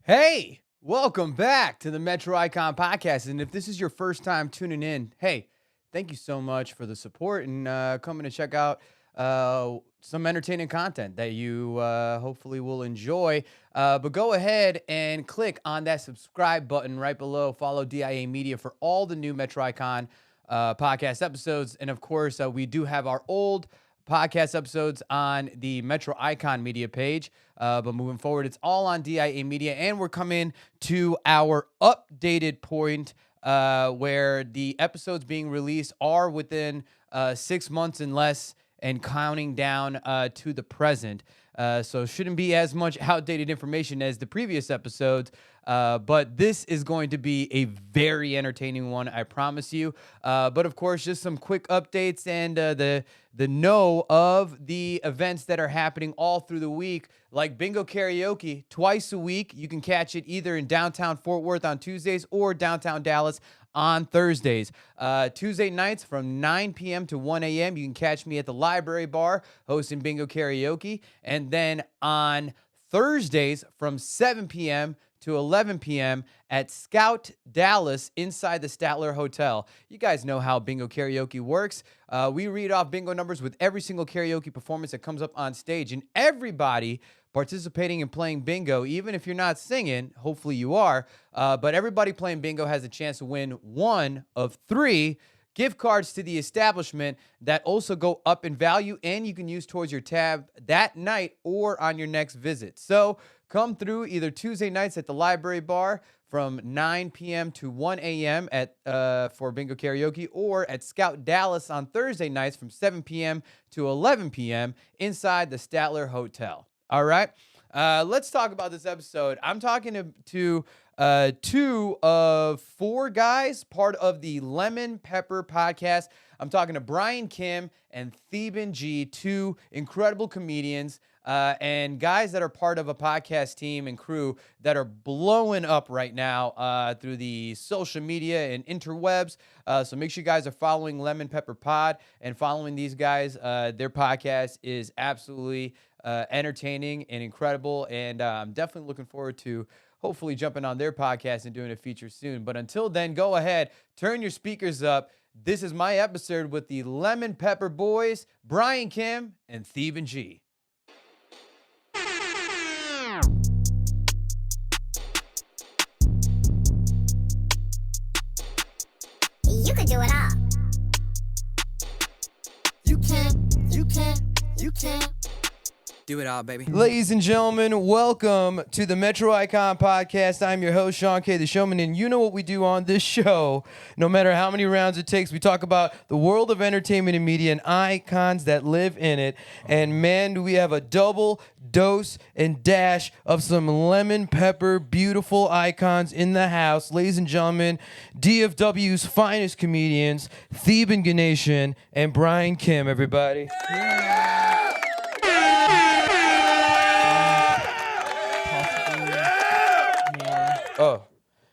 Hey, welcome back to the Metro Icon Podcast. And if this is your first time tuning in, hey, thank you so much for the support and coming to check out some entertaining content that you hopefully will enjoy. But go ahead and click on that subscribe button right below. Follow DIA Media for all the new Metro Icon podcast episodes. And of course, we do have our old podcast episodes on the Metro Icon Media page. But moving forward, it's all on DIA Media. And we're coming to our updated point where the episodes being released are within 6 months and less and counting down to the present. So shouldn't be as much outdated information as the previous episodes. But this is going to be a very entertaining one, I promise you. But of course, just some quick updates and the know of the events that are happening all through the week, like Bingo Karaoke, twice a week. You can catch it either in downtown Fort Worth on Tuesdays or downtown Dallas on Thursdays. Tuesday nights from 9 p.m. to 1 a.m. You can catch me at the Library Bar hosting Bingo Karaoke. And then on Thursdays from 7 p.m. to 11 p.m. at Scout Dallas inside the Statler Hotel. You guys know how Bingo Karaoke works. We read off bingo numbers with every single karaoke performance that comes up on stage. And everybody participating in playing bingo, even if you're not singing, hopefully you are, but everybody playing bingo has a chance to win one of 3 gift cards to the establishment that also go up in value and you can use towards your tab that night or on your next visit. So come through either Tuesday nights at the Library Bar from 9 p.m. to 1 a.m. For Bingo Karaoke, or at Scout Dallas on Thursday nights from 7 p.m. to 11 p.m. inside the Statler Hotel. All right, let's talk about this episode. I'm talking to 2 of 4 guys, part of the Lemon Pepper podcast. I'm talking to Brian Kim and Theeban G, 2 incredible comedians and guys that are part of a podcast team and crew that are blowing up right now through the social media and interwebs. So make sure you guys are following Lemon Pepper Pod and following these guys. Their podcast is absolutely entertaining and incredible, and I'm definitely looking forward to hopefully jumping on their podcast and doing a feature soon. But until then, go ahead, turn your speakers up. This is my episode with the Lemon Pepper Boys, Brian Kim and Theeban G. You could do it all. You can't. Do it all, baby. Ladies and gentlemen, welcome to the Metro Icon Podcast. I'm your host, Shawn Kay the Showman, and you know what we do on this show. No matter how many rounds it takes, we talk about the world of entertainment and media and icons that live in it. And man, do we have a double dose and dash of some lemon pepper beautiful icons in the house. Ladies and gentlemen, DFW's finest comedians, Theeban Ganeshan and Brian Kim, everybody. Oh,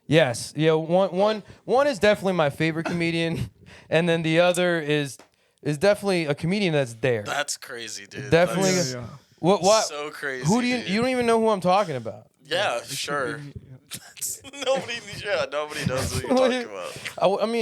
yes. Yeah, one is definitely my favorite comedian, and then the other is definitely a comedian that's there. That's crazy, dude. Definitely. That's What? so crazy. Who do you? Dude. You don't even know who I'm talking about. Yeah, sure. nobody knows what you're talking about.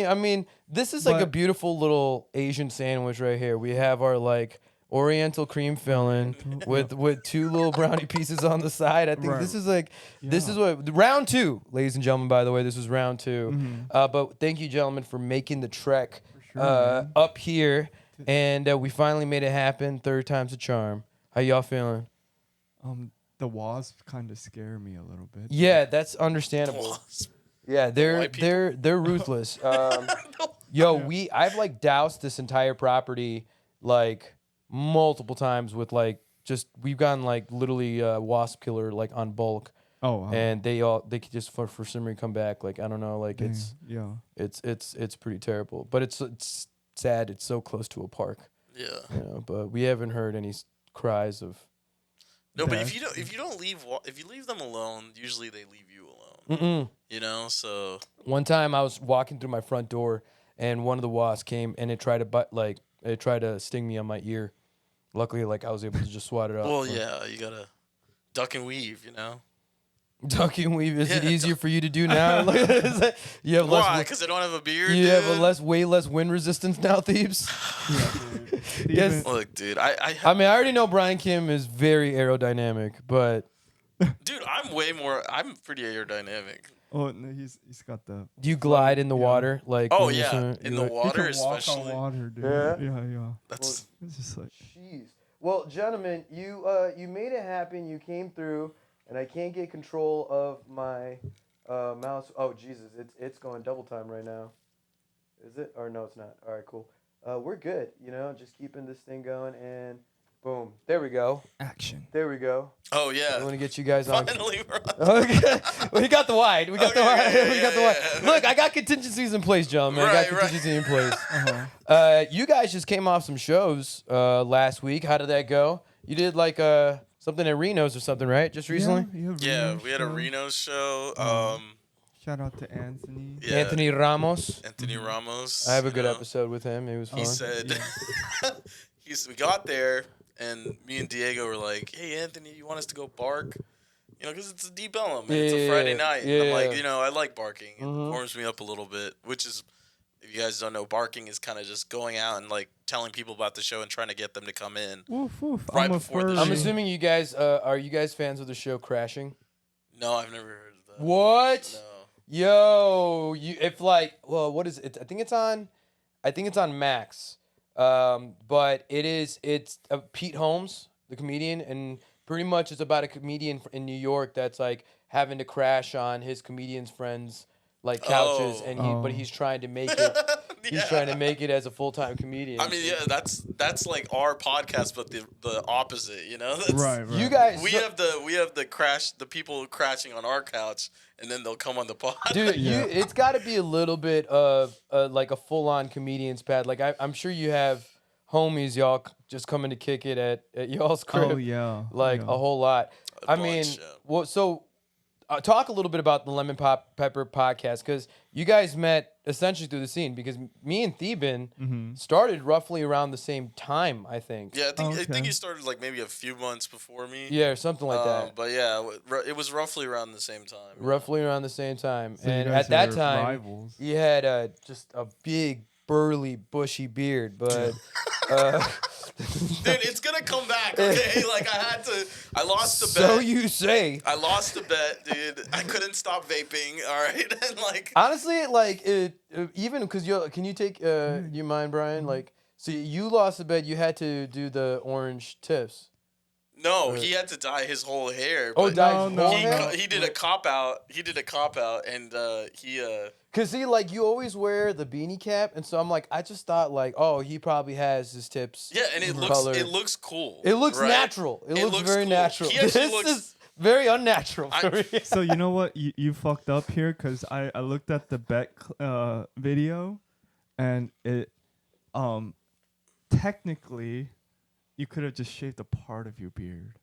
I mean, this is like a beautiful little Asian sandwich right here. We have our like Oriental cream filling with 2 little brownie pieces on the side. I think this is like this is what round 2, ladies and gentlemen. By the way, this was round 2. But thank you, gentlemen, for making the trek up here, and we finally made it happen. 3rd time's a charm. How y'all feeling? The wasps kind of scare me a little bit. Yeah, that's understandable. Yeah, they're ruthless. I've like doused this entire property like multiple times with like we've gotten like literally wasp killer like on bulk. Oh, wow. And they could just for some reason come back, like I don't know, like Dang. it's pretty terrible, but it's sad. It's so close to a park. Yeah. You know, but we haven't heard any cries of. No, but if you leave them alone, usually they leave you alone. You know, so One time I was walking through my front door and one of the wasps came and it tried to sting me on my ear. Luckily, like I was able to just swat it off. well, yeah, you gotta duck and weave, you know. Duck and weave. Is it Yeah, easier for you to do now? You have Why? less. Because I don't have a beard. You have dude? way less wind resistance now, Thebes. Yes. Look, dude, I mean, I already know Brian Kim is very aerodynamic, but dude, I'm pretty aerodynamic. Oh, no, he's got the. do you glide in the water? Like, Oh when you're yeah, swimming? in You the like- water he can walk especially. on water, dude. Yeah? Yeah. That's It's just like. Jeez. Well, gentlemen, you made it happen. You came through, and I can't get control of my mouse. Oh Jesus, it's going double time right now. Is it? Or no, it's not. All right, cool. We're good. You know, just keeping this thing going, and boom, there we go. Action. There we go. oh I yeah. want to get you guys on. Finally, we're on. Okay, we got the wide. We got the Okay, wide. yeah, We got the yeah, wide. yeah. Look, I got contingencies in place, gentlemen. I got Right, right. contingencies in place. Uh-huh. You guys just came off some shows last week. How did that go? You did like something at Reno's or something, right? Just recently. Yeah, Reno we had a show. Reno show. Shout out to Anthony. Yeah, Anthony Ramos. Anthony Ramos. I have a you good know, episode with him. It was fun. He said, we got there, and me and Diego were like, "Hey, Anthony, you want us to go bark?" You know, because it's a deep element. It's a Friday night. And I'm like, yeah. you know, I like barking. It Mhm. warms me up a little bit, which is, if you guys don't know, barking is kind of just going out and like telling people about the show and trying to get them to come in. Woof woof. Right I'm a before the furry. I'm assuming you guys are you guys fans of the show Crashing? No, I've never heard of that. What? No. Yo, if like, well, what is it? I think it's on Max. But it's Pete Holmes, the comedian, and pretty much it's about a comedian in New York that's like having to crash on his comedian's friends like couches, Oh. and but he's trying to make it. He's trying to make it as a full-time comedian. I mean, yeah, that's like our podcast, but the opposite. You know, that's, Right. You guys, We have the people crashing on our couch, and then they'll come on the pod. dude, Yeah. it's got to be a little bit of like a full-on comedian's pad. Like I'm sure you have homies, y'all just coming to kick it at y'all's crib. Oh yeah. Like yeah. a whole lot. A I bunch, mean, yeah. well, so talk a little bit about the Lemon Pepper podcast, because you guys met essentially through the scene, because me and Theeban started roughly around the same time, I think. Yeah, I Okay. think he started like maybe a few months before me. Yeah, or something like that. But yeah, it was roughly around the same time. Roughly around the same time. So you and guys at that are time, rivals. you had just a big, burly, bushy beard, but... Dude, it's gonna come back, okay? Like I lost the bet. So you say. I lost the bet, dude. I couldn't stop vaping, all right? And like, Honestly, like even because can you take you mind, Brian? Like, so you lost the bet. You had to do the orange tips. no, he had to dye his whole hair. Oh, but dye his No, whole no, hair? he did a cop out. He did a cop out, and he Cause see, like you always wear the beanie cap, and so I'm like, I just thought like, oh, he probably has his tips. yeah, and it colored. looks cool. It looks right? natural. It looks very cool. natural. He actually This looks. is very unnatural for me. So you know what? You fucked up here, because I looked at the bet video, and it technically you could have just shaved a part of your beard,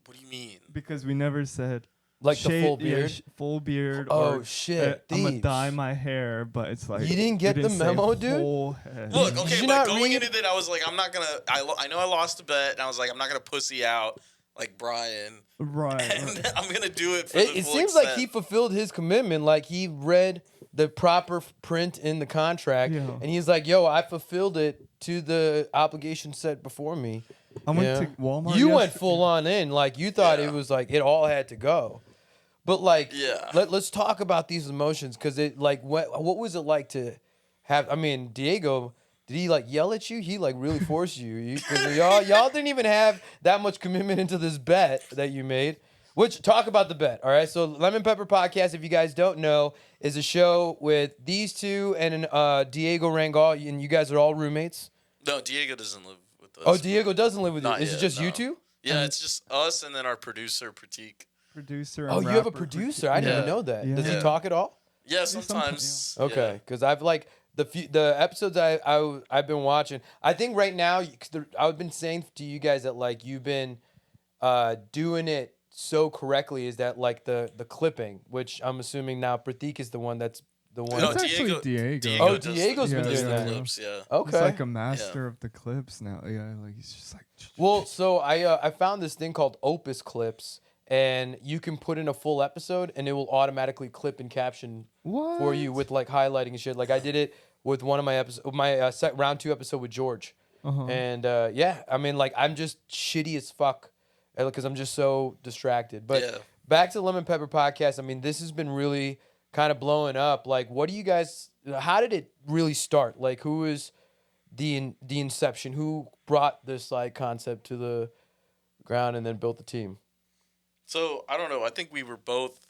What do you mean? because we never said Like the full yeah, beard. full beard. Oh, or, shit, I'm gonna thieves. dye my hair, but it's like You didn't get the say memo, dude? whole head. Look, Did okay, you but not going read- into it, I was like, I'm not gonna. I know I lost the bet, and I was like, I'm not gonna pussy out like Brian, right. and I'm gonna do it for It, the it full seems like he extent. fulfilled his commitment. Like he read the proper print in the contract, Yeah. and he's like, "Yo, I fulfilled it to the obligation set before me." I went Yeah. to Walmart. You went yesterday. full on in, like you thought Yeah. it was like it all had to go. But like, Yeah. let's talk about these emotions, because it like what was it like to have? I mean, Diego, did he like yell at you? He like really forced you, because y'all didn't even have that much commitment into this bet that you made. Which, talk about the bet, all right? So Lemon Pepper Podcast, if you guys don't know, is a show with these two and Diego Rangal, and you guys are all roommates. No, Diego doesn't live with us. Oh, Diego doesn't live with you. Not Is it yet, just you no. two? Yeah, it's just us and then our producer Pratik. Producer. Oh, and you have a rapper. producer. I didn't even Yeah. know that. Yeah. Does he Yeah. talk at all? Yeah, sometimes, sometimes. Okay, because I've like the episodes I've been watching. I think right now, cause I've been saying to you guys that like you've been doing it so correctly, is that like the clipping, which I'm assuming now Pratik is the one that's the one. No, It's actually Diego. Oh, does Diego's been does doing the that. clips, yeah. Okay. He's like a master of the clips now. Yeah, like he's just like. Well, so I found this thing called Opus Clips, and you can put in a full episode, and it will automatically clip and caption for you with like highlighting and shit. Like I did it with one of my episodes, my round 2 episode with George, and yeah, I mean like I'm just shitty as fuck because I'm just so distracted. But back to the Lemon Pepper Podcast. I mean, this has been really kind of blowing up. Like, what do you guys? How did it really start? Like, who is the inception? Who brought this like concept to the ground and then built the team? So I don't know. I think we were both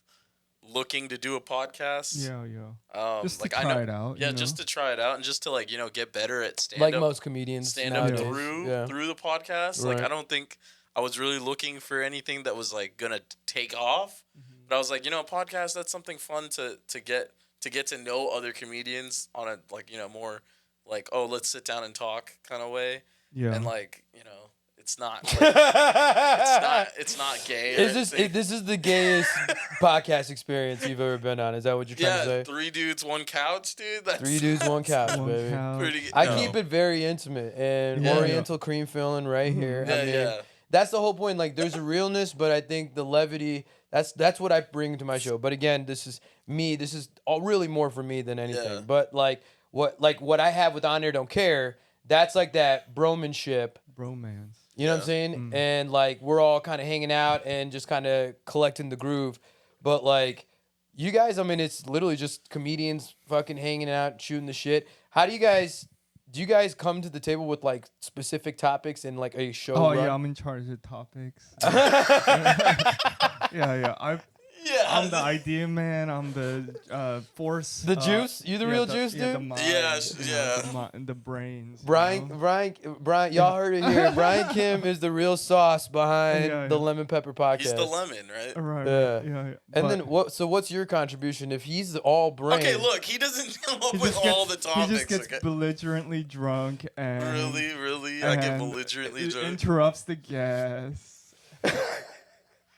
looking to do a podcast. Yeah. Just like to try it out. Yeah, you know? just to try it out and just to like get better at stand Like up. most comedians, stand up nowadays. through the podcast. Right. Like I don't think I was really looking for anything that was like gonna take off. But I was like, a podcast, that's something fun to get to know other comedians on a like more like, oh, let's sit down and talk kind of way. Yeah. And like it's not like, it's not gay. This is the gayest podcast experience you've ever been on. Is that what you're trying to say? 3 dudes, 1 couch, dude. That's 3 dudes, 1 couch, One baby. couch. pretty. I keep it very intimate and Oriental cream filling right here. Yeah, I mean, that's the whole point. Like, there's a realness, but I think the levity. That's what I bring to my show. But again, this is me. This is all really more for me than anything. Yeah. But what I have with On Air Don't Care. That's like that bromanship. Bromance. You know what I'm saying? And like we're all kind of hanging out and just kind of collecting the groove. But like you guys, I mean, it's literally just comedians fucking hanging out, shooting the shit. How do you guys come to the table with like specific topics and like a show? Oh run? yeah, I'm in charge of topics. yeah. I'm the idea man. I'm the force. The juice? You the real juice, yeah, dude? The mind, Yeah. the brains. Brian, y'all heard it here. Brian Kim is the real sauce behind the Lemon Pepper Podcast. He's the lemon, right? Right. Yeah. And then what's your contribution if he's all brain? Okay, look, he doesn't come up He with just gets- all the topics. He just gets okay? belligerently drunk and Really, I get and belligerently it drunk. interrupts the guests.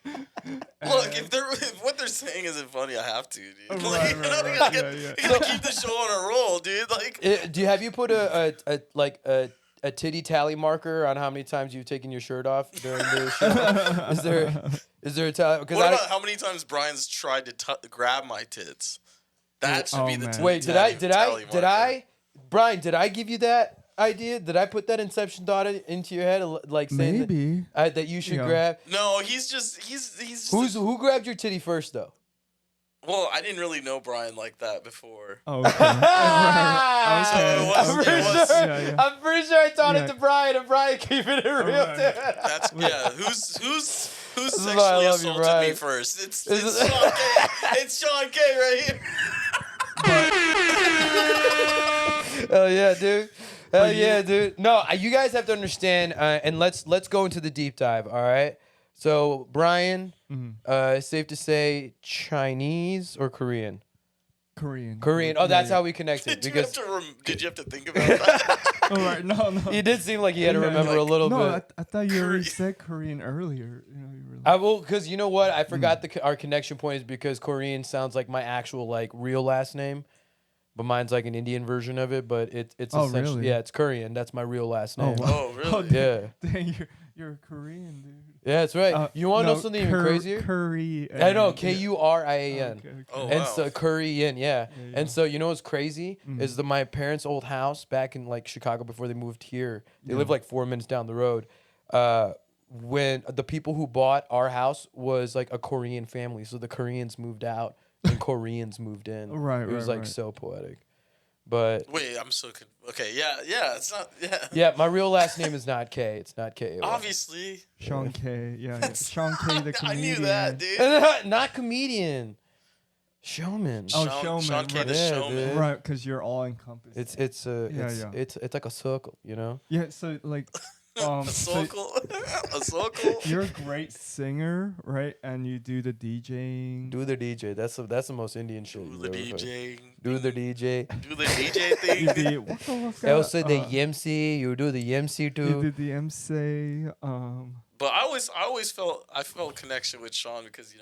Look, if what they're saying isn't funny, I have to, dude. Right, Like, right, we right. gotta, Yeah. we gotta keep the show on a roll, dude. Like, Have you put a titty tally marker on how many times you've taken your shirt off during the show? Is there a tally? what about how many times Brian's tried to grab my tits? That should be the man. Wait, tally did marker. I, Brian? Did I give you that idea? Did I put that inception thought into your head, like saying Maybe. that you should Yeah. grab? No, he's just Who grabbed your titty first though? Well, I didn't really know Brian like that before. Oh, okay. So it was- Yeah. I'm pretty sure I taught Yeah. it to Brian, and Brian keeping it real. Alright. That's Who's is why I sexually love you, assaulted Brian. me first? It's This is- Shawn Kay. It's Shawn Kay right here. Hell yeah, dude. Hell yeah, dude. No, you guys have to understand, and let's go into the deep dive. All right. So Brian, it's safe to say Chinese or Korean? Korean. Korean. Oh, that's how we connected. Did Because you have to think about that? All right. No. he did seem like he had to Yeah, remember like- a little No, bit. I thought you already Korean. said Korean earlier. You know, you were like, I will, because you know what? I forgot our connection point is because Korean sounds like my actual like real last name, but mine's like an Indian version of it. But it's Oh, essentially really? yeah, it's Korean. That's my real last name. wow. Oh, really? Yeah, Dang, you're Korean, dude. yeah, that's right. You want to know something even crazier? Curry. I know Kurian. Okay. Oh, And wow. so Korean, yeah. Yeah. And so you know what's crazy is my parents' old house back in like Chicago before they moved here. They lived like 4 minutes down the road. When the people who bought our house was like a Korean family, so the Koreans moved out and Koreans moved in. Right, It was right, like right. so poetic. But Wait, I'm so okay. Yeah. It's not. Yeah. yeah, my real last name is not K. It's not K. Obviously. Shawn Kay. Yeah. Shawn Kay the I comedian. knew that, dude. Not comedian. Showman. Oh, Shawn Showman, Kay right. the Yeah, Showman. dude. Right, because you're all encompassed. It's like a circle, you know? Yeah. So like, A so circle. A circle. you're a great singer, right? And you do the DJing. Do the DJ. That's the most Indian shit. Do you've the ever heard. DJ. Do the DJ. Do the DJ thing. You do waka Also the waka, MC. You do the MC you too. do the MC. But I always felt connection with Shawn because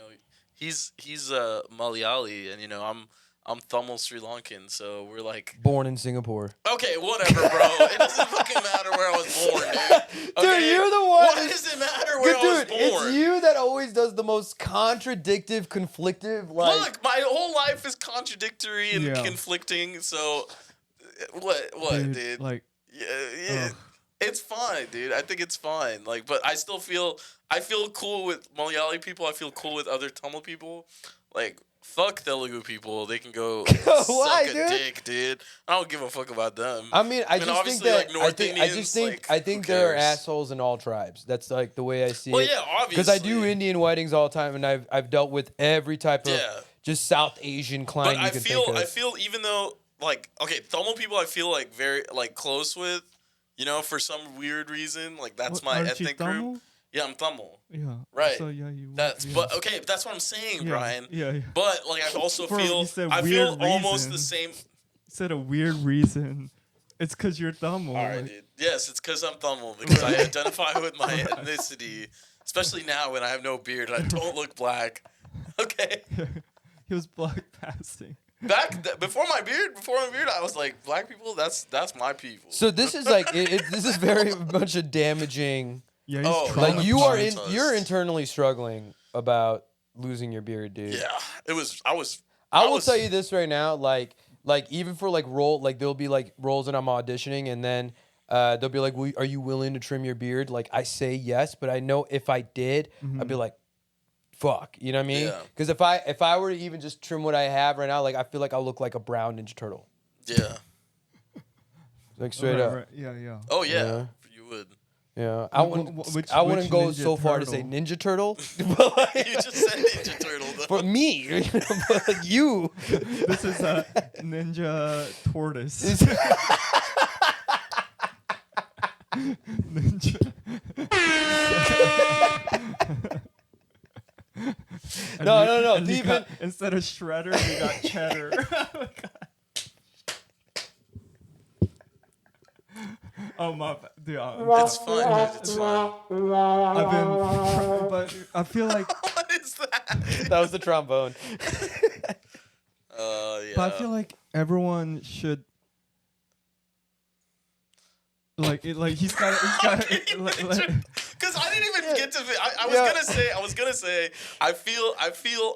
he's Malayali and I'm I'm Tamil Sri Lankan, so we're like, Born in Singapore. okay, whatever, bro. It doesn't fucking matter where I was born, dude. Okay? Dude, you're the one. Why does it matter where I was Dude, born? it's you that always does the most contradictive, conflictive. Like, Look, my whole life is contradictory and Yeah. conflicting. So, what, dude? Like, Yeah. ugh. It's fine, dude. I think it's fine. Like, but I still feel cool with Malayali people. I feel cool with other Tamil people. Like, fuck Telugu people. They can go Why, suck a dude? dick, dude. I don't give a fuck about them. I mean, I And just think obviously, that like, North Indians, like, I think who there are cares? assholes in all tribes. That's like the way I see Well, it. yeah, obviously. Because I do Indian weddings all the time, and I've dealt with every type of Yeah. just South Asian client But you I can feel think of. even though like okay, Tamil people I feel like very like close with, you know, for some weird reason. Like that's what, my aren't you ethnic Tamil? group. Yeah, I'm Tamil. Yeah. Right. So yeah, you. That's yeah. but okay, that's what I'm saying, Yeah, Brian. Yeah. But like I also Bro, feel you said I feel weird almost the reason. same. Said a weird reason. It's because you're Tamil. All right, like- dude. Yes, it's because I'm Tamil because I identify with my ethnicity, especially now when I have no beard and I don't look black. Okay. He was black passing. Before my beard, I was like, black people. That's my people. So this is like this is very much a damaging. Yeah, he's Oh, traumatized. Like Traumatized. you're internally struggling about losing your beard, dude. Yeah, it was. I was. I will was- tell you this right now, like even for like there'll be like roles that I'm auditioning, and then they'll be like, "Are you willing to trim your beard?" Like I say yes, but I know if I did, I'd be like, "Fuck," you know what I mean? Yeah. Because if I were to even just trim what I have right now, like I feel like I'll look like a brown Ninja Turtle, Yeah. like straight Right, up. right. Yeah, yeah. Oh yeah, Yeah. you would. Yeah, I wouldn't. which I wouldn't go Ninja so far to say Turtle? Ninja Turtle, but like, You just said Ninja Turtle though. for me, you know, but like you. This is a ninja tortoise. Ninja. And No, and you Theeban- got- instead of shredder, you got cheddar. Oh my, dude, It's fine, dude. It's fine. I've been, but I feel like, What is that? That was the trombone. Yeah. but I feel like everyone should. Like he's got Because I didn't even get to. I was Yeah. gonna say. I feel.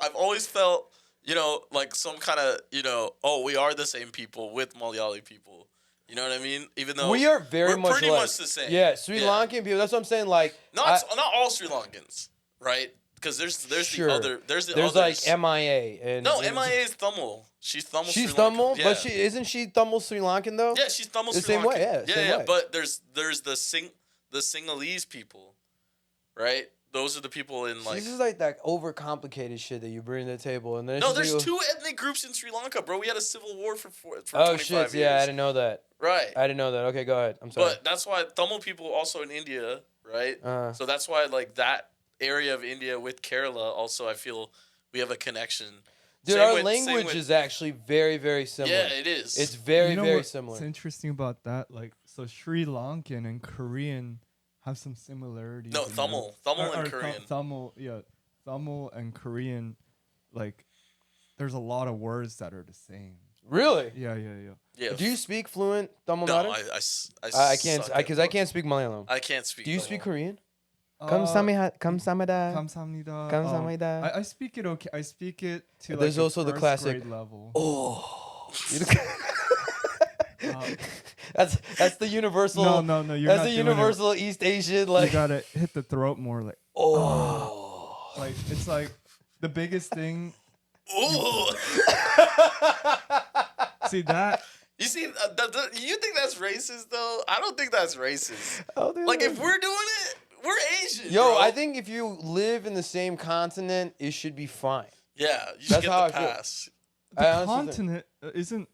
I've always felt. You know, like some kind of. You know. Oh, we are the same people with Malayali people. You know what I mean? Even though We are very we're much pretty like, much the same. Yeah, Sri Lankan people. That's what I'm saying. Like, Not all Sri Lankans, right? Because there's Sure. the other there's there's others. like MIA and No, MIA is Tamil. She's Tamil. She's Sri Lankan. Tamil, Yeah. but isn't she Tamil Sri Lankan though? Yeah, she's Tamil The Sri same Lankan. way, yeah, same way. But there's the Sinhalese people, right? Those are the people in like. This is like that overcomplicated shit that you bring to the table, and then it's No, just there's like, two ethnic groups in Sri Lanka, bro. We had a civil war for Oh 25 shit! years. Yeah, I didn't know that. Right. I didn't know that. Okay, go ahead. I'm sorry. But that's why Tamil people also in India, right? So that's why like that area of India with Kerala also I feel we have a connection. Dude, Same our with- same language with- is actually very, very similar. Yeah, it is. It's very, You know very what's similar. interesting about that? Like, so Sri Lankan and Korean have some similarities. No, in Tamil. that. Tamil and Or Korean. Tamil, yeah. Tamil and Korean, like, there's a lot of words that are the same. Really? Yeah. yeah. Do you speak fluent Tamil? No, Nadu? I can't suck at- because I can't speak Malayalam. I can't speak. Do you Tamil. speak Korean? Kamsamnida. Kamsamnida. Kamsamnida. I speak it okay. I speak it to like There's a also the first classic, grade level. Oh. Uh, That's the universal. no, you're That's not the doing it. universal East Asian You like. gotta hit the throat more, like Oh. like it's like the biggest thing. Ooh. See that? You see, you think that's racist though? I don't think that's racist. Oh, dude. Like if we're doing it, we're Asian. Yo, bro. I think if you live in the same continent, it should be fine. Yeah, you should That's get how the I feel. pass. I The honestly think- continent isn't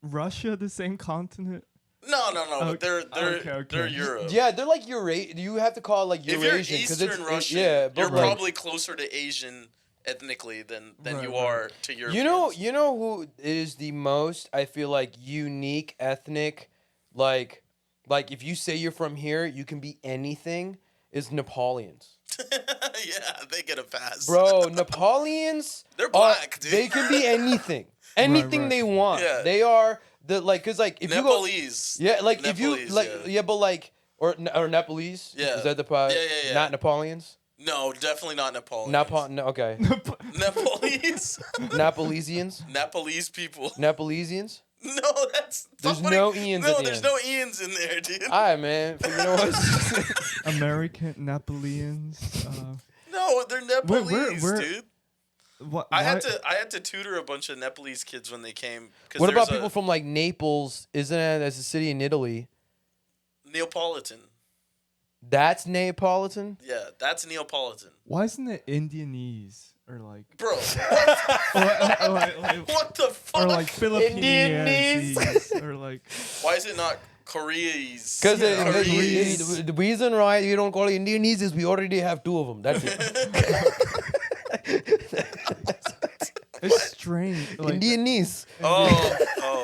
Russia the same continent? No, but Okay. they're Europe. Yeah, they're like Eurasian. You have to call it like If Eurasian you're because Eastern it's Russian, yeah, but you're like, probably closer to Asian ethnically than Right, you right. are to Europe. you know who is the most I feel like unique ethnic like if you say you're from here, you can be anything. is Nepalians. Yeah, they get a pass. Bro, Nepalians, They're black, dude. they can be anything. Anything right. they want. Yeah. They are the like, cause like if Nepalese. you go, yeah, like if you Nepalese, like, yeah. yeah, but like or Nepalese. Yeah. Is that the Yeah. Not Nepalians. No, definitely not Nepalese. No, okay. Nepalese. Nepalesians. Nepalese people. Nepalesians. No, that's There's somebody- no Ians No, at the there's end. no Ians in there, dude. All right, man. You know what? American Nepalians. No, they're Nepalese, where- dude. What? I why- had to tutor a bunch of Nepalese kids when they came. 'Cause What about there's people from like Naples? Isn't it? That's a city in Italy. Neapolitan? That's Neapolitan. Yeah, that's Neapolitan. Why isn't it Indianese or like? Bro, like what the fuck? or like Indianese. Philippines or like. Why is it not Koreese? Because Koreese. the reason why you don't call it Indianese is we already have two of them. That's it. It's strange. Like, Indianese.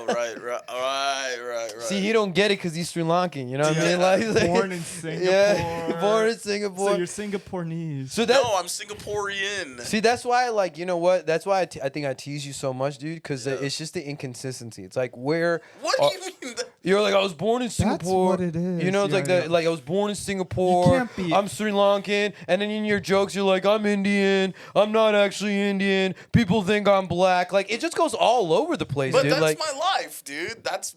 Right. See, he don't get it because he's Sri Lankan. You know what I mean? Like, he's like- born in Singapore. Yeah, born in Singapore. So you're Singaporenese. So that. No, I'm Singaporean. See, that's why, like, you know what? That's why I think I tease you so much, dude, because Yeah. it's just the inconsistency. It's like, where. What do you mean? You're like, I was born in Singapore. what it is. You know, it's Yeah, like yeah. that. Like, I was born in Singapore. can't be- I'm Sri Lankan. And then in your jokes, you're like, I'm Indian. I'm not actually Indian. People think I'm black. Like, it just goes all over the place, But dude. that's Like, my life, dude. That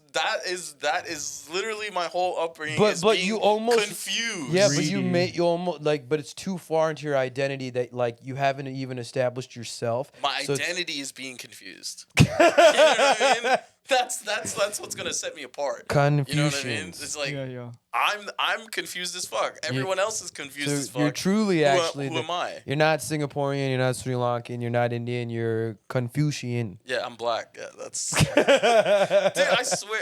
is literally my whole upbringing. But- is but being you almost- confused. yeah, but you Greedy. you almost like, but it's too far into your identity that like you haven't even established yourself. My So it's- identity is being confused. You know what I mean? That's what's gonna set me apart. You know what I mean? Confucians. It's like yeah. I'm confused as fuck. Everyone else is confused as So fuck. you're truly actually. who am I? You're not Singaporean. You're not Sri Lankan. You're not Indian. You're Confucian. Yeah, I'm black. Yeah, that's. Dude,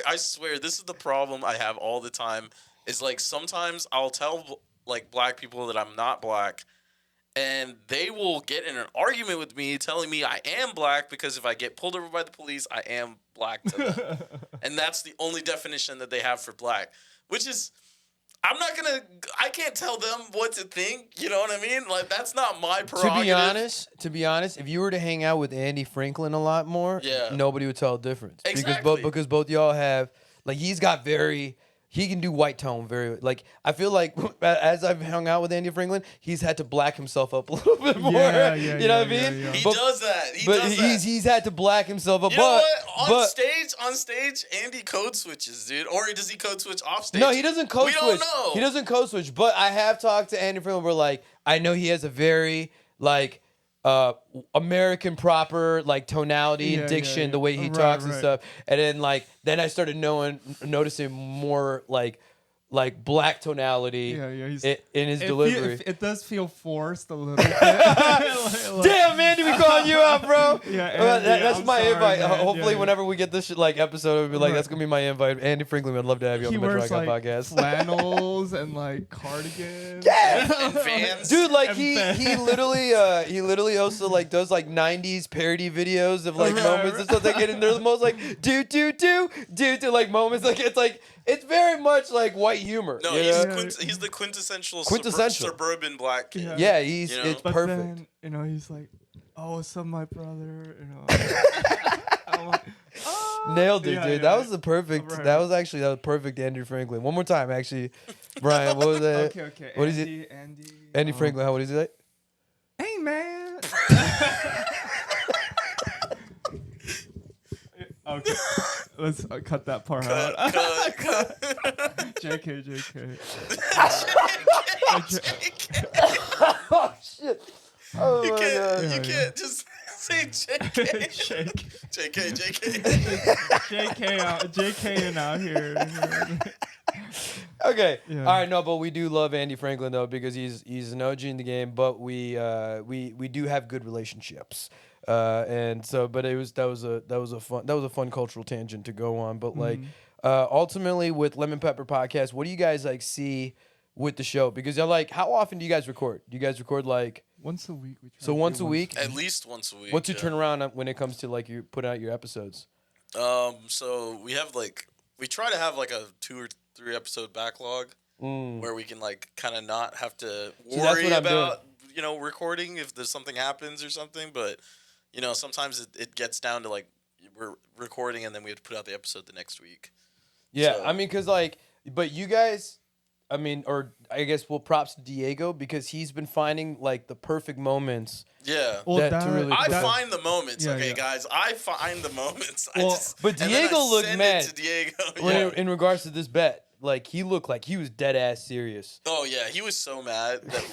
I swear, this is the problem I have all the time. Is like sometimes I'll tell like black people that I'm not black, and they will get in an argument with me, telling me I am black because if I get pulled over by the police, I am black to them, and that's the only definition that they have for black, which is. I can't tell them what to think. You know what I mean? Like that's not my prerogative. To be honest, if you were to hang out with Andy Franklin a lot more, Yeah. nobody would tell the difference. Exactly. Because both y'all have like he can do white tone very like I feel like as I've hung out with Andy Franklin, he's had to black himself up a little bit more. Yeah, you know yeah, what I mean? yeah. He But- does that. But he's had to black himself up. You know but what? On stage, Andy code switches, dude. Or does he code switch off stage? no, he doesn't code We switch. don't know. He doesn't code switch. But I have talked to Andy Franklin where like I know he has a very like American proper like tonality and Yeah, diction, yeah, yeah. the way he Right, talks and right. stuff. And then I started noticing more like black tonality Yeah, he's- in his delivery. It does feel forced a little bit. Like- Damn, Andy, we calling you out, bro. Yeah, Andy, that's I'm my sorry, invite. man. Hopefully, Yeah. whenever we get this shit, like episode, it'll be like Right. that's gonna be my invite. Andy Franklin, I'd love to have you on He the Metro wears Icon like podcast. flannels and like cardigans. And Vans. Dude, like And he then- he literally also like does like '90s parody videos of like Right, moments and stuff they get in. They're the most like do like moments. Like it's very much like white humor. No, you he's, know? he's the quintessential, Quintessential. suburban black kid. Yeah. Yeah, he's You know? it's But perfect. then, he's like, "Oh, what's up, my brother?" I'm like, "Oh." Nailed it, Yeah, dude. yeah, that yeah. was the perfect. Right. That was perfect, Andrew Franklin. One more time, actually, Brian. What was that? Okay. What is it? Andy um, Franklin. What is it? Hey, man. Okay, let's cut that part out. JK. Oh shit! Oh You my can't, god! you Yeah, can't just say JK. Shake. JK. JK out here. Okay. Yeah. All right. No, but we do love Andy Franklin though because he's an OG in the game. But we do have good relationships. And so, but that was a fun cultural tangent to go on. But like, ultimately with Lemon Pepper Podcast, what do you guys like see with the show? Because you're like, how often do you guys record? Do you guys record like Once a week. We try so to once do a week? At least once a week. What's your yeah. turnaround when it comes to like you put out your episodes? So we try to have like a 2 or 3 episode backlog. where we can like kind of not have to So that's worry what I'm about recording if there's something happens or something. But sometimes it gets down to like we're recording and then we have to put out the episode the next week. Yeah, So- I mean, because like, but you guys, I mean, or I guess props to Diego because he's been finding like the perfect moments. Yeah. Well, That to really- I that- find the moments, Yeah, okay, yeah. guys. I find the moments. Well, but and then I Diego looked send mad. it to Diego. When Yeah. in regards to this bet, like he looked like he was dead ass serious. Oh yeah, he was so mad that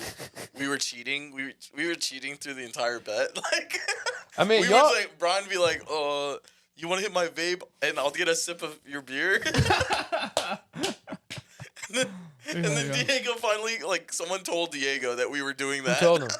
we were cheating. We were cheating through the entire bet. Like, I mean, we y'all. would like Brian would be like, you want to hit my vape and I'll get a sip of your beer. and then Yeah. Diego finally, like, someone told Diego that we were doing Who that. told him?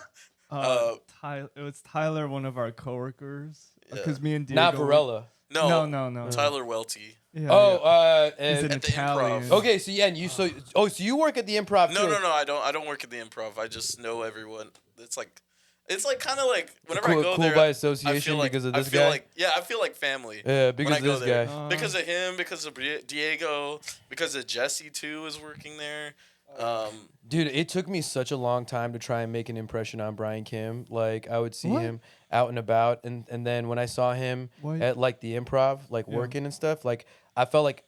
It was Tyler, one of our coworkers. Yeah. Because me and Diego. Not Varela. No, Tyler Welty. Yeah, Oh, He's an at the Italian. Improv. okay. So yeah, and you so you work at the Improv No, too. no, I don't work at the Improv. I just know everyone. It's like kind of like whenever Cool- I go cool there, by I association feel like, because of I this feel guy? Like, I feel like family. Yeah, when because I of go this there. guy. Because of him, because of Diego, because of Jesse too is working there. Dude, it took me such a long time to try and make an impression on Brian Kim. Like I would see What? him out and about, and then when I saw him What? at like the Improv, like Yeah. working and stuff, like I felt like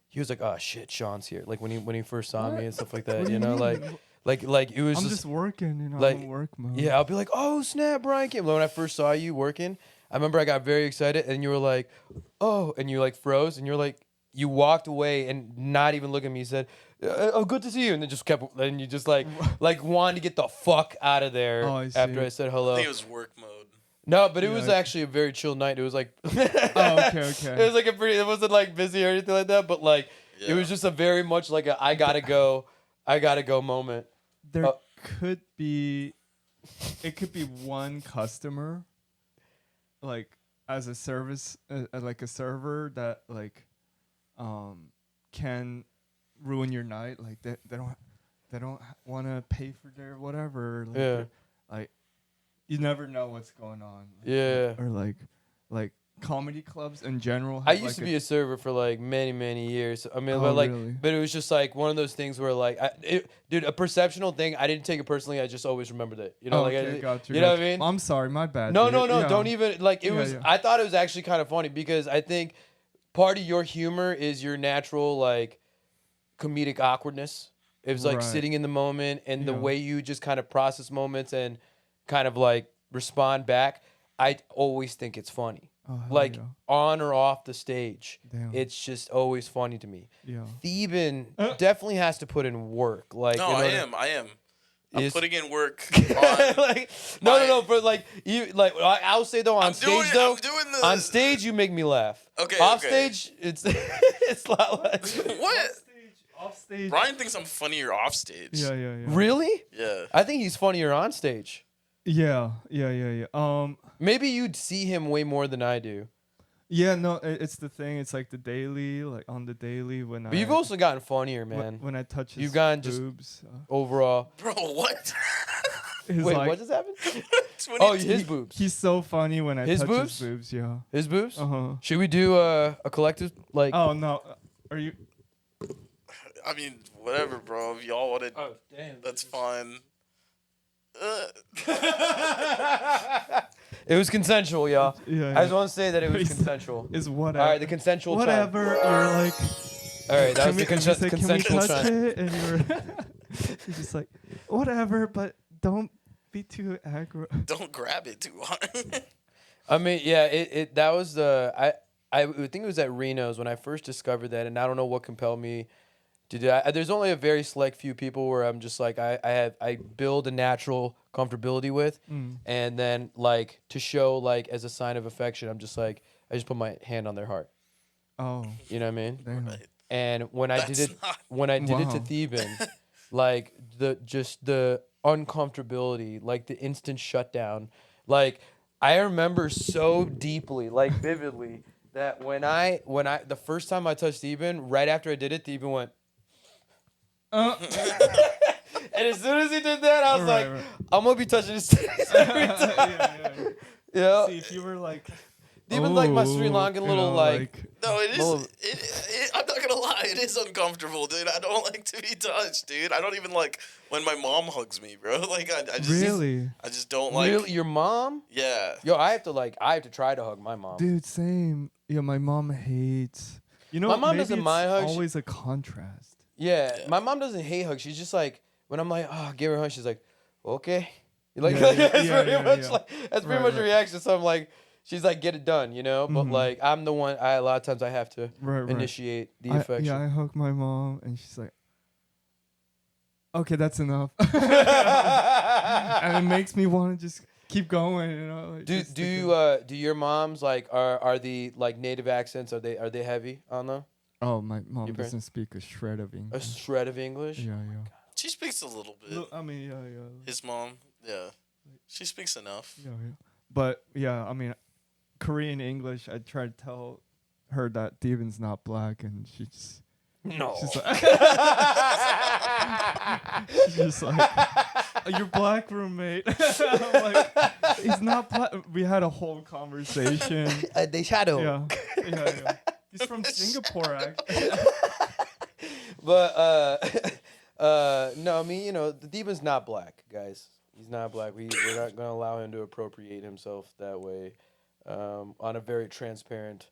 he was like, oh shit, Sean's here. Like when he first saw me and stuff like that, What do you you know, mean? like it was I'm just just working, like, I'm in work mode. yeah. I'll be like, oh snap, Brian Kim. When I first saw you working, I remember I got very excited, and you were like, oh, and you like froze, and you're like. You walked away and not even look at me. You said, "Oh, good to see you," and then just kept. And you just like wanted to get the fuck out of there Oh, I after see. I said I hello. think it was work mode. No, but it was Yeah. actually a very chill night. It was like, Oh, okay. it was like it wasn't like busy or anything like that. But like, it Yeah. was just a very much like a I gotta go moment. There Uh, could be, it could be one customer, like as a service, like a server that like, can ruin your night. Like they don't want to pay for their whatever. Like, Yeah. like you never know what's going on. Like, Yeah. Or like comedy clubs in general. I have, used like, to be a server for like many years. I mean, Oh, but like, really? but it was just like one of those things where like, dude, a perceptional thing. I didn't take it personally. I just always remembered it. You know, like, okay, got you know what I got mean? I'm sorry, my bad. No, dude. no, no. Yeah. Don't even like. It Yeah, was. yeah. I thought it was actually kind of funny because I think part of your humor is your natural like comedic awkwardness. It was like Right. sitting in the moment and the Yeah. way you just kind of process moments and kind of like respond back. I always think it's funny. Oh, hell Like yeah. on or off the stage, Damn. it's just always funny to me. Yeah. Theeban definitely has to put in work. Like No, in I order- am. I'm Is- putting in work on. like my- no, but like you like I'll say though on I'm stage doing it, though I'm doing the- on stage you make me laugh. Okay, Off okay. stage it's it's a lot less. What? Off stage. Brian thinks I'm funnier off stage. Yeah. Really? Yeah. I think he's funnier on stage. Yeah. Maybe you'd see him way more than I do. Yeah. No, it's the thing. It's like the daily, like on the daily when But you've also gotten funnier, wh- man. when I touch his You've gotten just- boobs. Overall. Bro, what? He's Wait, like, what just happened? Oh, His boobs. He's so funny when I His touch boobs? his boobs. Yeah. His boobs? Uh-huh. Should we do a collective like Oh no. Are you? I mean, whatever, bro. If y'all want to, Oh, damn. that's fine. It was consensual, y'all. Yeah. I just want to say that it was He's- consensual. Is whatever. All right, the consensual time. whatever. You're like. All right, that was the and we say, can we consensual touch time. it? And you're just like, whatever, but don't be too aggro. Don't grab it too hard. I mean, yeah, it that was the I think it was at Reno's when I first discovered that, and I don't know what compelled me to do that. There's only a very select few people where I'm just like I build a natural comfortability with, and then like to show like as a sign of affection, I'm just like I just put my hand on their heart. Oh, You know what I mean? damn. Right. And when I did That's it, not- when I did it to Wow. Theeban, like the uncomfortability, like the instant shutdown, like I remember so deeply, like vividly, that when I the first time I touched Theeban, right after I did it, Theeban went. And as soon as he did that, I was Right, like, right. I'm gonna be touching his titties every time. yeah. Yeah. See, if you were like, Even like my Sri Lankan little like. No, it is. Well- I'm not gonna lie. It is uncomfortable, dude. I don't like to be touched, dude. I don't even like when my mom hugs me, bro. Like I just Really? I just don't like. Really, your mom? Yeah. Yo, I have to try to hug my mom. Dude, same. Yeah, my mom hates. You know, My mom maybe doesn't it's mind hugs. always a contrast. Yeah, Yeah. my mom doesn't hate hugs. She's just like when I'm like, oh, give her a hug. She's like, okay. Like Yeah, yeah, that's yeah, pretty yeah, much yeah. like that's pretty Right, much the right. reaction. So I'm like, she's like, get it done, you know. But Mhm. like I'm the one. A lot of times I have to Right. initiate the I, affection. yeah, I hug my mom, and she's like, okay, that's enough. And it makes me want to just keep going, you know. Like, do just do to you, go- do your moms like are the like native accents? Are they heavy on them? Oh, my mom Your parents- doesn't speak a shred of A English. shred of English. Yeah, yeah. She speaks a little bit. Look, I mean, yeah. His mom, yeah, she speaks enough. Yeah. But yeah, I mean, Korean English. I tried to tell her that Theeban's not black, and she just No. she's like, she's just like, "You're black, roommate." I'm like, he's not black. We had a whole conversation. They shadow. Yeah. He's from Singapore, actually. But no, I mean, you know, the Theeban's not black, guys. He's not black. We're not gonna allow him to appropriate himself that way on a very transparent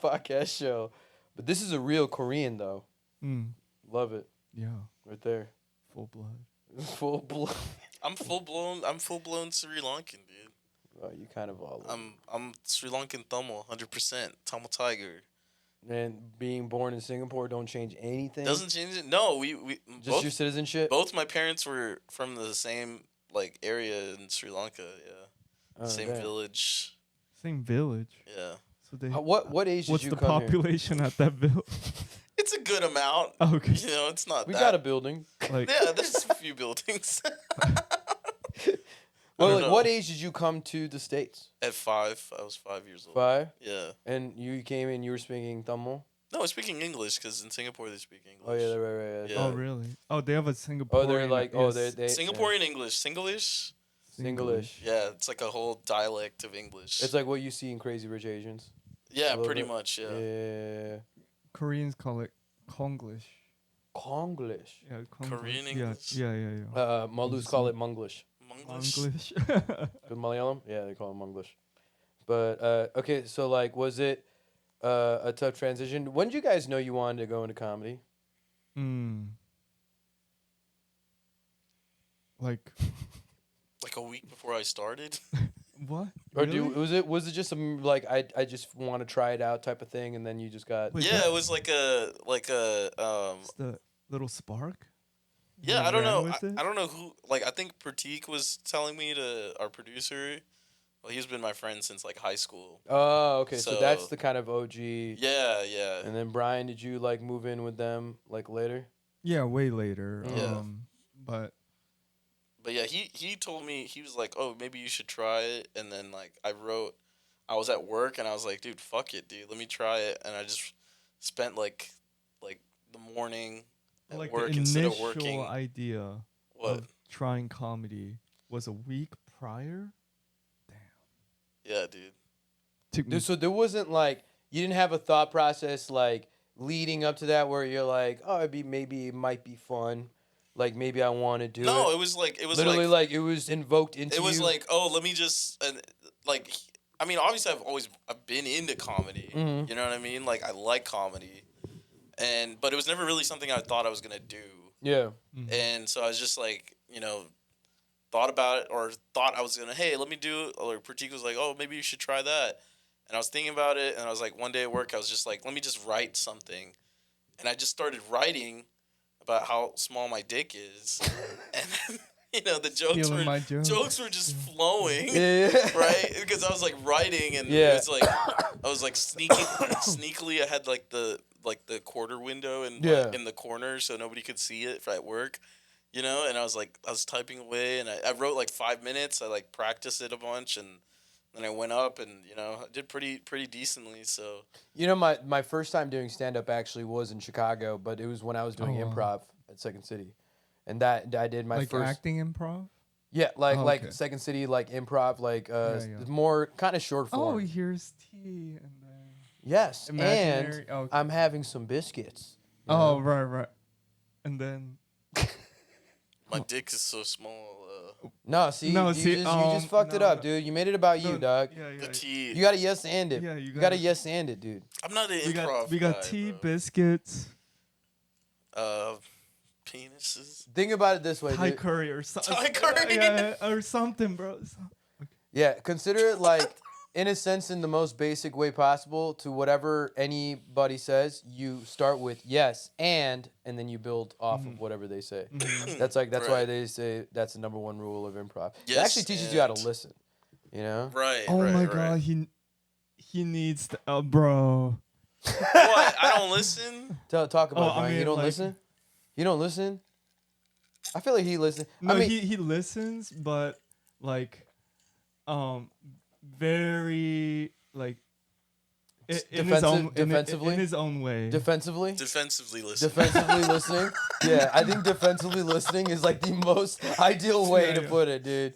podcast show. But this is a real Korean, though. Mm, Love it, yeah, right there. full blood. Full blood. I'm full blown Sri Lankan, dude. Oh, you kind of all. I'm Sri Lankan Tamil, 100% Tamil Tiger. And being born in Singapore don't change anything. Doesn't change it. No, we Just both, your citizenship. both my parents were from the same like area in Sri Lanka. Yeah, Oh, same damn. village. Same village. Yeah, So they. What age did What's you the come here? population at that village? it's a good amount. Okay. You know, it's not. We that. got a building. Like, Yeah, there's a few buildings. Well, don't like, know. what age did you come to the States? At 5, I was 5 years old. 5? Yeah. And you came in, you were speaking Tamil? No, I was speaking English because in Singapore they speak English. Oh, yeah, right. Yeah. oh really? Oh, they have a Singaporean. Oh, they're like, oh, yes, they Singaporean English, Singlish. Singlish. Yeah, it's like a whole dialect of English. It's like what you see in Crazy Rich Asians. yeah, little pretty bit. much. Yeah. Yeah. Koreans call it Konglish. Konglish. Yeah, Konglish. Korean English? Yeah. Malus call it Munglish. Monglish. Konglish. With Malayalam? Yeah, they call it Munglish. But, okay, so, like, was it a tough transition? When did you guys know you wanted to go into comedy? Like, Like a week before I started. what? Or Really? was it just some, like, I just want to try it out type of thing, and then you just got... Wait, yeah, that- it was like a It's the little spark? Yeah, You I don't ran know. with it? I don't know who. Like, I think Pratik was telling me to our producer. Well, he's been my friend since like high school. Oh, okay. So that's So- the kind of OG. Yeah, yeah. And then Brian, did you like move in with them like later? Yeah, way later. Yeah. But But yeah, he told me, he was like, oh, maybe you should try it. And then like I was at work and I was like, dude, fuck it, dude. Let me try it. And I just spent like the morning at like work the instead of initial working. idea What? of trying comedy was a week prior. Yeah, dude. Took me Dude, so there wasn't like you didn't have a thought process like leading up to that where you're like, oh, maybe it might be fun, like maybe I want to do No, it. it was Literally like it was invoked into it was you. like, oh, let me just like. I mean, obviously, I've been into comedy. Mhm. You know what I mean? Like, I like comedy, but it was never really something I thought I was gonna do. yeah. And so I was just like, thought about it or thought I was gonna, hey, let me do it. Or Pratik was like, oh, maybe you should try that. And I was thinking about it, and I was like, one day at work, I was just like, let me just write something, and I just started writing about how small my dick is, and then, the jokes Stealing my joke. jokes were just flowing, Yeah. right? Because I was like writing, and Yeah. it was like I was like sneakily I had like the quarter window in in the corner so nobody could see it at work, and I was typing away, and I wrote like 5 minutes. I like practiced it a bunch, and then I went up, and I did pretty decently. So My first time doing stand up actually was in Chicago, but it was when I was doing Oh, wow. improv at Second City. And that I did my like first acting improv. Yeah, Oh, okay. like Second City, like improv, like yeah. more kind of short form. Oh, here's tea and then. Yes, Imaginary. and Okay. I'm having some biscuits. you Oh, know? right. And then. My dick is so small. No, see, No, you see, just fucked it no, up, no. dude. You made it about you, No, dog. The Yeah. tea. You gotta yes and it. Yeah, you you gotta gotta- yes and it, dude. I'm not an We improv got guy, tea, bro. biscuits, Penises. Think about it this way, Thai dude. curry or something. Thai curry? Yeah, or something, bro. Yeah, consider it like, in a sense, in the most basic way possible. To whatever anybody says, you start with yes and then you build off of whatever they say. That's why Right. they say that's the number one rule of improv. It Yes, actually teaches you how to and. listen. You know? Right. Oh right, my right. god, he needs the bro. What? I don't listen. Talk about Oh, it, I Brian. You mean, don't like- listen? You don't listen? I feel like he listens. No, I mean, he listens, but like, very like, in his own defensively? in his own way. defensively? Defensively listen. Defensively listening? Yeah, I think defensively listening is like the most ideal way Yeah, to yeah. put it, dude.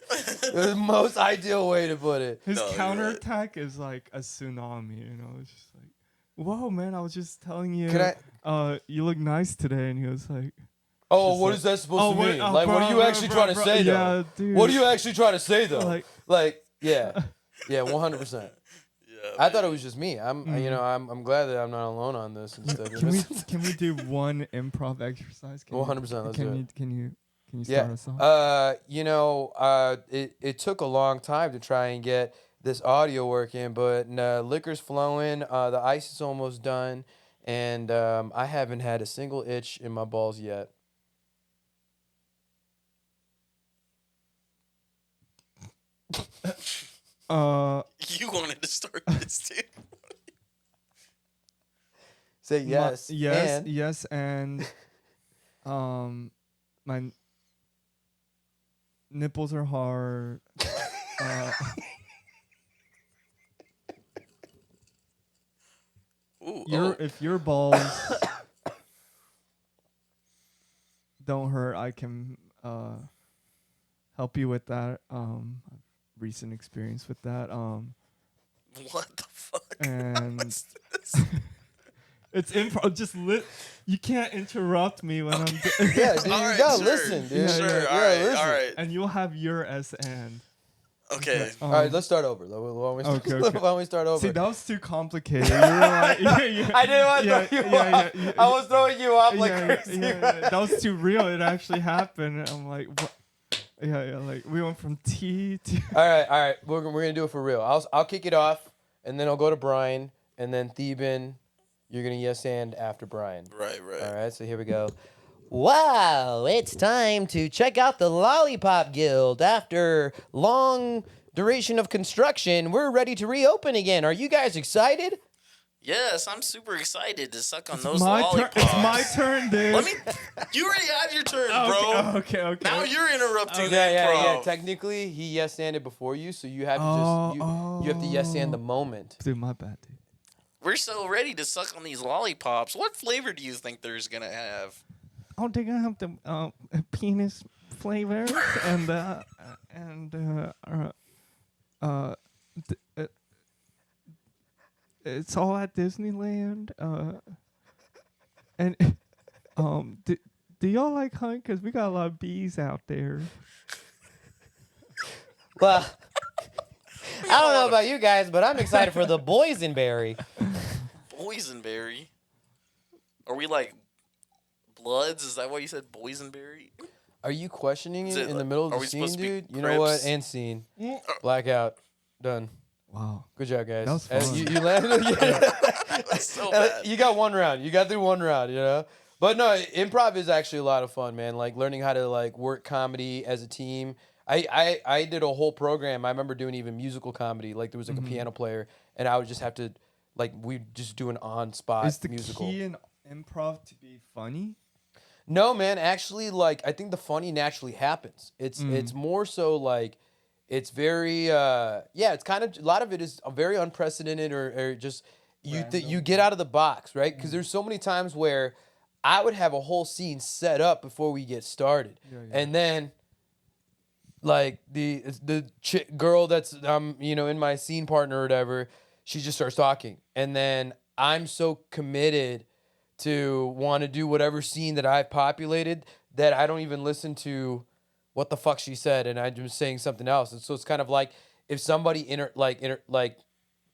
The most ideal way to put it. His No, you're counterattack is like a tsunami, you know. It's just like, whoa, man! I was just telling you, Can I- you look nice today, and he was like, Oh, Just what like- is that supposed to mean? oh, Like, what are you bro, actually bro, trying to bro, say, yeah, though? dude. What are you actually trying to say, though? Like- Yeah, 100%. Yeah, I thought it man. was just me. I'm glad that I'm not alone on this and stuff. can we do one improv exercise? Can 100%, let's do it. Can you start Yeah. us off? It took a long time to try and get this audio working, but liquor's flowing. The ice is almost done, and I haven't had a single itch in my balls yet. You wanted to start this too. Say yes. and yes, and my nipples are hard. Ooh, If your balls don't hurt, I can help you with that. Recent experience with that. what the fuck? And What's this? it's improv. Just you can't interrupt me when I'm. Yeah, dude, All you right, gotta sure. listen, dude. Yeah, Sure. yeah. You All gotta right. listen. All right. And you'll have your S and. Okay. All right, let's start over. Why don't we start, Okay. why don't we start over? See, that was too complicated. You were like, I didn't want to throw you off. I was throwing you off like crazy. That was too real. It actually happened. And I'm like, what? Yeah. Like we went from T to. All right. We're gonna do it for real. I'll kick it off, and then I'll go to Brian, and then Theeban. You're gonna yes and after Brian. Right. All right. So here we go. Wow, it's time to check out the Lollipop Guild. After long duration of construction, we're ready to reopen again. Are you guys excited? Yes, I'm super excited to suck on those My turn. lollipops. It's my turn, dude. Let me. You already had your turn, bro. Okay. Now you're interrupting the Yeah. improv. Technically, he yes anded before you, so you have to you have to yes and the moment. Dude, my bad, dude. We're so ready to suck on these lollipops. What flavor do you think there's gonna have? Oh, they're gonna have the penis flavor it's all at Disneyland. Do y'all like hunt? Cause we got a lot of bees out there. Well, I don't know about you guys, but I'm excited for the boysenberry. Boysenberry. Are we like Bloods? Is that what you said? Boysenberry? Are you questioning Is it it in the like- middle of are the we scene, supposed to be dude? You know what? Crips? And scene. Blackout. Done. Wow. Good job, guys. That was fun. You landed. That's so bad. You got one round. You got through one round, you know? But no, improv is actually a lot of fun, man. Like learning how to like work comedy as a team. I did a whole program. I remember doing even musical comedy. Like there was like a piano player, and I would just have to like we just do an on-spot Is the musical. key in improv to be funny? No, man. Actually, like I think the funny naturally happens. It's more so like it's very it's kind of a lot of it is very unprecedented or just you get out of the box, right? Because there's so many times where I would have a whole scene set up before we get started, and then like the girl that's in my scene partner or whatever, she just starts talking, and then I'm so committed to want to do whatever scene that I've populated that I don't even listen to what the fuck she said, and I'm just saying something else. And so it's kind of like if somebody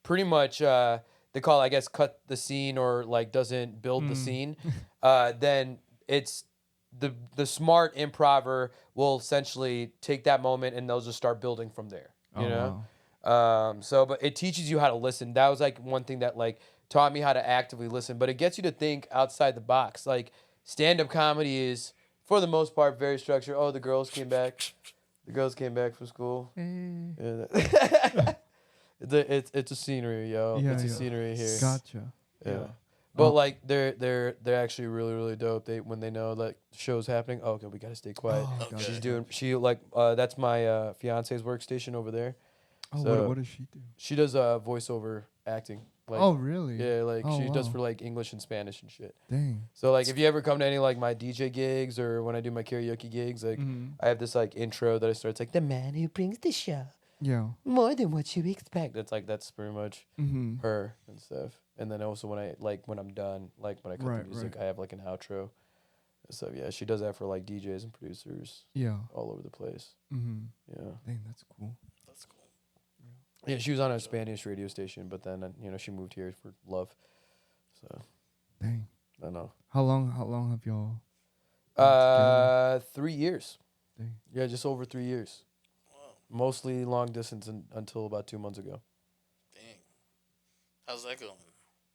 pretty much they call it, I guess, cut the scene or like doesn't build the scene, then it's the smart improver will essentially take that moment and they'll just start building from there. You know? Wow. But it teaches you how to listen. That was like one thing that like taught me how to actively listen, but it gets you to think outside the box. Like stand-up comedy is, for the most part, very structured. Oh, the girls came back. The girls came back from school. Yeah. It's a scenery, yo. Yeah, it's a scenery here. Gotcha. Yeah. But like they're actually really, really dope. When they know like the show's happening, oh, okay, we gotta stay quiet. Okay. She that's my fiance's workstation over there. Oh, So what does she do? she does voiceover acting. Like, Oh, really? yeah, like she does wow. for like English and Spanish and shit. Dang. So like if you ever come to any like my DJ gigs or when I do my karaoke gigs, like I have this like intro that I start. It's like the man who brings the show Yeah. more than what you expect. That's pretty much Mm-hmm. her and stuff. And then also when I'm done, like when I cut Right, the music, right. I have like an outro. So yeah, she does that for like DJs and producers Yeah. all over the place. Mm-hmm. Yeah. Dang, that's cool. That's cool. Yeah, she was on a Spanish radio station, but then she moved here for love. So Dang. I don't know. How long have y'all? 3 years. Dang. Yeah, just over 3 years. Wow. Mostly long distance until about 2 months ago. Dang. How's that going?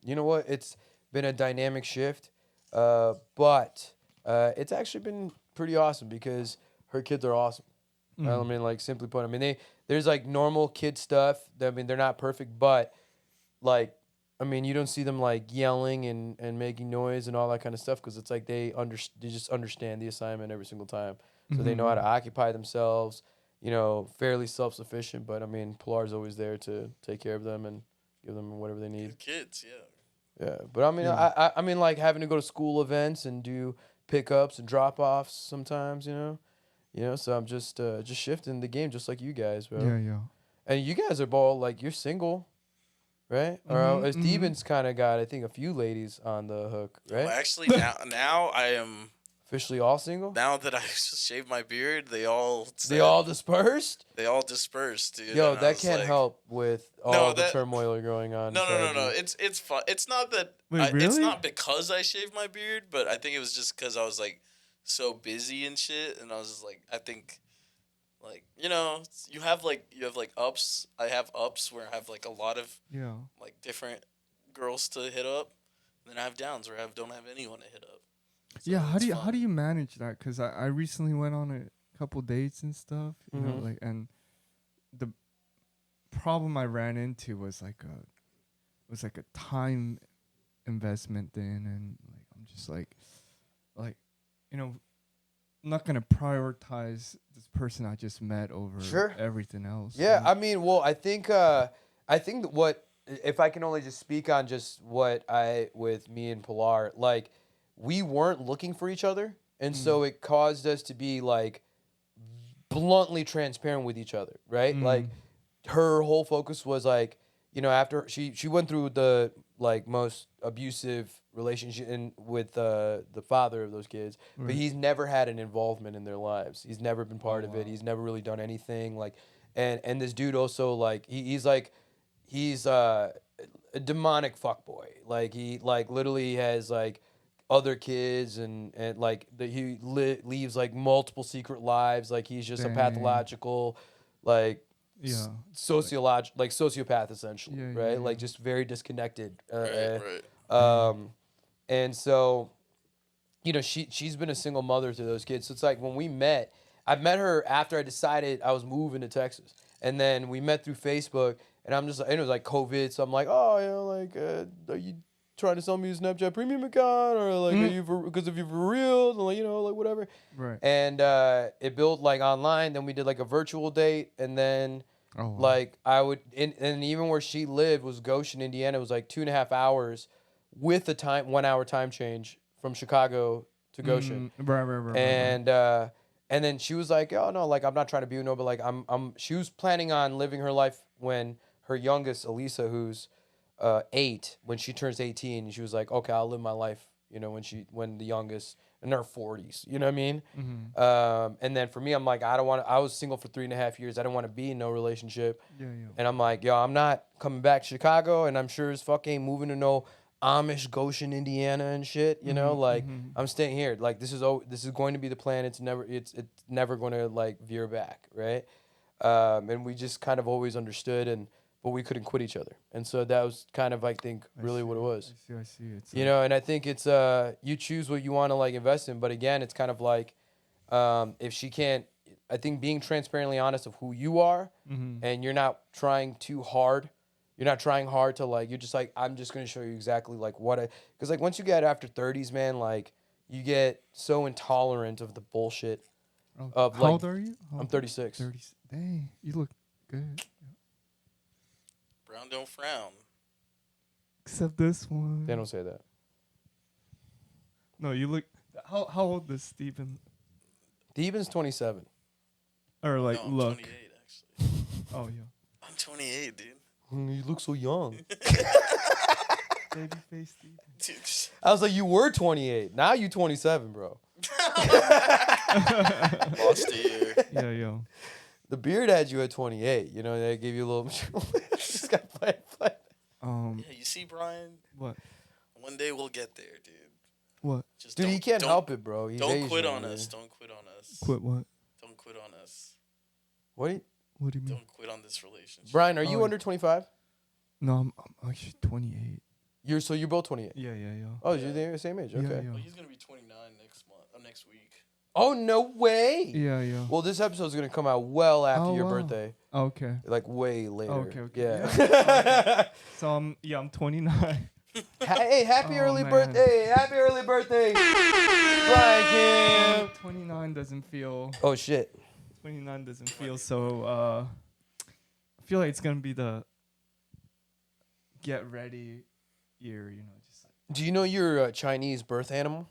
You know what? It's been a dynamic shift, but it's actually been pretty awesome because her kids are awesome. I mean, like simply put, I mean there's like normal kid stuff. I mean, they're not perfect, but like, I mean, you don't see them like yelling and making noise and all that kind of stuff because it's like they just understand the assignment every single time, so they know how to occupy themselves. Fairly self-sufficient. But I mean, Pilar's always there to take care of them and give them whatever they need. Good kids, yeah. Yeah, but I mean, I mean, like having to go to school events and do pickups and drop-offs sometimes, So I'm just shifting the game, just like you guys, bro. Yeah. And you guys are both like you're single, right? Or Steven's kind of got, I think, a few ladies on the hook, right? Well, actually, now I am. Officially all single. Now that I shaved my beard, they all Dispersed. They all dispersed, dude. Yo, and I that was can't like, help with all the turmoil going on. No. inside you. It's fun. It's not that. Wait, It's really? not because I shaved my beard, but I think it was just because I was like so busy and shit, and I was just like, I think, like you have like ups. I have ups where I have like a lot of Yeah. like different girls to hit up, and then I have downs where I don't have anyone to hit up. So Yeah. How it's do fun. you manage that? Because I recently went on a couple dates and stuff. You know, like, and the problem I ran into was like a time investment thing, and like I'm just like I'm not gonna prioritize this person I just met over everything else. Yeah, I mean, well, I think that what, if I can only just speak on just what with me and Pilar, like we weren't looking for each other, and so it caused us to be like bluntly transparent with each other, right? Like her whole focus was like, after she went through the like most abusive relationship with the father of those kids, but he's never had an involvement in their lives. He's never been part of it. He's never really done anything like, and this dude also like he's a demonic fuckboy. Like he like literally has like other kids and like he leaves like multiple secret lives. Like he's just a pathological like sociopath essentially, right? Like just very disconnected. Right. And so, she's been a single mother to those kids. So it's like when we met, I met her after I decided I was moving to Texas, and then we met through Facebook. And I'm just, and it was like COVID, so I'm like, are you trying to sell me a Snapchat premium account, or like, are you because if you're for real, like, like whatever. Right. And it built like online. Then we did like a virtual date, and then like I would, and even where she lived was Goshen, Indiana. It was like 2.5 hours with a 1 hour time change from Chicago to Goshen. Right. And And then she was like, "Oh no, like I'm not trying to be no, but like She was planning on living her life when her youngest, Elisa, who's 8, when she turns 18, she was like, okay, I'll live my life, you know, when the youngest in her 40s, you know what I mean? And then for me, I'm like, I was single for 3.5 years. I didn't want to be in no relationship. Yeah. And I'm like, yo, I'm not coming back to Chicago, and I'm sure as fuck ain't moving to no Amish Goshen, Indiana and shit, you know? Like, I'm staying here. Like, this is going to be the plan. It's never going to, like, veer back, right? And we just kind of always understood, but we couldn't quit each other. And so that was kind of, I think, really what it was. I see. It's You know, and I think it's, you choose what you want to, like, invest in. But again, it's kind of like, if she can't, I think being transparently honest of who you are, and you're not trying too hard. You're not trying hard to, like, you're just like, I'm just going to show you exactly, like, because, like, once you get after 30s, man, like, you get so intolerant of the bullshit. How old are you? I'm 36. 30. Dang, you look good. Brown don't frown. Except this one. They don't say that. No, you look. How old is Steven? Theeban's 27. Or like No, I'm look. 28 actually. Oh yeah. I'm 28, dude. You look so young. Baby face Steven. Dude, I was like, you were 28. Now you 27, bro. lost a year. Yeah, yo. The beard had you at 28. You know, they gave you a little. Just got play. Yeah, you see, Brian. What? One day we'll get there, dude. What? Just Dude, he can't don't- help it, bro. He's Don't Asian, quit on man. us. Don't quit on us. Quit what? Don't quit on us. What? What do you mean? Don't quit on this relationship. Brian, are you Oh, under 25? No, I'm actually 28. You're both 28. Yeah. Oh, you're the same age. Okay. Yeah. Well, he's gonna be 29 next week. Oh no way. Yeah. Well, this episode's gonna come out well after Oh, your wow. birthday, Okay. like way later. Okay. Yeah. So I'm 29. Hey, happy Oh, early man. birthday! Happy early birthday, Brian Kim. 29 doesn't feel. Oh shit. 29 doesn't feel so. I feel like it's gonna be the get ready year. You know, just like. Do you know your Chinese birth animal?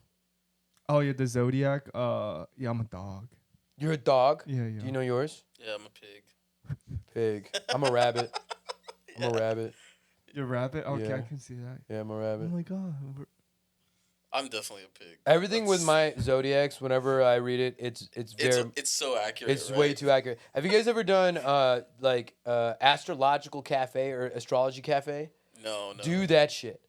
Oh yeah, the zodiac. Yeah, I'm a dog. You're a dog. Yeah. Do you know yours? Yeah, I'm a pig. Pig. I'm a rabbit. I'm a rabbit. You're a rabbit. Okay, Yeah. I can see that. Yeah, I'm a Oh rabbit. my god. I'm definitely a pig. Everything with my zodiacs, whenever I read it, it's very. It's so accurate. It's right? way too accurate. Have you guys ever done astrological cafe or astrology cafe? No. Do that shit.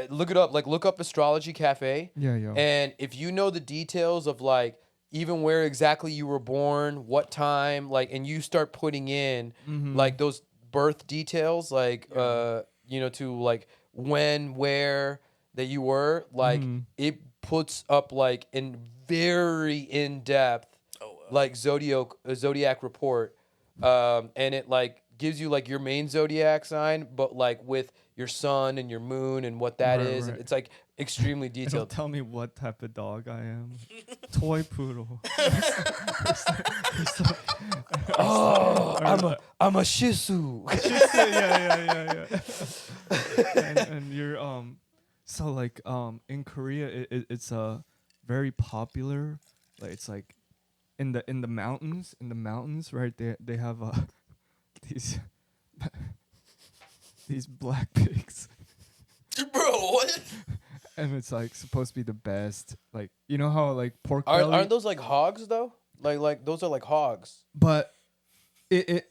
Look it up. Like look up astrology cafe. Yeah. And if you know the details of like even where exactly you were born, what time, like, and you start putting in like those birth details, like you know, to like when, where that you were, like it puts up like in very in depth, like zodiac report, and it like gives you like your main zodiac sign, but like with your sun and your moon and what that is. Right. It's like extremely It'll detailed. tell me what type of dog I am. Toy poodle. Oh, I'm a Shih Tzu. yeah. And you're so like in Korea it's very popular. Like it's like in the mountains right, they have these black pigs. Bro, what? And it's like supposed to be the best. Like you know how like pork belly, Aren't those like hogs though? Like those are like hogs. but it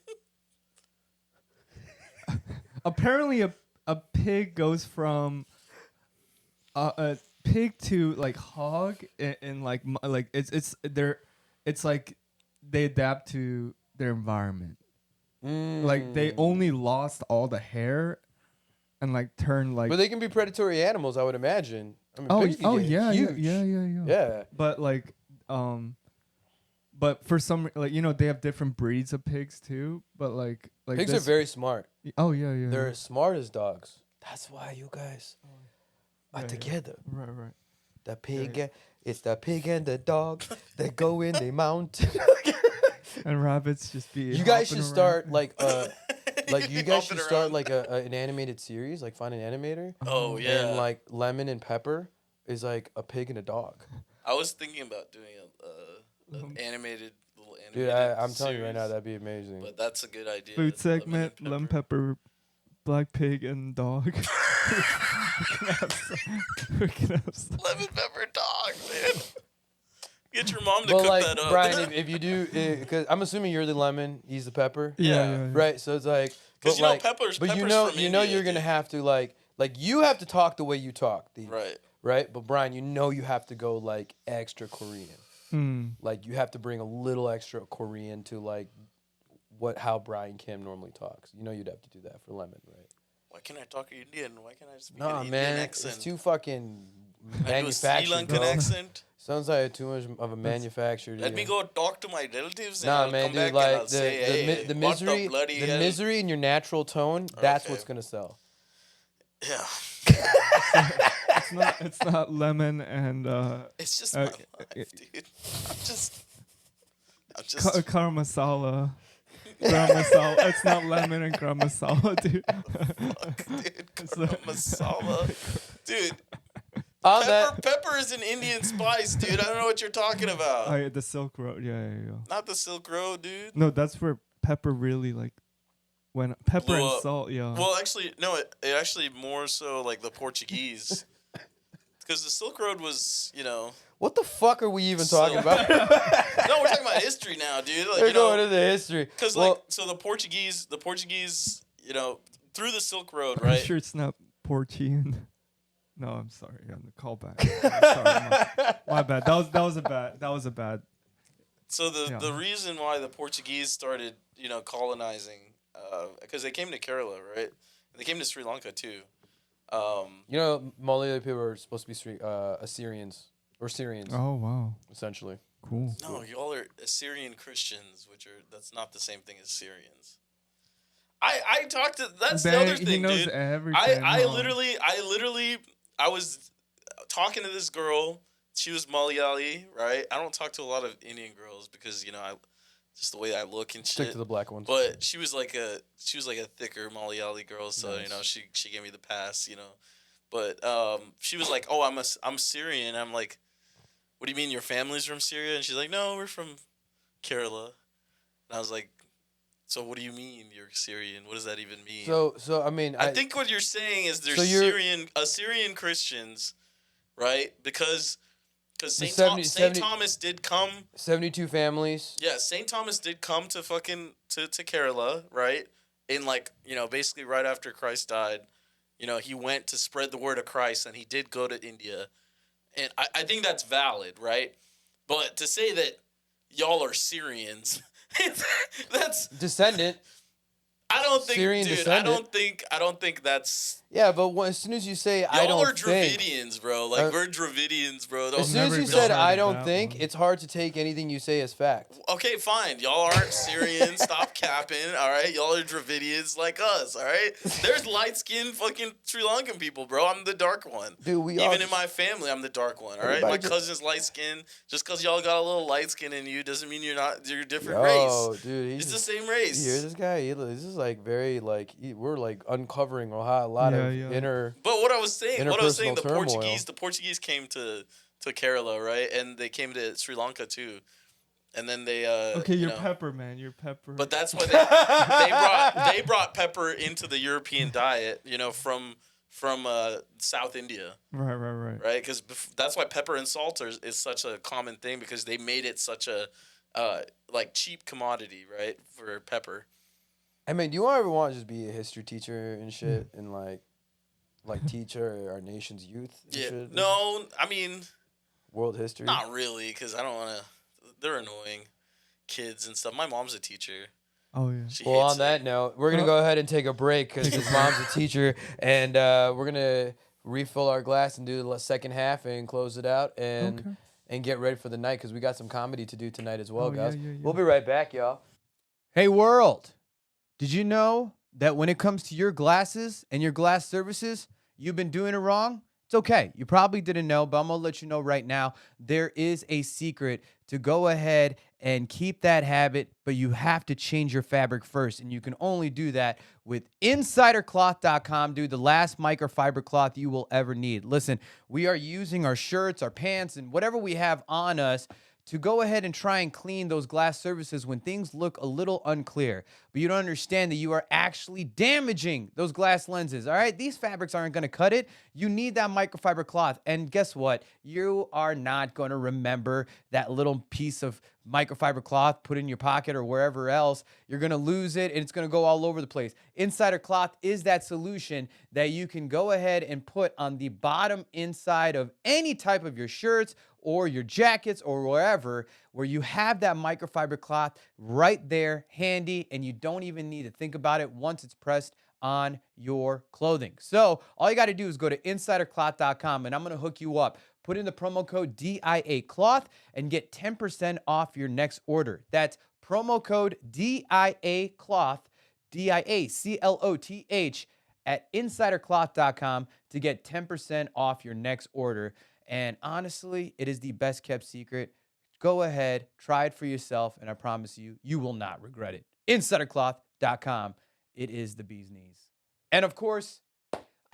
apparently a pig goes from a pig to like hog and like it's like they adapt to their environment. Like they only lost all the hair and like turned like. But they can be predatory animals, I would imagine. I mean, pigs can get huge. Yeah. But like but for some like they have different breeds of pigs too. But like Pigs are very smart. Oh yeah. They're as smart as dogs. That's why you guys are Yeah. together. Right. The pig, it's the pig and the dog. They go in the mountain. And rabbits just be. You guys should hopping start around. like you guys should Hopping start around. like an animated series. Like find an animator. Oh yeah. And like Lemon and Pepper is like a pig and a dog. I was thinking about doing animated little animated. Dude, I'm telling you right now, series. that'd be amazing. But that's a good idea. Food lemon segment, and lemon pepper, black pig, and dog. we can have some. Lemon pepper dog, man. Get your mom to But cook like, that up. Brian, if you do, because I'm assuming you're the lemon, he's the pepper. Yeah. Right. So it's like, Because but like, peppers. but peppers you know, from you know, India, you're gonna dude. have to like you have to talk the way you talk, Right. right? But Brian, you know, you have to go like extra Korean. Like you have to bring a little extra Korean to like how Brian Kim normally talks. You know, you'd have to do that for lemon, right? Why can't I talk Indian? Why can't I speak Nah, an Indian man, accent? it's too fucking I do a Sri manufactured, Lankan bro. accent. Sounds like too much of a manufactured. Let me go talk to my relatives. Nah, and I'll man, come dude, back and like I'll say, hey, the what misery, bloody the hell? misery in your natural tone. That's Okay. what's gonna sell. Yeah. It's not lemon and It's just my life, dude. I'm just. garam masala. Garam masala. It's not lemon and garam masala, dude. Dude, garam masala. Dude, On that, pepper is an Indian spice, dude. I don't know what you're talking about. Oh yeah, the Silk Road. Yeah. Not the Silk Road, dude. No, that's where pepper really like when pepper Blew and up. salt. Yeah. Well, actually, no. It actually more so like the Portuguese, because the Silk Road was, what the fuck are we even talking about? No, we're talking about history now, dude. Like, We're going into history. because so the Portuguese, through the Silk Road, I'm right? sure it's not Portian. No, I'm sorry. On the callback. Sorry, my bad. That was a bad. So Yeah. the reason why the Portuguese started, colonizing, because they came to Kerala, right? And they came to Sri Lanka too. You know, Malayali people are supposed to be Assyrians or Syrians, Oh wow, essentially. cool. No, y'all are Assyrian Christians, that's not the same thing as Syrians. I talked to that's the other He thing, knows dude. everything. I huh? literally I was talking to this girl. She was Malayali, right? I don't talk to a lot of Indian girls because just the way I look and Stick shit. to the black ones. But she was like a thicker Malayali girl, so Nice. she gave me the pass, But she was like, "Oh, I'm Syrian." I'm like, "What do you mean your family's from Syria?" And she's like, "No, we're from Kerala." And I was like, "So what do you mean you're Syrian? What does that even mean?" So I mean, I think what you're saying is there's So you're- Assyrian Christians, right? Because Saint 70 Thomas did come. 72 families. Yeah, St. Thomas did come to to Kerala, right? In basically right after Christ died. He went to spread the word of Christ, and he did go to India. And I think that's valid, right? But to say that y'all are Syrians, that's Descendant. I don't think, Syrian dude. descendant. I don't think that's. Yeah, but as soon as you say I Y'all don't are think, Dravidians, bro. We're Dravidians, bro. as Don't, soon as Never you even said heard I of don't that think, one. it's hard to take anything you say as fact. okay, fine. Y'all aren't Syrians. Stop capping. All right, y'all are Dravidians like us. All right. There's light skinned fucking Sri Lankan people, bro. I'm the dark one. Dude, we all Even in just- my family, I'm the dark one. All right. Everybody My just- cousin's light skinned. Just because y'all got a little light skin in you doesn't mean you're a different Yo, race. dude, It's he's the same You race. hear this guy? This is like very like we're like uncovering a lot of Yeah. inner. But what I was saying, Interpersonal the turmoil. Portuguese came to Kerala, right? And they came to Sri Lanka too. And then they Okay, you you're know, pepper, man. You're pepper. But that's why they brought pepper into the European diet, from South India, right. right? Because that's why pepper and salt is such a common thing, because they made it such a cheap commodity, right, for pepper. I mean, do you ever want to just be a history teacher and shit and like teach our nation's youth? And Yeah. shit? No, I mean, World history. not really, because I don't want to. They're annoying kids and stuff. My mom's a teacher. Oh yeah. She Well, hates on that it. note, we're gonna go ahead and take a break because his mom's a teacher, and we're gonna refill our glass and do the second half and close it out and Okay. and get ready for the night because we got some comedy to do tonight as well, Oh, yeah, guys. yeah. We'll be right back, y'all. Hey, world. Did you know that when it comes to your glasses and your glass services, you've been doing it wrong? It's okay. You probably didn't know, but I'm going to let you know right now. There is a secret to go ahead and keep that habit, but you have to change your fabric first. And you can only do that with InsiderCloth.com, dude, the last microfiber cloth you will ever need. Listen, we are using our shirts, our pants, and whatever we have on us to go ahead and try and clean those glass surfaces when things look a little unclear. But you don't understand that you are actually damaging those glass lenses, all right? These fabrics aren't going to cut it. You need that microfiber cloth. And guess what? You are not going to remember that little piece of microfiber cloth put in your pocket or wherever else. You're going to lose it and it's going to go all over the place. Insider cloth is that solution that you can go ahead and put on the bottom inside of any type of your shirts or your jackets or wherever, where you have that microfiber cloth right there handy and you don't even need to think about it once it's pressed on your clothing. So all you got to do is go to insidercloth.com and I'm going to hook you up. Put in the promo code DIA cloth and get 10% off your next order. That's promo code DIA cloth, DIACLOTH at insidercloth.com to get 10% off your next order. And honestly, it is the best kept secret. Go ahead, try it for yourself, and I promise you, you will not regret it. Insidercloth.com. It is the bee's knees. And of course,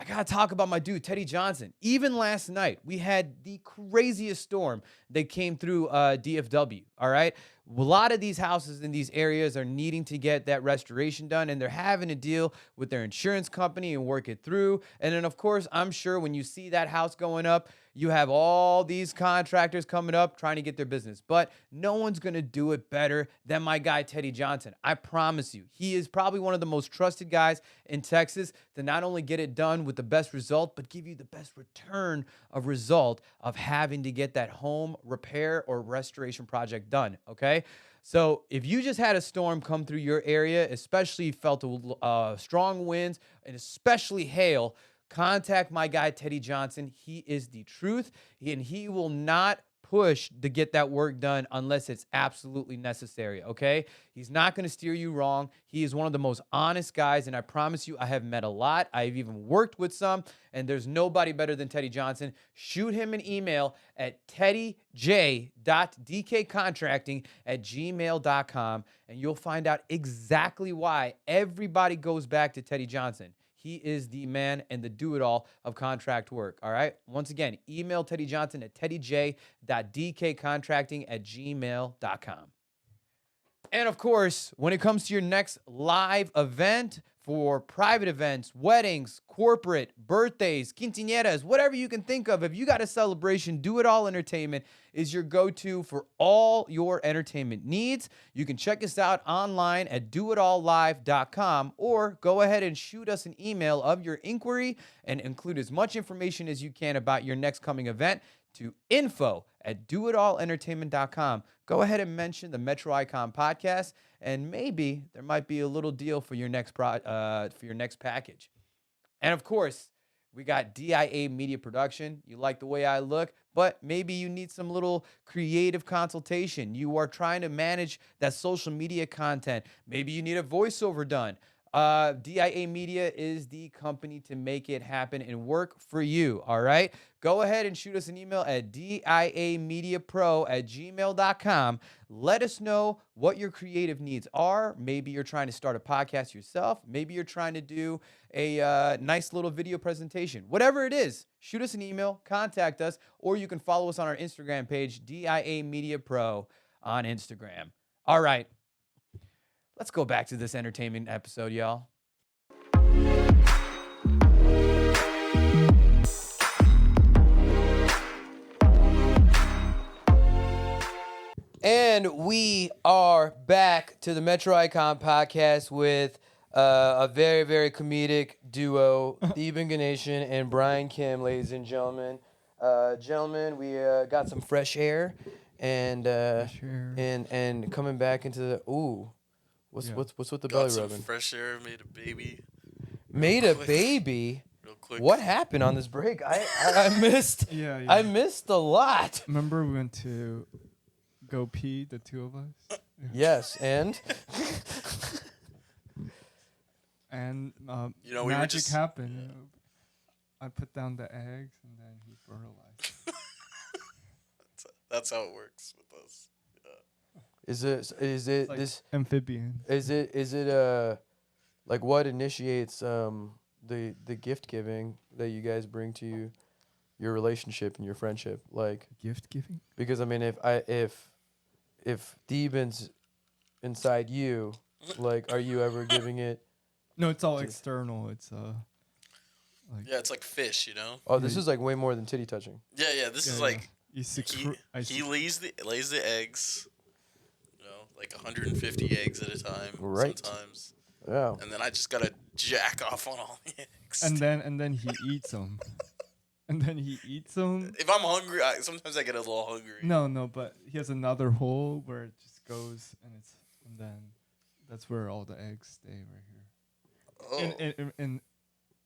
I got to talk about my dude, Teddy Johnson. Even last night, we had the craziest storm that came through DFW, all right? A lot of these houses in these areas are needing to get that restoration done, and they're having to deal with their insurance company and work it through. And then, of course, I'm sure when you see that house going up, you have all these contractors coming up trying to get their business. But no one's going to do it better than my guy, Teddy Johnson. I promise you. He is probably one of the most trusted guys in Texas to not only get it done with the best result, but give you the best return of result of having to get that home repair or restoration project done, okay? So if you just had a storm come through your area, especially felt strong winds and especially hail, contact my guy, Teddy Johnson. He is the truth, and he will not push to get that work done unless it's absolutely necessary, okay? He's not going to steer you wrong. He is one of the most honest guys, and I promise you, I have met a lot. I've even worked with some, and there's nobody better than Teddy Johnson. Shoot him an email at teddyj.dkcontracting@gmail.com, and you'll find out exactly why everybody goes back to Teddy Johnson. He is the man and the do-it-all of contract work, all right? Once again, email Teddy Johnson at teddyj.dkcontracting@gmail.com. And of course, when it comes to your next live event for private events, weddings, corporate, birthdays, quinceañeras, whatever you can think of, if you got a celebration, Do It All Entertainment is your go-to for all your entertainment needs. You can check us out online at doitalllive.com or go ahead and shoot us an email of your inquiry and include as much information as you can about your next coming event to info@doitallentertainment.com. Go ahead and mention the Metro Icon podcast, and maybe there might be a little deal for your next package. And of course, we got DIA Media Production. You like the way I look, but maybe you need some little creative consultation. You are trying to manage that social media content. Maybe you need a voiceover done. DIA Media is the company to make it happen and work for you, all right? Go ahead and shoot us an email at diamediapro@gmail.com. Let us know what your creative needs are. Maybe you're trying to start a podcast yourself. Maybe you're trying to do a nice little video presentation. Whatever it is, shoot us an email, contact us, or you can follow us on our Instagram page, DIA Media Pro on Instagram. All right. Let's go back to this entertainment episode, y'all. And we are back to the Metro Icon podcast with a very, very comedic duo, Theeban Ganeshan and Brian Kim, ladies and gentlemen. Gentlemen, we got some fresh air and coming back into the What's with the belly rubbing? Fresh air, made a baby. Made a baby? Real quick. What happened on this break? I missed. Yeah. I missed a lot. Remember we went to go pee, the two of us? Yes, and And You know, we were magic just- happened. You know. I put down the eggs and then he fertilized. That's how it works with us. is it Like this? amphibian. Is it like what initiates the gift giving that you guys bring to your relationship and your friendship? Like, Gift giving? because I mean, if if Theeban's inside you, like, are you ever giving it? No, it's all external. It's Yeah, it's like fish, you know. Oh, this is like way more than titty touching. Yeah. This is like you he lays the eggs. You know, like 150 eggs at a time. Right. Sometimes. Yeah. And then I just gotta jack off on all the eggs. and then he eats them. And then he eats them. If I'm hungry, sometimes I get a little hungry. No, but he has another hole where it just goes and then that's where all the eggs stay right here. Oh.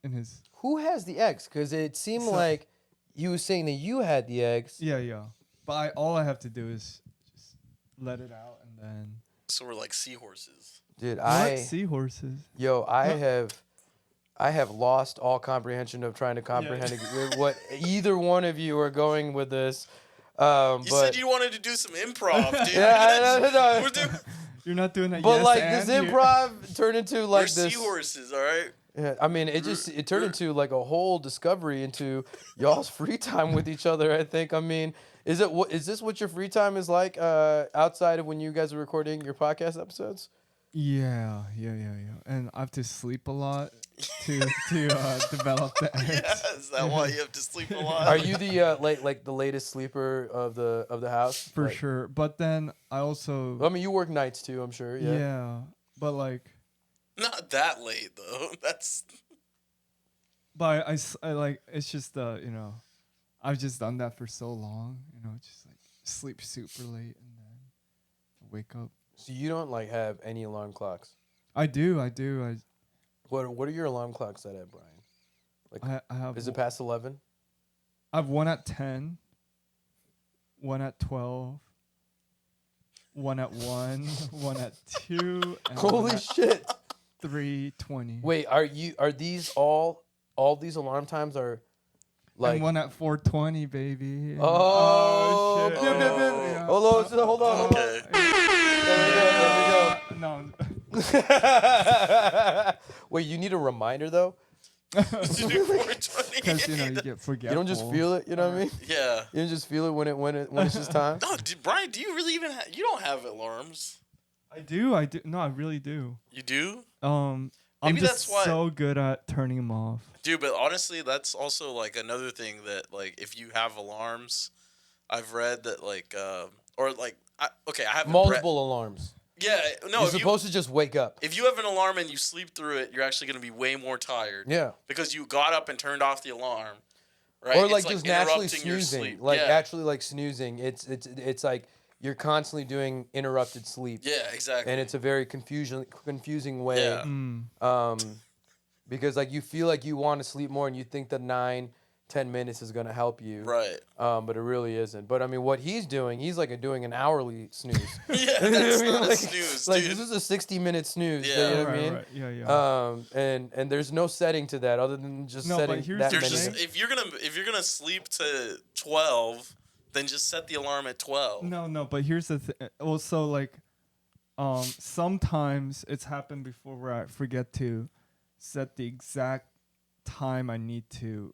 In his Who has the eggs? Because it seemed like you were saying that you had the eggs. yeah. But all I have to do is just let it out and then. So we're like seahorses. Dude, What? Seahorses. I have lost all comprehension of trying to comprehend what either one of you are going with this. You said you wanted to do some improv, dude. Yeah, no. You're not doing that. But yes, like and this here. improv turned into like We're this. seahorses, all right? Yeah, I mean, it turned into like a whole discovery into y'all's free time with each other. I think. I mean, is this what your free time is like outside of when you guys are recording your podcast episodes? Yeah. And I have to sleep a lot to develop the eggs. Yeah, is that why you have to sleep a lot? Are you the like the latest sleeper of the house? For Like, sure. But then I also I mean, you work nights too, I'm sure. Yeah. yeah. But like Not that late though. That's but I like it's just I've just done that for so long, just like sleep super late and then wake up. So you don't like have any alarm clocks? I do. What are your alarm clocks set at, Brian? Like, I have is it past 11? I have one at 10, one at 12, one at 1, one at 2, and Holy shit! 3:20. Wait, are these all these alarm times are like and one at 4:20, baby. Oh, shit. bip, bip, bip. Yeah. Hold on. okay. There we go. No. Wait, you need a reminder though? To do 420. Because you get forgetful. You don't just feel it, you know what I mean? Yeah. You don't just feel it when it's just time. No, Brian, do you really even you don't have alarms? I do. No, I really do. You do? I'm Maybe just that's why- so good at turning them off. Dude, but honestly, that's also like another thing that like if you have alarms, I've read that like or like I have Multiple alarms. Yeah, no. You're supposed to just wake up. If you have an alarm and you sleep through it, you're actually going to be way more tired. Yeah. Because you got up and turned off the alarm, right? Or It's like just naturally interrupting your snoozing. sleep. Like yeah. actually like snoozing. It's like you're constantly doing interrupted sleep. Yeah, exactly. And it's a very confusing way. Yeah. Because like you feel like you want to sleep more and you think that 9-10 minutes is gonna help you. Right. But it really isn't. But I mean what he's doing, he's like doing an hourly snooze. Yeah, that's not like, a snooze, like dude. this is a 60-minute snooze. Yeah. You know what I mean? Right. Yeah. And there's no setting to that other than just No, but setting here's that the There's many. just if you're gonna sleep to 12, then just set the alarm at 12. No, but here's the thing. Also, like, sometimes it's happened before where I forget to set the exact time I need to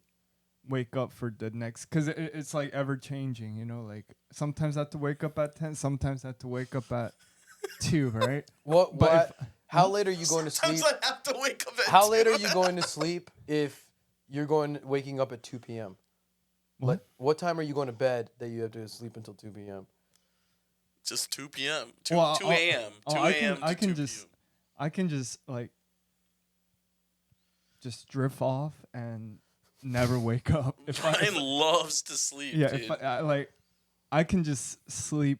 wake up for the next, because it's like ever changing, like sometimes I have to wake up at 10, sometimes I have to wake up at 2, right? How late are you going to sleep? Sometimes I have to wake up at How 2. late are you going to sleep if you're waking up at 2 p.m.? What time are you going to bed that you have to sleep until 2 p.m.? Just 2 p.m. 2 Well, 2 a.m. 2 a.m. I can 2 just like just drift off and never wake up. Brian loves to sleep, yeah, dude. if I can just sleep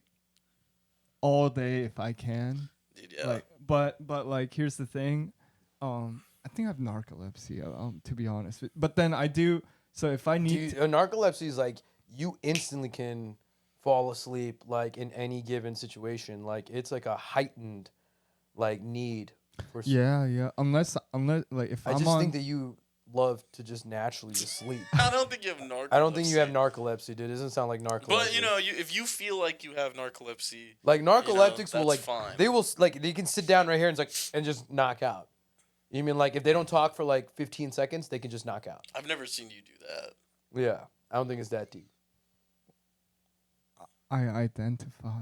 all day if I can. Dude, yeah. Like, but like, here's the thing. I think I have narcolepsy. To be honest, but then I do. So if I need narcolepsy is like you instantly can fall asleep like in any given situation. Like it's like a heightened like need for sleep. yeah. Unless like if I I'm just on, think that you love to just naturally just sleep. I don't think you have narcolepsy. I don't think you have narcolepsy, dude. It doesn't sound like narcolepsy. But if you feel like you have narcolepsy, like narcoleptics will that's like fine. they will like they can sit down right here and and just knock out. You mean like if they don't talk for like 15 seconds, they can just knock out. I've never seen you do that. Yeah, I don't think it's that deep. I identify.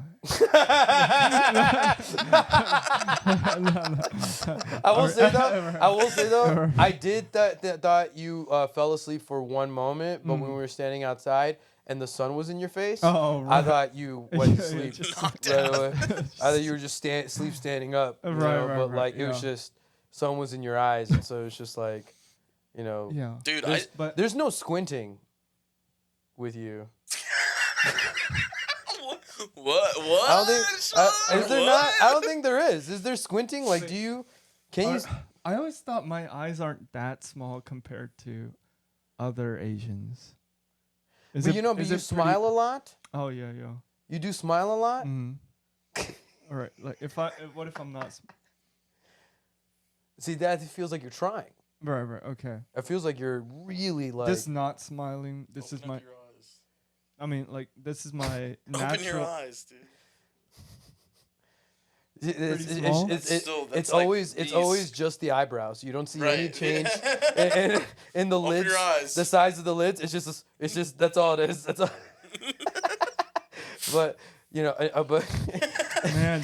I will say though, I did thought you fell asleep for one moment, but when we were standing outside and the sun was in your face, Oh, I right. thought you went to Yeah, sleep just knocked right out. away. I thought you were just standing up, you Right, know, right, but right, like it was yeah. just sun was in your eyes, and so it's just like, you know, Yeah. Dude, But there's no squinting with you. what? I don't think Sean? is there What? not. I don't think there is. Is there squinting? Like, do you? Can you? I always thought my eyes aren't that small compared to other Asians. But you know, but you smile a lot. Oh yeah, yeah. You do smile a lot. Mm. All right. Like what if I'm not? See, that feels like you're trying. Right, right. Okay. It feels like you're really like. This not smiling. This is Open my. up your eyes. I mean, like this is my Open your natural. eyes, dude. small? It's like always these. just the eyebrows. You don't see any Right. change in the Open lids. your eyes. The size of the lids. It's just that's all it is. That's all. But you know, but Man,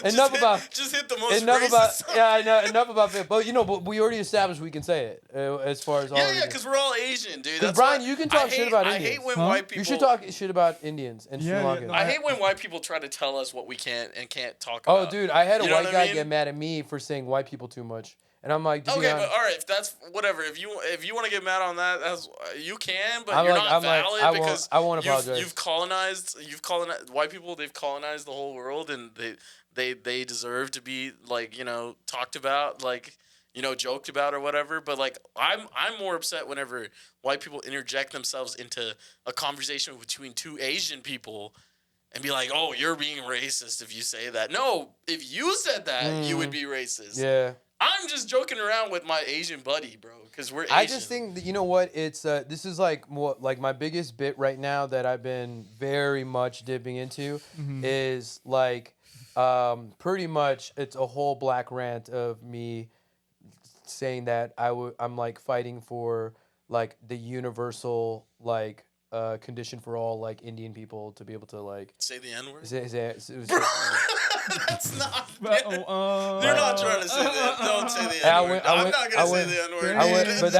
enough about. Just hit the most Enough racist about stuff. yeah, I know enough about it. But you know, but we already established we can say it as far as all. Yeah, Indians. because we're all Asian, dude. 'Cause That's Brian, why you can talk I shit hate- about I Indians. hate when Huh? white people. You should talk shit about Indians and Yeah, Sri yeah, Lankans. no, I hate when white people try to tell us what we can and can't talk Oh, about. dude, I had a You know white what guy I mean? get mad at me for saying white people too much, and I'm like, to be Okay, honest, but all right, if that's whatever. If you want to get mad on that, that's you can, but I'm you're like- not I'm like, valid I won't- because I won't apologize. You've colonized white people. They've colonized the whole world, and they deserve to be like, you know, talked about, like, you know, joked about or whatever. But like I'm more upset whenever white people interject themselves into a conversation between two Asian people and be like, oh, you're being racist if you say that. No, if you said that, you would be racist. yeah. I'm just joking around with my Asian buddy, bro, because we're Asian. I just think that, you know what, it's this is like more like my biggest bit right now that I've been very much dipping into is like pretty much it's a whole black rant of me saying that I'm like fighting for like the universal like condition for all like Indian people to be able to like Say the N-word? That's not. But, They're not trying to say that. Don't say the I N-word. went- I'm not going to say the N-word. I went, but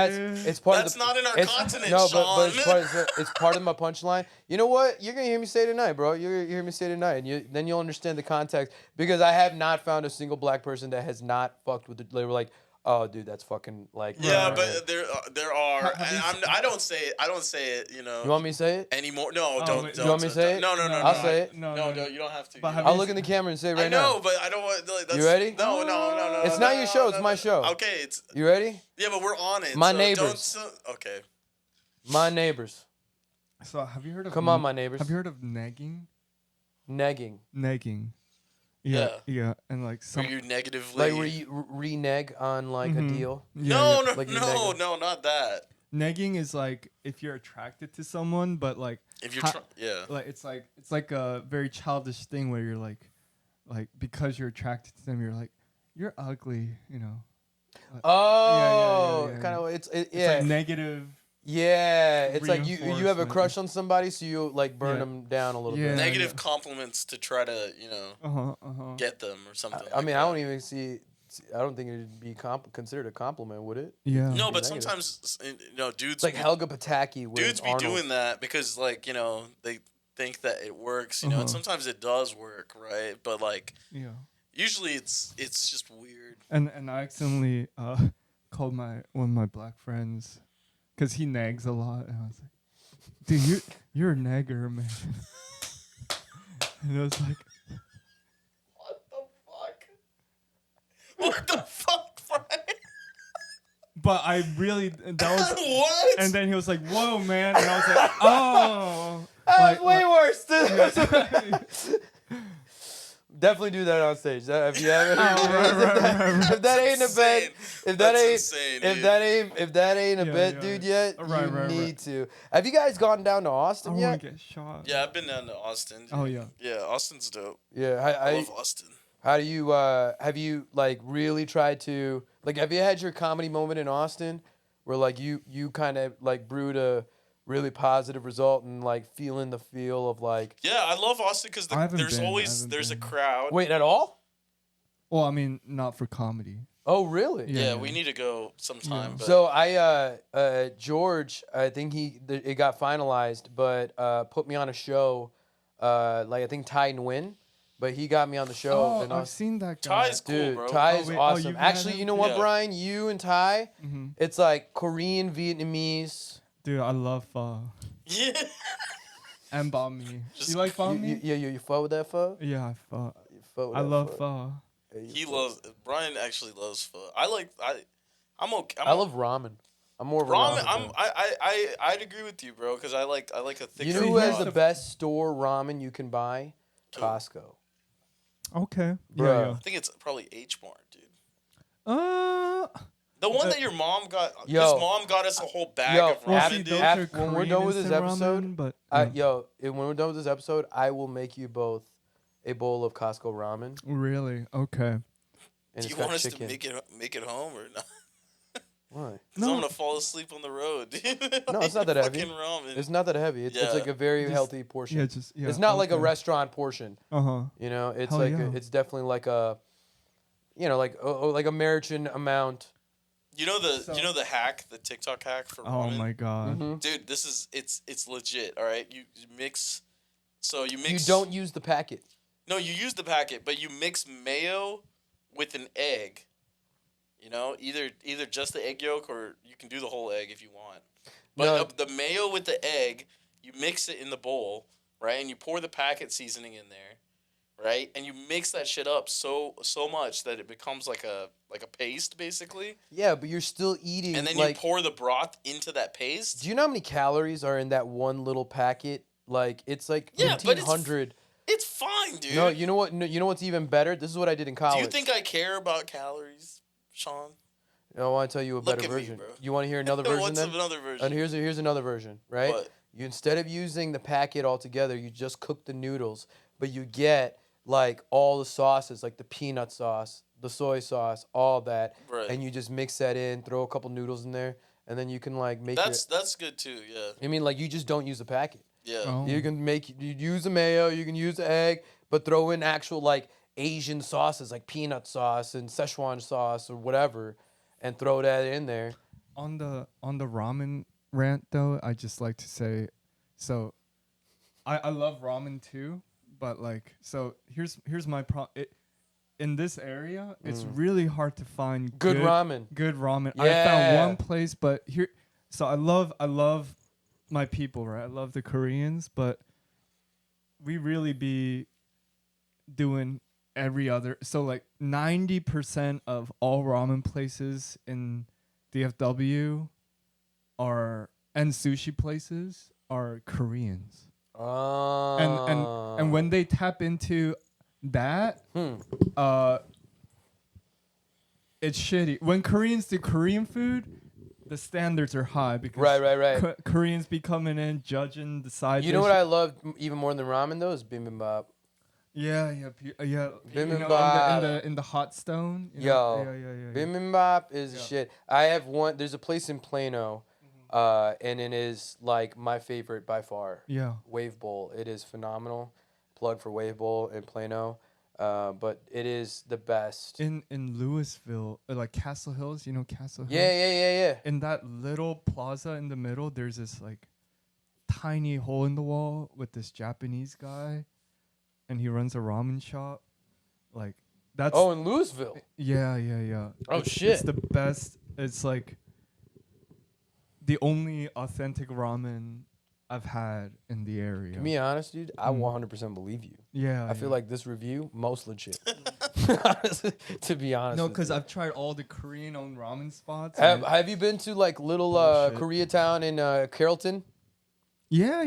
it's part That's of the, not in our it's- continent, no, Sean. but it's part of my punchline. You know what? You're gonna hear me say it tonight, bro. You're gonna hear me say it tonight, and then you'll understand the context because I have not found a single black person that has not fucked with the. They were like, oh, dude, that's fucking like. Yeah, right. but there are. And I don't say it. I don't say it. You know. You want me to say it? Anymore? No, Oh, don't. wait. don't You want me to say it? No. I'll say it. No, You don't have to. But You have don't- I'll look in the camera and say it right I know, now. but I don't want. Like, that's, You ready? No. It's not your show, it's my show. Okay, it's You ready? yeah, but we're on it. My so neighbors. Okay. My neighbors. So have you heard of? Come on, my neighbors. Have you heard of negging? Negging. Negging. Yeah. Yeah, and like Were some. you negatively? Like where you renege on like a deal. Yeah, No, yeah. Like you no, neg- not that. Negging is like if you're attracted to someone, but like If you're, Ha- yeah. like it's like a very childish thing where you're like because you're attracted to them, you're like you're ugly, you know. Oh, yeah. kind of. It's It's yeah, like negative. yeah. It's like you have a reinforcement. crush on somebody, so you like burn Yeah. them down a little Yeah. bit. Negative compliments to try to, you know, get them or something. I mean, I don't even see. I don't think it'd be considered a compliment, would it? Yeah. No, but negative. sometimes, you know, dudes. It's like be- Helga Pataki with dudes be Arnold. doing that because, like, you know, they think that it works, you know, and sometimes it does work, right? But like, Yeah. usually it's just weird. And I accidentally called one of my black friends because he nags a lot, and I was like, "Dude, you're a nagger, man." And I was like, What the fuck, Brian? "But I really that was." What? And then he was like, "Whoa, man!" And I was like, "Oh." That's Like- way worse. Definitely do that on stage. If you haven't, if that ain't a bit, if that That's ain't, insane, if dude. that ain't a Yeah, bit, yeah. dude, yet Right, you right. need to. Have you guys gone down to I Austin want yet? to get shot. Yeah, I've been down to Austin. Dude. Oh, yeah. Yeah, Austin's dope. Yeah. I love Austin. How do you have you like really tried to like have you had your comedy moment in Austin where like you kind of like brewed a really positive result and like feeling the feel of like. Yeah, I love Austin because I haven't there's been, I always haven't there's a been. crowd. Wait, at all? Well, I mean, not for comedy. Oh, really? Yeah, Yeah, yeah. we need to go sometime. Yeah. But So George, I think it got finalized, but put me on a show, like I think Ty Nguyen, but he got me on the show. Oh, and I've seen that guy. Ty's cool, Dude, bro. Ty Oh, is wait, oh, awesome. you've met Actually, him you know too? what, Yeah. Brian? You and Ty, Mhm. it's like Korean, Vietnamese. Dude, I love pho. Yeah. And banh mi. Just- You like banh mi? You fuck with that pho? Yeah, pho. You fuck with I that love pho? pho. Yeah, you He fuck- loves Brian. Actually loves pho. I'm okay. I love ramen. I'm more of a ramen. ramen. fan. I'd agree with you, bro. Because I like a thick. You know See, who has here's the the- best store ramen you can buy? Who? Costco. Okay. Bruh. I think it's probably H Mart, dude. Yeah. The one that your mom got. Yo. His mom got us a whole bag Yo, of Well, ramen, see, dude. those Af- are when we're Korean done with this instant episode, ramen, but When we're done with this episode, I will make you both a bowl of Costco ramen. really, okay. And Do it's you got want us chicken. to make it home or not? Why? Because No. I'm gonna fall asleep on the road, dude. No, it's not that heavy. Fucking ramen. It's not that heavy. It's Yeah. like a very Just- healthy portion. Yeah, just yeah. it's not like a okay. restaurant portion. Uh-huh. You know, it's Hell like yeah. it's definitely like a, you know, like American amount. You know the hack, the TikTok hack for Oh ramen. my god. Mhm. Dude, this is it's legit. All right, you mix. So you mix. You don't use the packet. No, you use the packet, but you mix mayo with an egg. You know, either just the egg yolk or you can do the whole egg if you want. But No. the mayo with the egg, you mix it in the bowl, right? And you pour the packet seasoning in there, right? And you mix that shit up so much that it becomes like a paste basically. Yeah, but you're still eating. And then like, you pour the broth into that paste. do you know how many calories are in that one little packet? Like it's like Yeah, but it's 1,500. It's fine, dude. No, you know what? No, you know what's even better? This is what I did in college. Do you think I care about calories, Sean? No, I want to tell you a Look better at me, version. bro. You want to hear another version What's then? another version? And here's another version, right? What? You instead of using the packet altogether, you just cook the noodles, but you get like all the sauces, like the peanut sauce, the soy sauce, all that, Right. and you just mix that in, throw a couple noodles in there, and then you can like make That's good too. Yeah. I mean, like you just don't use the packet. Yeah. Oh. You use the mayo, you can use the egg, but throw in actual like Asian sauces like peanut sauce and Szechuan sauce or whatever, and throw that in there. On the ramen rant though, I just like to say, so I love ramen too, but like so here's my problem. In this area, it's really hard to find Good ramen. Good ramen. I Yeah. found one place, but here, so I love my people, right? I love the Koreans, but we really be doing every other. So like 90% of all ramen places in DFW and sushi places are Koreans. Oh. And when they tap into that, Hmm. it's shitty. When Koreans do Korean food, the standards are high because Right. Koreans be coming in judging the side. You know what dish. I love even more than ramen though is bibimbap. Yeah. You know, Bibimbap. in the hot stone. you Yo, know? Yeah. Bibimbap is Yeah. shit. I have one. There's a place in Plano, and it is like my favorite by far. Yeah. Wave Bowl. It is phenomenal. Plug for Wave Bowl in Plano, but it is the best. In Louisville, like Castle Hills, you know Castle Hills. Yeah. In that little plaza in the middle, there's this like tiny hole in the wall with this Japanese guy, and he runs a ramen shop. Like that's Oh, in Louisville. yeah. Oh, It's shit. the best. It's like the only authentic ramen I've had in the area. To be honest, dude, I 100% believe you. Yeah. I feel like this review most legit. Honestly, to be honest. no, with because you. I've tried all the Korean-owned ramen spots. Have and- Have you been to like little Bullshit. Koreatown in Carrollton? yeah.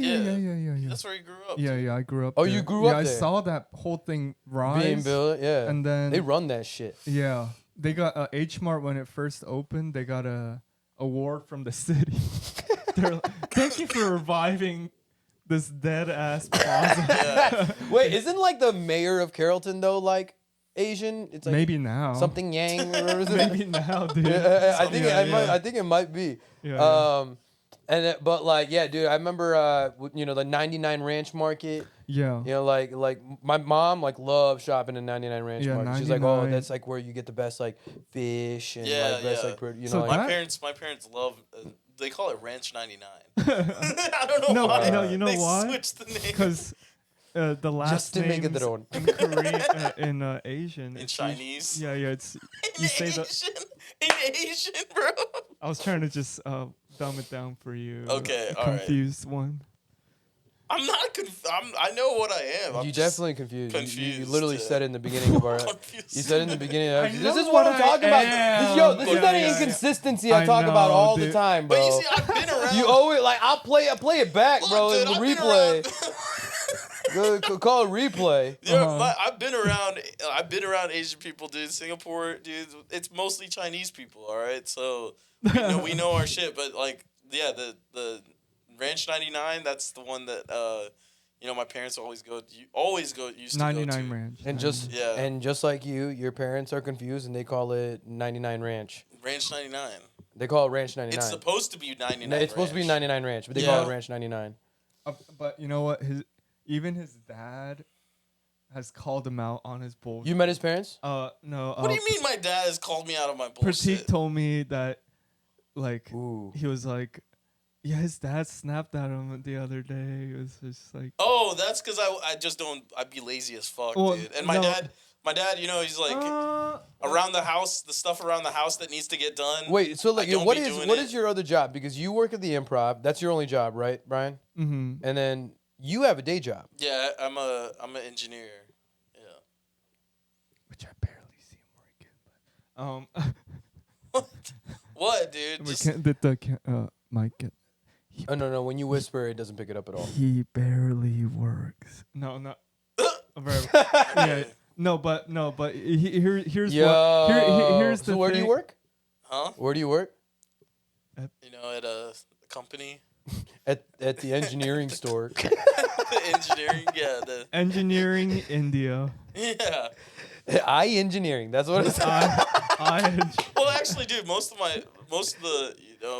That's where he grew up. Yeah, I grew up. Oh, there. you grew up I there? saw that whole thing rise. Being built, yeah. And then they run that shit. yeah, they got H Mart when it first opened. They got a award from the city. They're like, thank you for reviving this dead ass plaza. Wait, isn't like the mayor of Carrollton though like Asian? It's like Maybe now. something Yang. Or Maybe now, dude. I think Yeah, I might. yeah. I think it might be. Yeah, But like, yeah, dude, I remember, you know, the 99 Ranch Market. Yeah. You know, like my mom like loves shopping in 99 Ranch Yeah, Market. She's like, oh, 99. that's like where you get the best like fish and Yeah, like best yeah. like you know So like. My that- parents love. They call it Ranch 99. I don't know No, why. no, you know they why? Switched the name. Because the last Just to make it names their own. in Korean, in Asian, In it's Chinese. Yeah, it's In you say Asian, the. in Asian, bro. I was trying to just dumb it down for you. Okay, the all right. confused one. I'm not I know what I am. I'm You just definitely confused. You confused, literally yeah. said it in the beginning of our. confused. You said in the beginning. I This know is what what I'm I talking about. am. This is Yeah, that yeah, yeah. inconsistency I I talk about know, all the dude. time, bro. But you see, I've been around. You owe it. Like I'll play it back, Look, bro. dude, In the I've been replay. around- Call it replay. Yeah, Uh-huh. I've been around. I've been around Asian people, dude. Singapore, dude. It's mostly Chinese people. All right, so we know our shit. But like, yeah, the Ranch 99. That's the one that my parents always used to 99 go to. Ranch. And just Yeah. and just like you, your parents are confused and they call it 99 Ranch. Ranch 99. They call it Ranch 99. It's supposed to be 99. No, it's supposed to be Ranch. 99 Ranch, but they call Yeah. it Ranch 99. But you know what? Even his dad has called him out on his bullshit. You met his parents? No. What do you mean? My dad has called me out of my Pratik bullshit. told me that, like, Ooh. he was like, yeah, his dad snapped at him the other day. It was just like, Oh, that's because I just don't. I'd be lazy as fuck, Well, dude. And my no. dad, he's like around the house, the stuff around the house that needs to get done. Wait, so like I don't what be is doing what it. is your other job? Because you work at the Improv. That's your only job, right, Brian? mm-hmm. And then you have a day job. Yeah, I'm an engineer. Yeah. Which I barely see him working. But, What, dude? we Just can't, the mic get. Oh no, when you whisper, it doesn't pick it up at all. He barely works. No, not. Yeah, no, but here's Yo. what. Here's the so where do you thing. work? huh? Where do you work? At a company, At the engineering store. the engineering. Yeah, Engineering India. yeah. I engineering. That's what it's. Well, actually, dude, most of the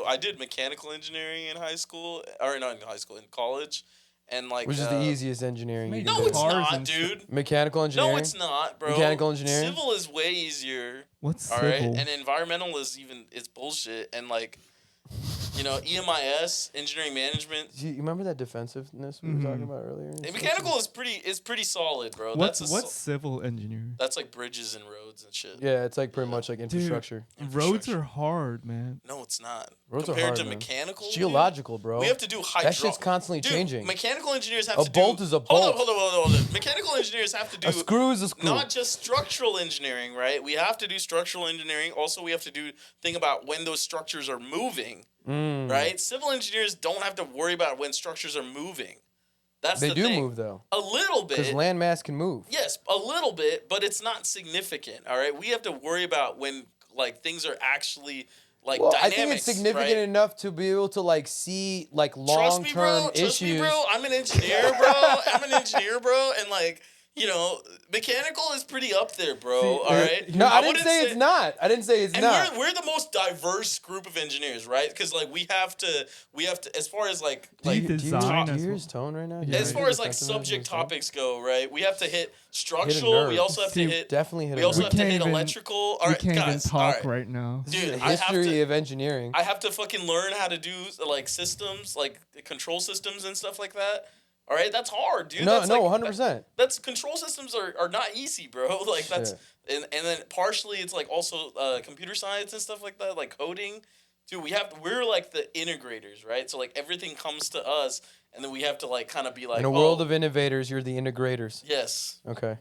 I did mechanical engineering in high school, or not in high school, in college, and like Which is the easiest engineering. You can No, do. it's Cars not, and stuff. dude. Mechanical engineering. No, it's not, bro. Mechanical engineering? Civil is way easier. What's All civil? right, and environmental is it's bullshit, and like, EMIS, engineering management. Do you remember that defensiveness we were talking about earlier? And mechanical is pretty solid, bro. What's That's civil engineering? that's like bridges and roads and shit. Yeah, it's like pretty much like infrastructure. Roads are hard, man. No, it's not. Roads are Compared hard, to man. mechanical, It's dude, geological, bro. we have to do That shit's constantly Dude, changing. Mechanical engineers have A to bolt do. is a Hold bolt. on. Mechanical engineers have to do A screw is a screw. not just structural engineering, right? We have to do structural engineering. Also, we have to think about when those structures are moving, right? Civil engineers don't have to worry about when structures are moving. That's They the do thing. move though, A little bit. because landmass can move. Yes, a little bit, but it's not significant. All right, we have to worry about when like things are actually like Well, dynamics. I think it's significant right? enough to be able to like see like Trust me, bro. long-term Trust me, issues. bro. I'm an engineer, bro. And like, mechanical is pretty up there, bro. All right. No, I didn't wouldn't say it's not. I didn't say it's And not. we're the most diverse group of engineers, right? Because like we have to as far as like Do you Do you design hear as his tone right now? Yeah, as right. far as like subject topics go, right? We have to hit structural. We nerve. also have See, to hit. Definitely hit. We a also nerve. have to can't hit even- electrical. All we right, can't guys. even all talk right now. Dude, The I have history to. of engineering. I have to fucking learn how to do like systems, like control systems and stuff like that. All right, that's hard, dude. No, that's no, like, 100%. That's control systems are not easy, bro. Like that's Shit. and then partially it's like also computer science and stuff like that, like coding. Dude, we're like the integrators, right? So like everything comes to us, and then we have to like kind of be like In a world of innovators, you're the integrators. yes. Okay.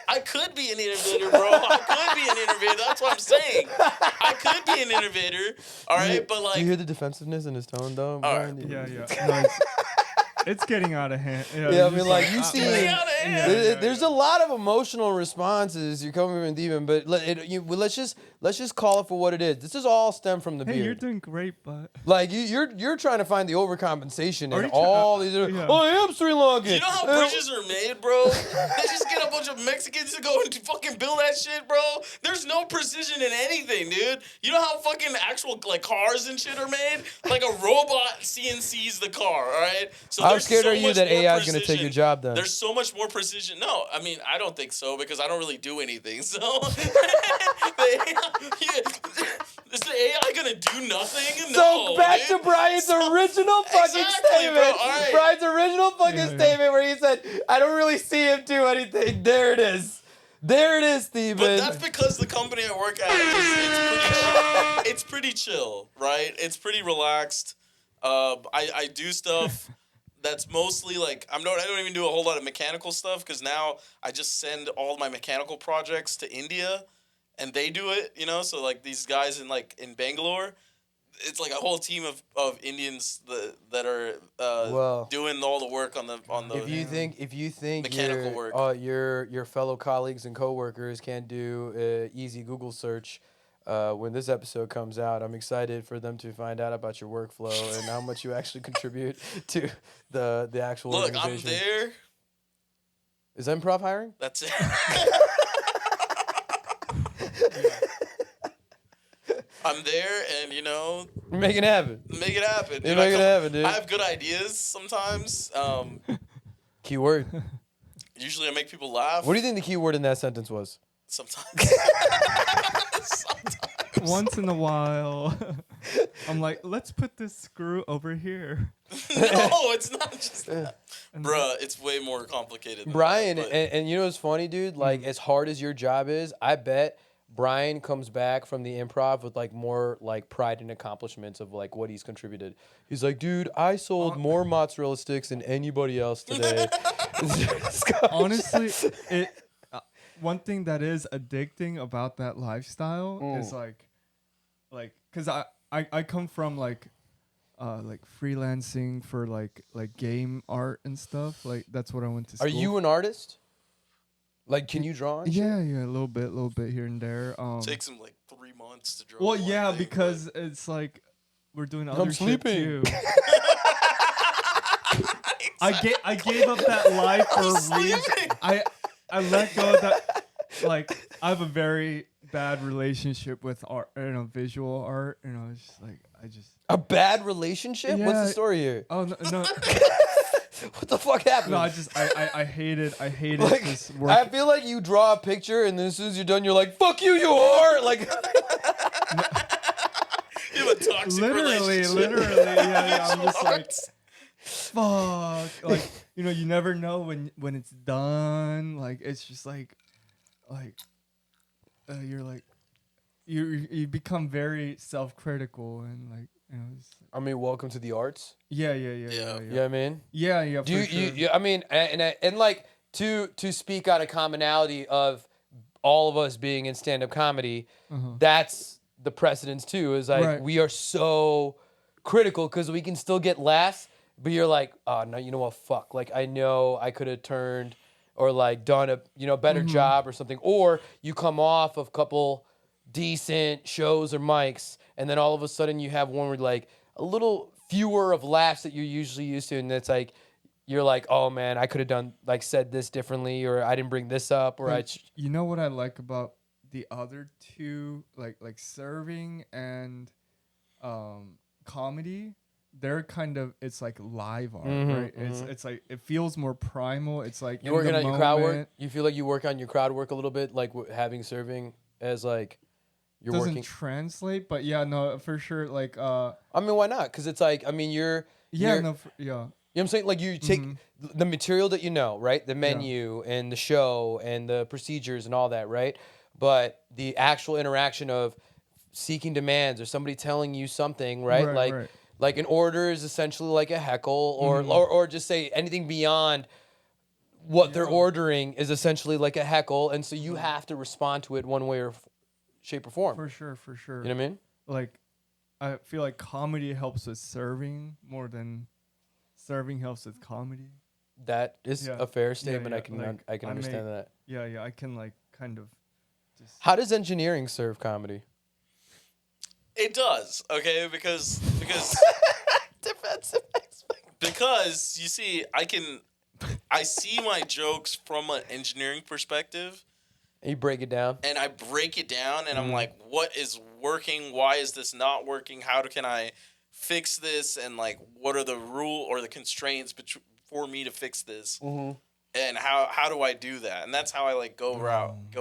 I could be an innovator, bro. I could be an innovator. That's what I'm saying. I could be an innovator. All right, but Do like you hear the defensiveness in his tone, though? All right. Brian? Yeah. No, it's getting out of hand. You know, Yeah, I it's mean, just like you see, Getting out of hand. there's a lot of emotional responses. You're coming from Theeban, but let's just call it for what it is. This is all stem from the Hey, beard. you're doing great, but Like you're trying to find the overcompensation Are in you try- all these. yeah. Oh, I am Sri Lankan. You know how bridges are made, bro? They just get a bunch of Mexicans to go and fucking build that shit, bro. There's no precision in anything, dude. You know how fucking actual like cars and shit are made? Like a robot CNC's the car, all right? So How there's scared so are you much that more AI is going to take your precision. job then? There's so much more precision. No, I mean, I don't think so because I don't really do anything. So the AI, is the AI gonna do nothing? So No, back dude. to Brian's original fucking Exactly, statement. bro. All right. Brian's original fucking Yeah. statement where he said, "I don't really see him do anything." There it is. There it is, Theeban. But that's because the company I work at it's pretty chill, right? It's pretty relaxed. I do stuff that's mostly like I don't even do a whole lot of mechanical stuff because now I just send all my mechanical projects to India, and they do it. You know, so like these guys in Bangalore. It's like a whole team of Indians that are Well, doing all the work on the. if you think Mechanical work. your fellow colleagues and coworkers can't do an easy Google search, when this episode comes out, I'm excited for them to find out about your workflow and how much you actually contribute to the actual Look, I'm organization. there. Is improv hiring? That's it. I'm there, and Make it happen. make it happen. You Dude, make it happen, dude. I have good ideas sometimes. Keyword. Usually, I make people laugh. What do you think the keyword in that sentence was? Sometimes. Sometimes. once in a while, I'm like, let's put this screw over here. No, it's not just that. Bruh, it's way more complicated than Brian, that, but- and you know what's funny, dude? Like, as hard as your job is, I bet Brian comes back from the improv with like more like pride and accomplishments of like what he's contributed. He's like, dude, I sold more mozzarella sticks than anybody else today. Honestly, one thing that is addicting about that lifestyle is like, cause I come from like freelancing for like game art and stuff. Like that's what I went to school. Are you an artist? Like, can you draw? And shit? Yeah, a little bit here and there. takes him like 3 months to draw. Well, one yeah, thing, because it's like we're doing other shit sleeping. too. I gave up that life for a reason. sleeping. I let go of that. Like I have a very bad relationship with art, visual art. It's just like A bad relationship? What's the Yeah. story here? Oh no. What the fuck happened? No, I hated like, this I work. feel like you draw a picture and then as soon as you're done, you're like, "Fuck you, you whore!" Like, You have a toxic literally, relationship. yeah. I'm just like, Arts. fuck. Like, you never know when it's done. Like, it's just like you're like, you become very self-critical and like, it's, I mean, welcome to the arts. yeah. You know what I mean? Yeah. Do you I mean, and like to speak out of commonality of all of us being in stand-up comedy, that's the precedence too. Is like Right. we are so critical because we can still get laughs, but you're like, oh no, you know what? Fuck. Like I know I could have turned or like done a better job or something. Or you come off of a couple decent shows or mics, and then all of a sudden you have one where like a little fewer of laughs that you're usually used to, and it's like you're like, oh man, I could have done like said this differently, or I didn't bring this up, or You know what I like about the other two, like serving and comedy? They're kind of, it's like live art, right? It's like it feels more primal. It's like you working the on your crowd work. moment. You feel like you work on your crowd work a little bit, like having serving as like you're Doesn't working. translate, but yeah, no, for sure. Like, I mean, why not? Because it's like, I mean, you're. yeah, You no, know yeah. what I'm saying? Like you take the material that you know, right? The menu and the show and the procedures and all that, right? But the actual interaction of seeking demands or somebody telling you something, right? Right. Like an order is essentially like a heckle, or just say anything beyond what they're ordering is essentially like a heckle, and so you have to respond to it one way or shape or form. For sure. You know what I mean? Like, I feel like comedy helps with serving more than serving helps with comedy. That is Yeah. a fair Yeah, statement. yeah, I can like, I can I understand make- that. Yeah, I can like kind of just. How does engineering serve comedy? It does, okay, because Defensive. because you see, I see my jokes from an engineering perspective, You break it down. and I break it down, and Mm-hmm. I'm like, what is working? Why is this not working? How can I fix this? And like, what are the rule or the constraints for me to fix this? Mm-hmm. And how do I do that? And that's how I like go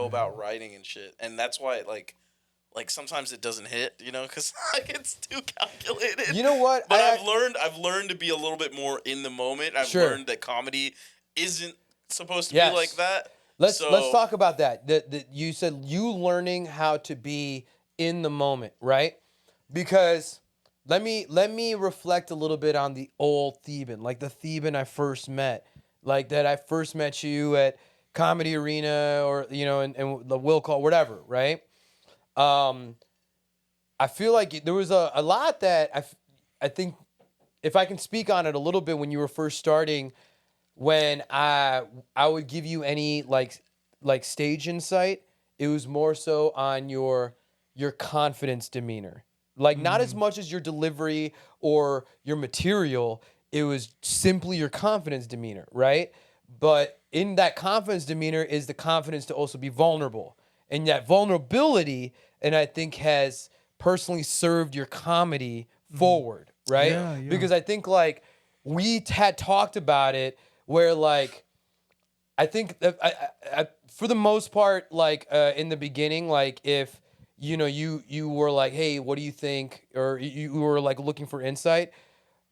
about writing and shit. And that's why like sometimes it doesn't hit, you know, because like it's too calculated. You know what? But I've learned to be a little bit more in the moment. I've Sure. learned that comedy isn't supposed to Yes. be like that. Let's So- talk about that. That you said you learning how to be in the moment, right? Because let me reflect a little bit on the old Theeban, like the Theeban I first met, like that I first met you at Comedy Arena or and the Will Call, whatever, right? I feel like there was a lot that I think if I can speak on it a little bit when you were first starting. When I would give you any like stage insight, it was more so on your confidence demeanor. Like not as much as your delivery or your material, it was simply your confidence demeanor, right? But in that confidence demeanor is the confidence to also be vulnerable. And that vulnerability, and I think has personally served your comedy forward, right? Yeah. Because I think like we had talked about it where like I think that I for the most part like in the beginning, like if you were like, hey, what do you think, or you were like looking for insight,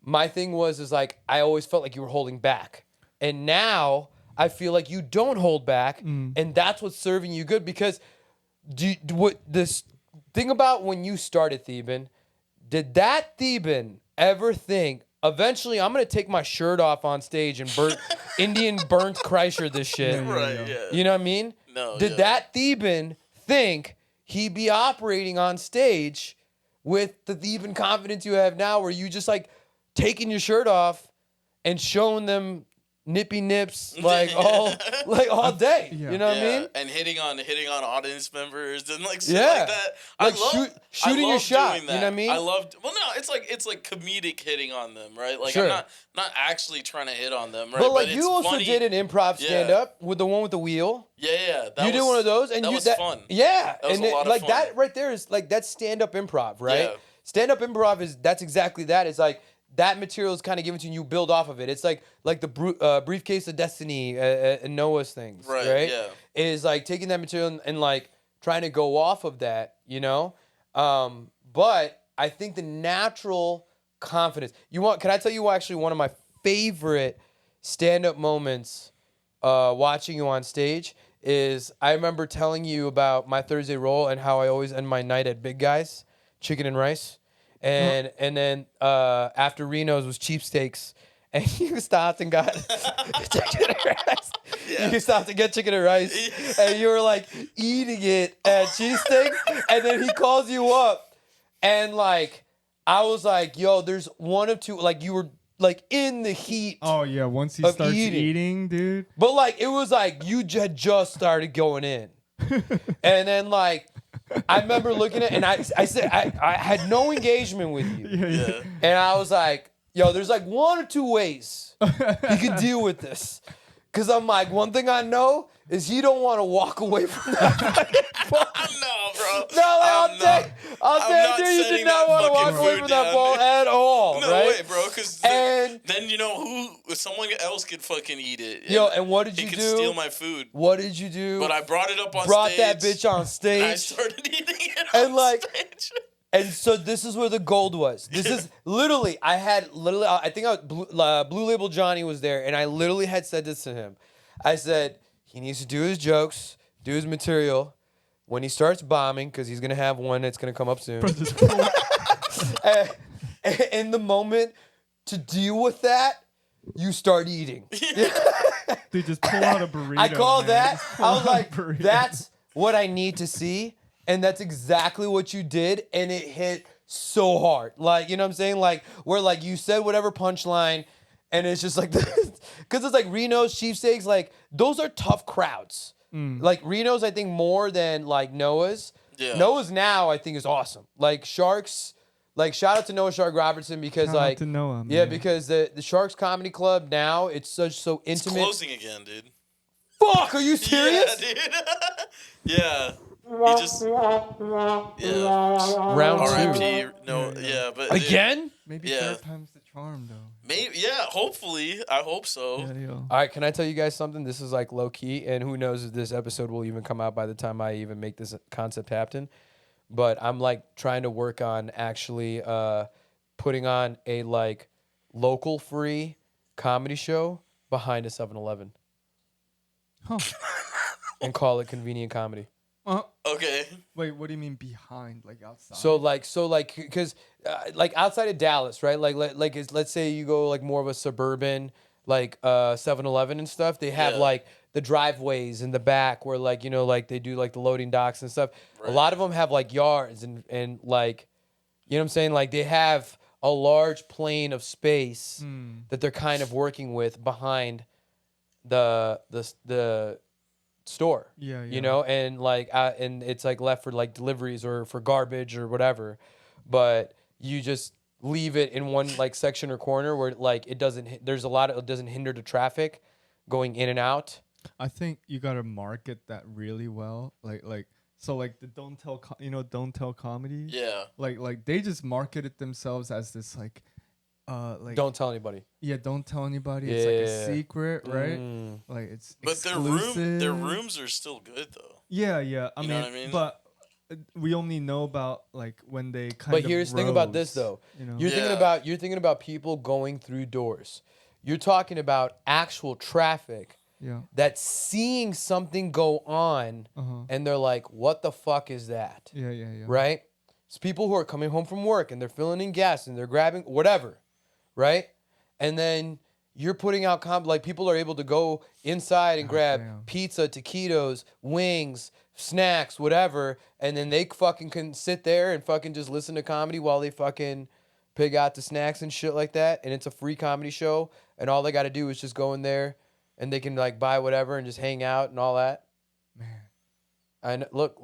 my thing is like I always felt like you were holding back, and now I feel like you don't hold back, and that's what's serving you good. Because what this thing about when you started Theeban, did that Theeban ever think eventually I'm gonna take my shirt off on stage and Indian burnt Kreischer this shit? Right, yeah. You know what I mean? No, Did yeah. that Theeban think he'd be operating on stage with the Theeban confidence you have now, where you just like taking your shirt off and showing them nippy nips all day? Yeah. You know what I mean? And hitting on audience members and like shit Yeah. like that. Like I love shooting I your love shot, doing you know what I mean? I loved. Well, no, it's like comedic hitting on them, right? Like Sure. I'm not actually trying to hit on them, right? But like it's you also funny. did an improv stand up with the one with the wheel. Yeah. That You did was- one of those, and that you was that fun. Yeah, That was and a lot of like fun. that right there is like that's stand up improv, right? Yeah. Stand up improv that's exactly that. It's like that material is kind of given to you, and you build off of it. It's like the briefcase of destiny and Noah's things, right? Yeah. Is like taking that material and like trying to go off of that, you know. But I think the natural confidence. Can I tell you actually one of my favorite stand up moments watching you on stage is I remember telling you about my Thursday roll and how I always end my night at Big Guys, chicken and rice. And then after Reno's was cheapsteaks, and you stopped and got chicken and rice. Yeah. You stopped to get chicken and rice, and you were like eating it at cheapsteaks, and then he calls you up, and like I was like, yo, there's one of two, like you were like in the heat. Oh yeah, once he Of starts eating. eating, dude. But like it was like you had just started going in, and then like I remember looking at and I said I had no engagement with you, Yeah. and I was like, yo, there's like one or two ways you could deal with this, because I'm like, one thing I know is he don't want to walk away from that fucking ball. No, bro. No, like, I'm not I'll say you setting did not that want to fucking walk away food from that down. ball at all, No right? way, bro. Because And then you know someone else could fucking eat it. yo, and what did he you could do? steal my food. What did you do? But I brought it up on Brought stage. that bitch on And I stage. started eating it And, on like, stage. And so this is where the gold was. This is literally, I think Blue Label Johnny was there, and I literally had said this to him. I said, he needs to do his jokes, do his material. When he starts bombing, because he's going to have one that's going to come up soon. And in the moment to deal with that, you start eating. Dude, just pull out a burrito. I call man. that, Just pull I was out a like, burrito. that's what I need to see. And that's exactly what you did. And it hit so hard. Like, you know what I'm saying? Like, where like you said whatever punchline, and it's just like because it's like Reno's, Cheapsteaks, like those are tough crowds. Like Reno's, I think more than like Noah's. Yeah. Noah's now I think is awesome. Like Sharks, like shout out to Noah Shark Robertson because Shout out like to Noah, yeah, man. because the Sharks Comedy Club now it's so It's intimate. closing again, dude. Fuck, are you serious? Yeah, dude. Yeah. He just. Yeah. Round R.I.P. two. No. Yeah, but dude, Again? Maybe Yeah. third time's the charm, though. maybe. Yeah. Hopefully. I hope so. Yeah, yo. All right, can I tell you guys something? This is like low key, and who knows if this episode will even come out by the time I even make this concept happen. But I'm like trying to work on actually putting on a like local free comedy show behind a 7-Eleven Huh. and call it convenient comedy. Okay. Wait, what do you mean behind? Like outside? So like, because like outside of Dallas, right? Like let's say you go like more of a suburban, like 7-Eleven and stuff. They have Yeah. like the driveways in the back where like like they do like the loading docks and stuff. A Right. lot of them have like yards and like, you know what I'm saying? Like they have a large plane of space that they're kind of working with behind the store. Yeah, yeah. You know, and like and it's like left for like deliveries or for garbage or whatever, but you just leave it in one like section or corner where like it doesn't there's a lot of it doesn't hinder the traffic going in and out. I think you gotta market that really well. Like so like the don't tell comedy. Yeah. Like they just marketed themselves as this like Don't tell anybody. yeah, don't tell anybody. It's like Yeah. a secret, right? Mm. Like it's But exclusive. their rooms are still good though. Yeah. I You mean, know what I mean? but we only know about like when they kind But of here's the thing about this rose, though. You know? You're Yeah. thinking about people going through doors. You're talking about actual traffic Yeah. that's seeing something go on and they're like, what the fuck is that? Yeah. Right? It's people who are coming home from work and they're filling in gas and they're grabbing whatever, right? And then you're putting out like people are able to go inside and grab damn. pizza, taquitos, wings, snacks, whatever, and then they fucking can sit there and fucking just listen to comedy while they fucking pig out the snacks and shit like that. And it's a free comedy show, and all they got to do is just go in there and they can like buy whatever and just hang out and all that. Man. And look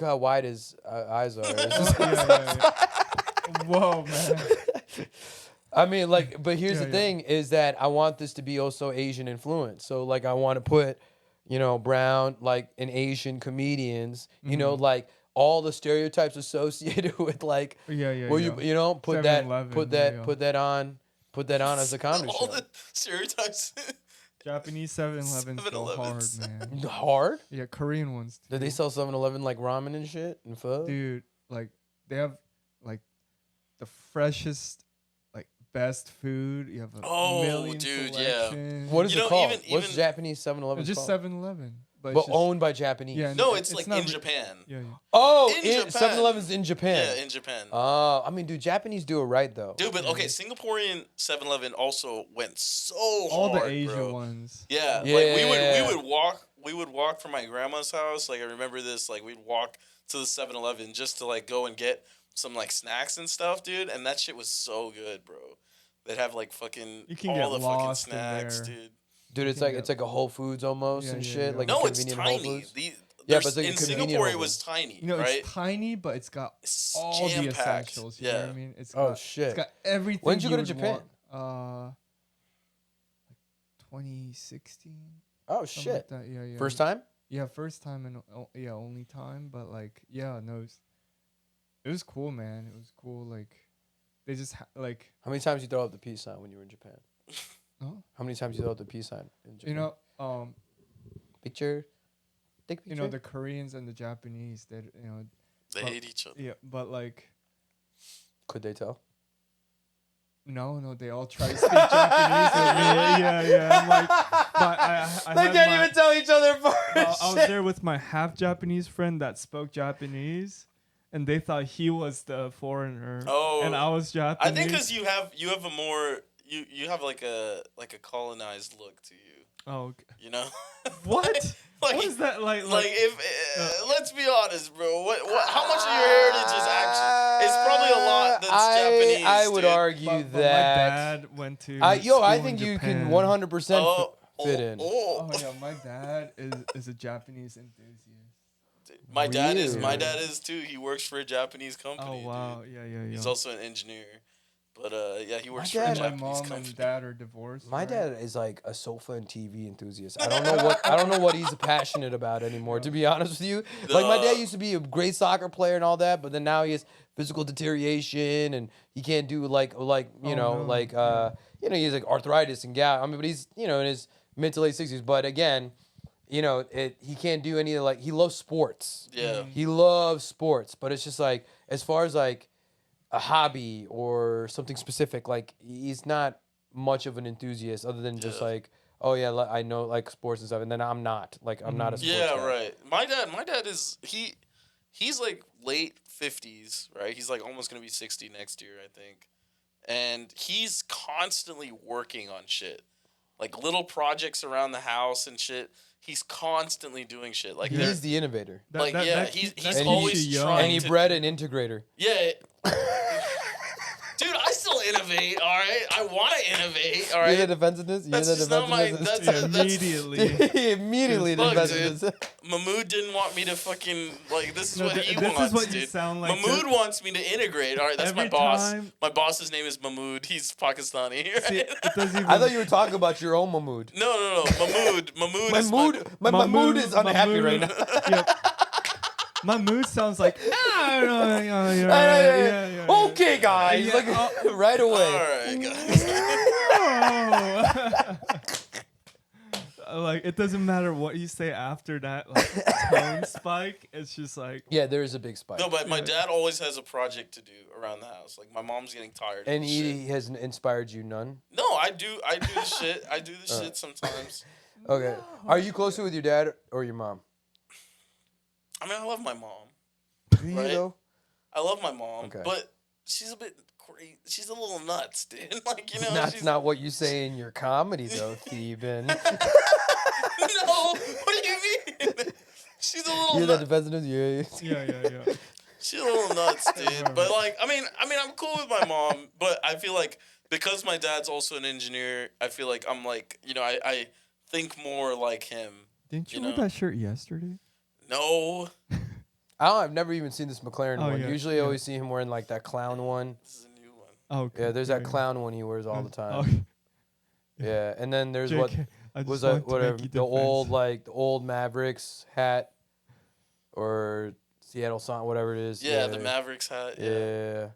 how wide his eyes are. It's just- Whoa, man. I mean, like, but here's Yeah, the yeah. thing is that I want this to be also Asian influence. So, like, I want to put, brown, like, and Asian comedians, like, all the stereotypes associated with, like, Yeah. where you put that 7-Eleven, put that on as a comedy All show. the stereotypes. Japanese 7-Elevens go hard, 7-Elevens. man. Hard? Yeah, Korean ones. Did they sell 7-Eleven like ramen and shit and pho? Dude, like they have like the freshest, like best food. You have a Oh, million dude, yeah. selections. What is You it know, called? even- What's even- Japanese 7-Eleven It's just called? 7-Eleven, but, But it's just, owned by Japanese. yeah. No, it- it's like not in re- Japan. Yeah. Oh, In Japan. 7-Eleven's in Japan. Yeah, in Japan. I mean, dude, Japanese do it right though. Dude, but okay, Singaporean 7-Eleven also went so All hard, the Asian bro. ones. Yeah, like Yeah. we would walk from my grandma's house. Like I remember this. Like we'd walk to the 7-Eleven just to like go and get some like snacks and stuff, dude. And that shit was so good, bro. They'd have like fucking You can all get the fucking lost in snacks, there. dude. Dude, it's like a Whole Foods almost Yeah, and yeah, shit. yeah. Like No, a it's convenient Whole tiny. Foods. There's but it's like a in convenient Singapore, it Whole was Foods. tiny, You know, right? it's tiny, but it's got It's all the jam-packed. essentials. You know what I mean? It's Oh, got, shit. It's got everything. When'd you go to would Japan? Want. 2016. Oh something shit! Like that. Yeah. First time? Yeah, first time and only time. But like, yeah, no, it was cool, man. It was cool. Like, they just like, How many times you throw up the peace sign when you were in Japan? oh, How many times you throw up the peace sign in Japan? you know, picture. Take picture. you know, the Koreans and the Japanese, they, They but- hate each other. yeah, but like, Could they tell? no, they all try to speak Japanese with me. Yeah. I'm like, but I They had can't my- even tell each other apart. I was there with my half Japanese friend that spoke Japanese, and they thought he was the foreigner. Oh. and I was Japanese. I think because you have a more you have like a colonized look to you. Oh, okay. You know. What? Like, What is that like? Like if let's be honest, bro. What how much of your heritage is actually? It's probably a lot. Japanese. I would dude. argue But my that. dad went to. I school in think you can Japan. 100% fit Oh, in. Oh yeah, my dad is a Japanese enthusiast. My dad is Really? too. He works for a Japanese Oh company. wow, Dude. yeah. He's also an engineer. But yeah, he works for dad- a And my Japanese mom company. and dad are divorced. My right? dad is like a sofa and TV enthusiast. I don't know what he's passionate about anymore. To be honest with you, like my dad used to be a great soccer player and all that, but then now he has physical deterioration and he can't do he has like arthritis and gout. I mean, but he's in his mid to late 60s. But again, he can't do any of he loves sports. Yeah. He loves sports, but it's just like as far as like a hobby or something specific, like he's not much of an enthusiast other than just I know like sports and stuff, and then I'm not a sports Yeah, guy. right. My dad is he's like late 50s, right? He's like almost gonna be 60 next year, I think. And he's constantly working on shit. Like little projects around the house and shit. He's constantly doing shit. Like He's the innovator, he's And always he's trying and he to bred an integrator. Yeah. Dude, I still innovate, all right? I want to innovate, all right? You hear the defensiveness? You hear That's the just not my- defensiveness? that's- Immediately. Immediately the Look, defensiveness. Mahmood didn't want me to fucking this is No, what he this wants. is what you dude. sound like. Mahmood wants me to integrate. All right, that's my Every boss. time- My boss's name is Mahmood. He's Pakistani. Right? See, it doesn't even. I thought you were talking about your own Mahmood. No. Mahmood. My is mood, my mood is unhappy right now. Yep. My mood sounds like. Okay, guys, like right All away. right, guys. Like it doesn't matter what you say after that like tone spike. It's just like Yeah, there is a big spike, No, but my dad always has a project to do around the house. Like my mom's getting tired. and of shit. he has inspired you none. No, I do the shit. I do the shit sometimes. Okay, are you closer with your dad or your mom? I mean, I love my mom. Do you Right? though? I love my mom, Okay. but she's a bit crazy. She's a little nuts, dude. Like That's she's not what you say in your comedy though, Theeban. No, what do you mean? She's a You little hear that nuts. defensiveness? yeah. She's a little nuts, dude. But like, I mean, I'm cool with my mom, but I feel like because my dad's also an engineer, I feel like I'm like, I think more like him. Didn't you You wear know. that shirt yesterday? No, I've never even seen this McLaren Oh, one. yeah, Usually, I yeah. always see him wearing like that clown one. this is a new one. Oh, okay. Yeah, there's that yeah. clown one he wears all the Oh, time. Yeah, and then there's what JK, I just was wanted that to whatever make you the old defense. the old Mavericks hat or Seattle Sound whatever it is. Yeah, the Mavericks hat. Yeah.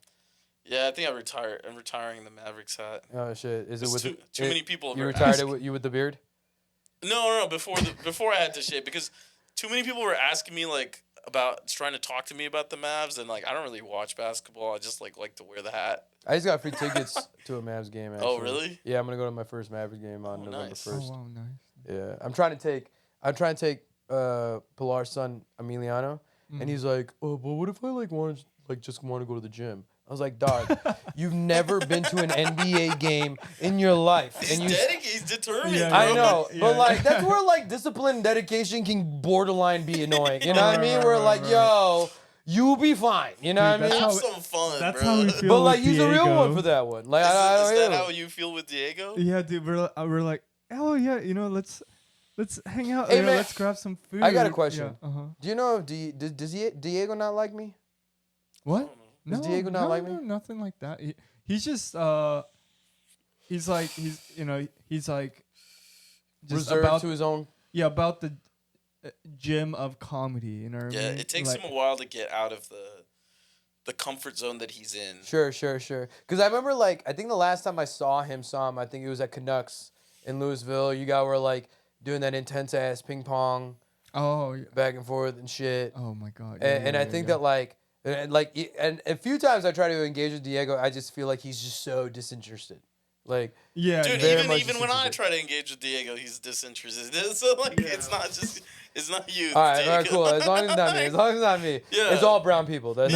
Yeah, I think I retired. I'm retiring the Mavericks hat. Oh shit! Is it It's with too many people. You were retired asking- it with you with the beard? No. Before I had to shave because too many people were asking me like about trying to talk to me about the Mavs and like I don't really watch basketball. I just like to wear the hat. I just got free tickets to a Mavs game. Actually. Oh really? Yeah, I'm gonna go to my first Mavericks game on November nice. 1st. Oh wow, nice. Yeah, I'm trying to take Pilar's son Emiliano, and he's like, oh, but what if I want to go to the gym? I was like, dog, you've never been to an NBA game in your life, He's and you. He's determined. Yeah, bro. I know, Yeah. but like that's where like discipline and dedication can borderline be annoying. You know what I mean? Right, Where right, like, right. yo, you'll be fine. You know Dude, what I mean? Have how- some fun, That's bro. how we feel. But like, with he's a real one Diego. for that one. Like, Is I that don't how know. you feel with Diego? Yeah, dude, we're like, oh yeah, let's hang out. Hey, man, Let's grab some food. I got a question. Yeah, uh-huh. Do you know? Does Diego not like me? What? Does Diego not like me? No, nothing like that. He's just he's like just Reserved about to his own. about the gym of comedy. You know what I Yeah, mean? it takes Like, him a while to get out of the comfort zone that he's in. Sure. Because I remember, like, I think the last time I saw him, I think it was at Canucks in Louisville. You guys were like doing that intense ass ping pong Oh, back and forth and shit. oh my god. And I think that like and a few times I try to engage with Diego, I just feel like he's just so disinterested. Like, yeah, Dude, very even much even when I disinterested. try to engage with Diego, he's disinterested. So like, it's not you. all it's right, Diego. cool. As long as it's not me. As long as it's not me. Yeah. It's all brown people. That's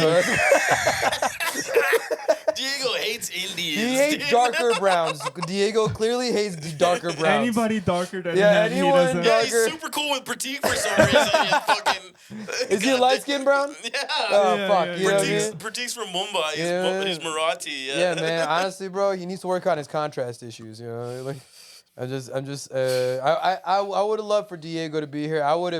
Diego hates Indians. he hates dude. darker browns. Diego clearly hates the darker browns. anybody darker than Yeah, him, anyone he doesn't. Yeah, darker. he's super cool with Pratik for some reason. And fucking Is he a light skinned brown? Yeah. Oh Yeah, fuck, yeah, you know what I Pratik's, mean? Pratik's from Mumbai. He's, Yeah. he's Marathi. Yeah, man. Honestly, bro, he needs to work on his contrast issues. You know, like I'm just. I would have loved for Diego to be here. I would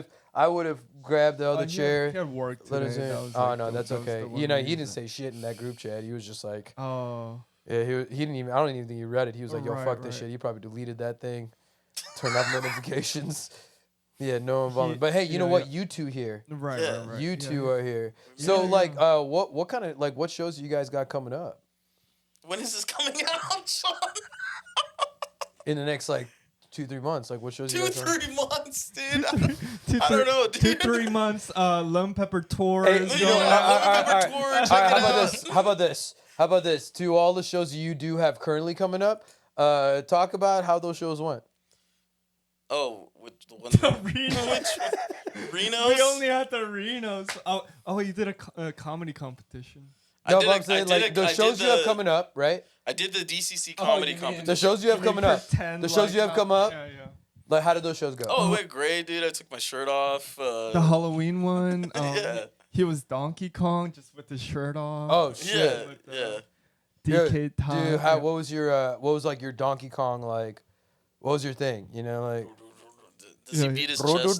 have grabbed the other chair. He had work Let today. us in. That was, Oh like, no, the- that's that was okay. the one You know, he reason. didn't say shit in that group chat. He was just like, Oh. yeah, he didn't even. I don't even think he read it. He was like, yo, Right, fuck this right. shit. He probably deleted that thing, turned off notifications. Yeah, no involvement. But hey, you know yeah, what? yeah. You two here. Right, Yeah. right, right. You Yeah, two yeah. are here. Yeah, So yeah. like, what kind of like what shows you guys got coming up When is this coming out, Sean? in the next like 2-3 months? Like, what shows you guys? 3 months, dude. Two, I don't know, dude. 2-3 months. Lemon Pepper tour. Hey, is you going know, on. Lemon Pepper tour, check how it about out. this? How about this? How about this? To all the shows you do have currently coming up, talk about how those shows went. Oh, which the one? Reno's. Reno's? We only had the Reno's. Oh, you did a comedy competition. No, did but a- I'm saying I did like a- the I did shows you have the- coming up, right? I did the DCC Oh, comedy you mean competition. the shows you have We coming up. pretend The shows like you have not- come up. Yeah, yeah. Like, how did those shows go? Oh, it went great, dude. I took my shirt off. The Halloween one. Yeah. He was Donkey Kong just with his shirt off. Oh Yeah, shit. yeah. DK Todd. Dude, what was like your Donkey Kong like? What was your thing? You know, like Does he Yeah. beat his you chest?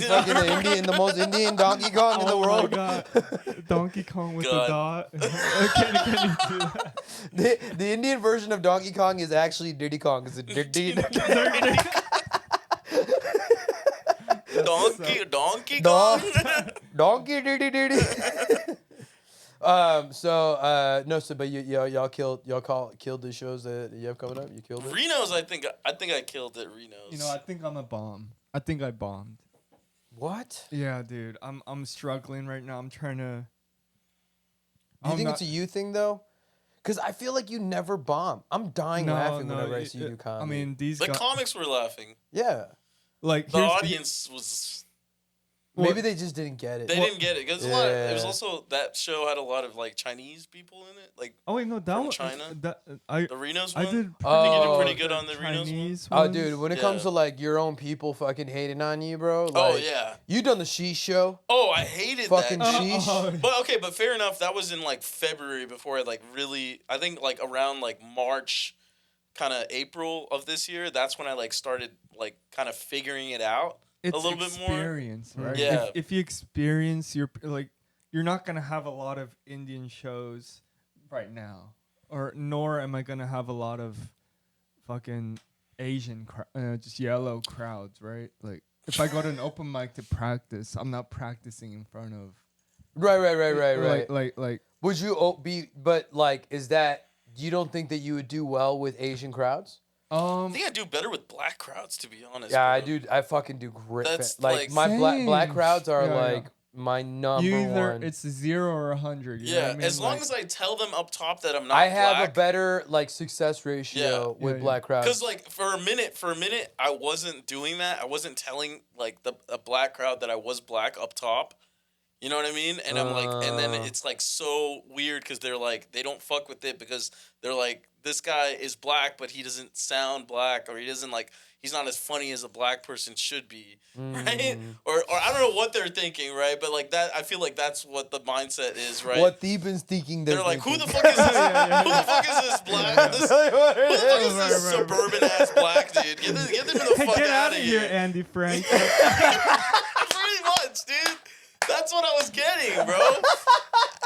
fucking the most Indian Donkey Kong in the Oh my world. god. Donkey Kong with God. the dot. can you do that? The Indian version of Donkey Kong is actually Diddy Kong. It's a Diddy. Donkey Kong? Donkey Diddy Diddy. But y'all killed the shows that you have coming up. You killed it. Reno's, I think I killed it. Reno's. You know, I think I'm a bomb. I think I bombed. What? Yeah, dude. I'm struggling right now. I'm trying to. Do you I'm think not- it's a you thing though? Because I feel like you never bomb. I'm dying laughing whenever I see you do comedy. I mean, these the guys. comics were laughing. yeah. Like The here's- audience was. Maybe they just didn't get it. They didn't get it because it was Yeah. also that show had a lot of like Chinese people in it, like Oh wait, no, that from one. China? I the Reno's I one. did. Oh. I think you did pretty Oh, good on the Reno's one. Chinese Oh, ones. dude, when it comes Yeah. to like your own people fucking hating on you, bro. Oh Like, yeah. You done the Sheesh show? Oh, I hated Fucking that. sheesh. Oh, But okay, but fair enough. That was in like February before I like really. I think like around like March, kind of April of this year. That's when I like started like kind of figuring it out it's a little bit more. experience, right? Yeah. If you experience, you're not gonna have a lot of Indian shows right now, nor am I gonna have a lot of fucking Asian, just yellow crowds, right? Like if I go to an open mic to practice, I'm not practicing in front of Right. like Would you be? But like, is that you don't think that you would do well with Asian crowds? I think I do better with black crowds, to be honest. Yeah, bro. I do. I fucking do great. That's, Like like- my black Same. crowds are Yeah, like my number you either one. it's 0 or 100. You know Yeah, what I mean? as long Like, as I tell them up top that I'm not I have black, a better like success ratio Yeah, with yeah. black crowds. because like for a minute, I wasn't doing that. I wasn't telling like a black crowd that I was black up top. You know what I mean? And I'm like, and then it's like so weird because they're like, they don't fuck with it because they're like, this guy is black, but he doesn't sound black, or he doesn't like, he's not as funny as a black person should be, right? Or I don't know what they're thinking, right? But like that, I feel like that's what the mindset is, right? What Theeban's thinking? They're like, who the thinking. fuck is this? Who the fuck is this black? This, who the fuck is Right, this right, right. suburban ass black dude? Get them the hey, fuck get out out of of here, here. Andy Frank. Pretty much, dude. That's what I was getting, bro.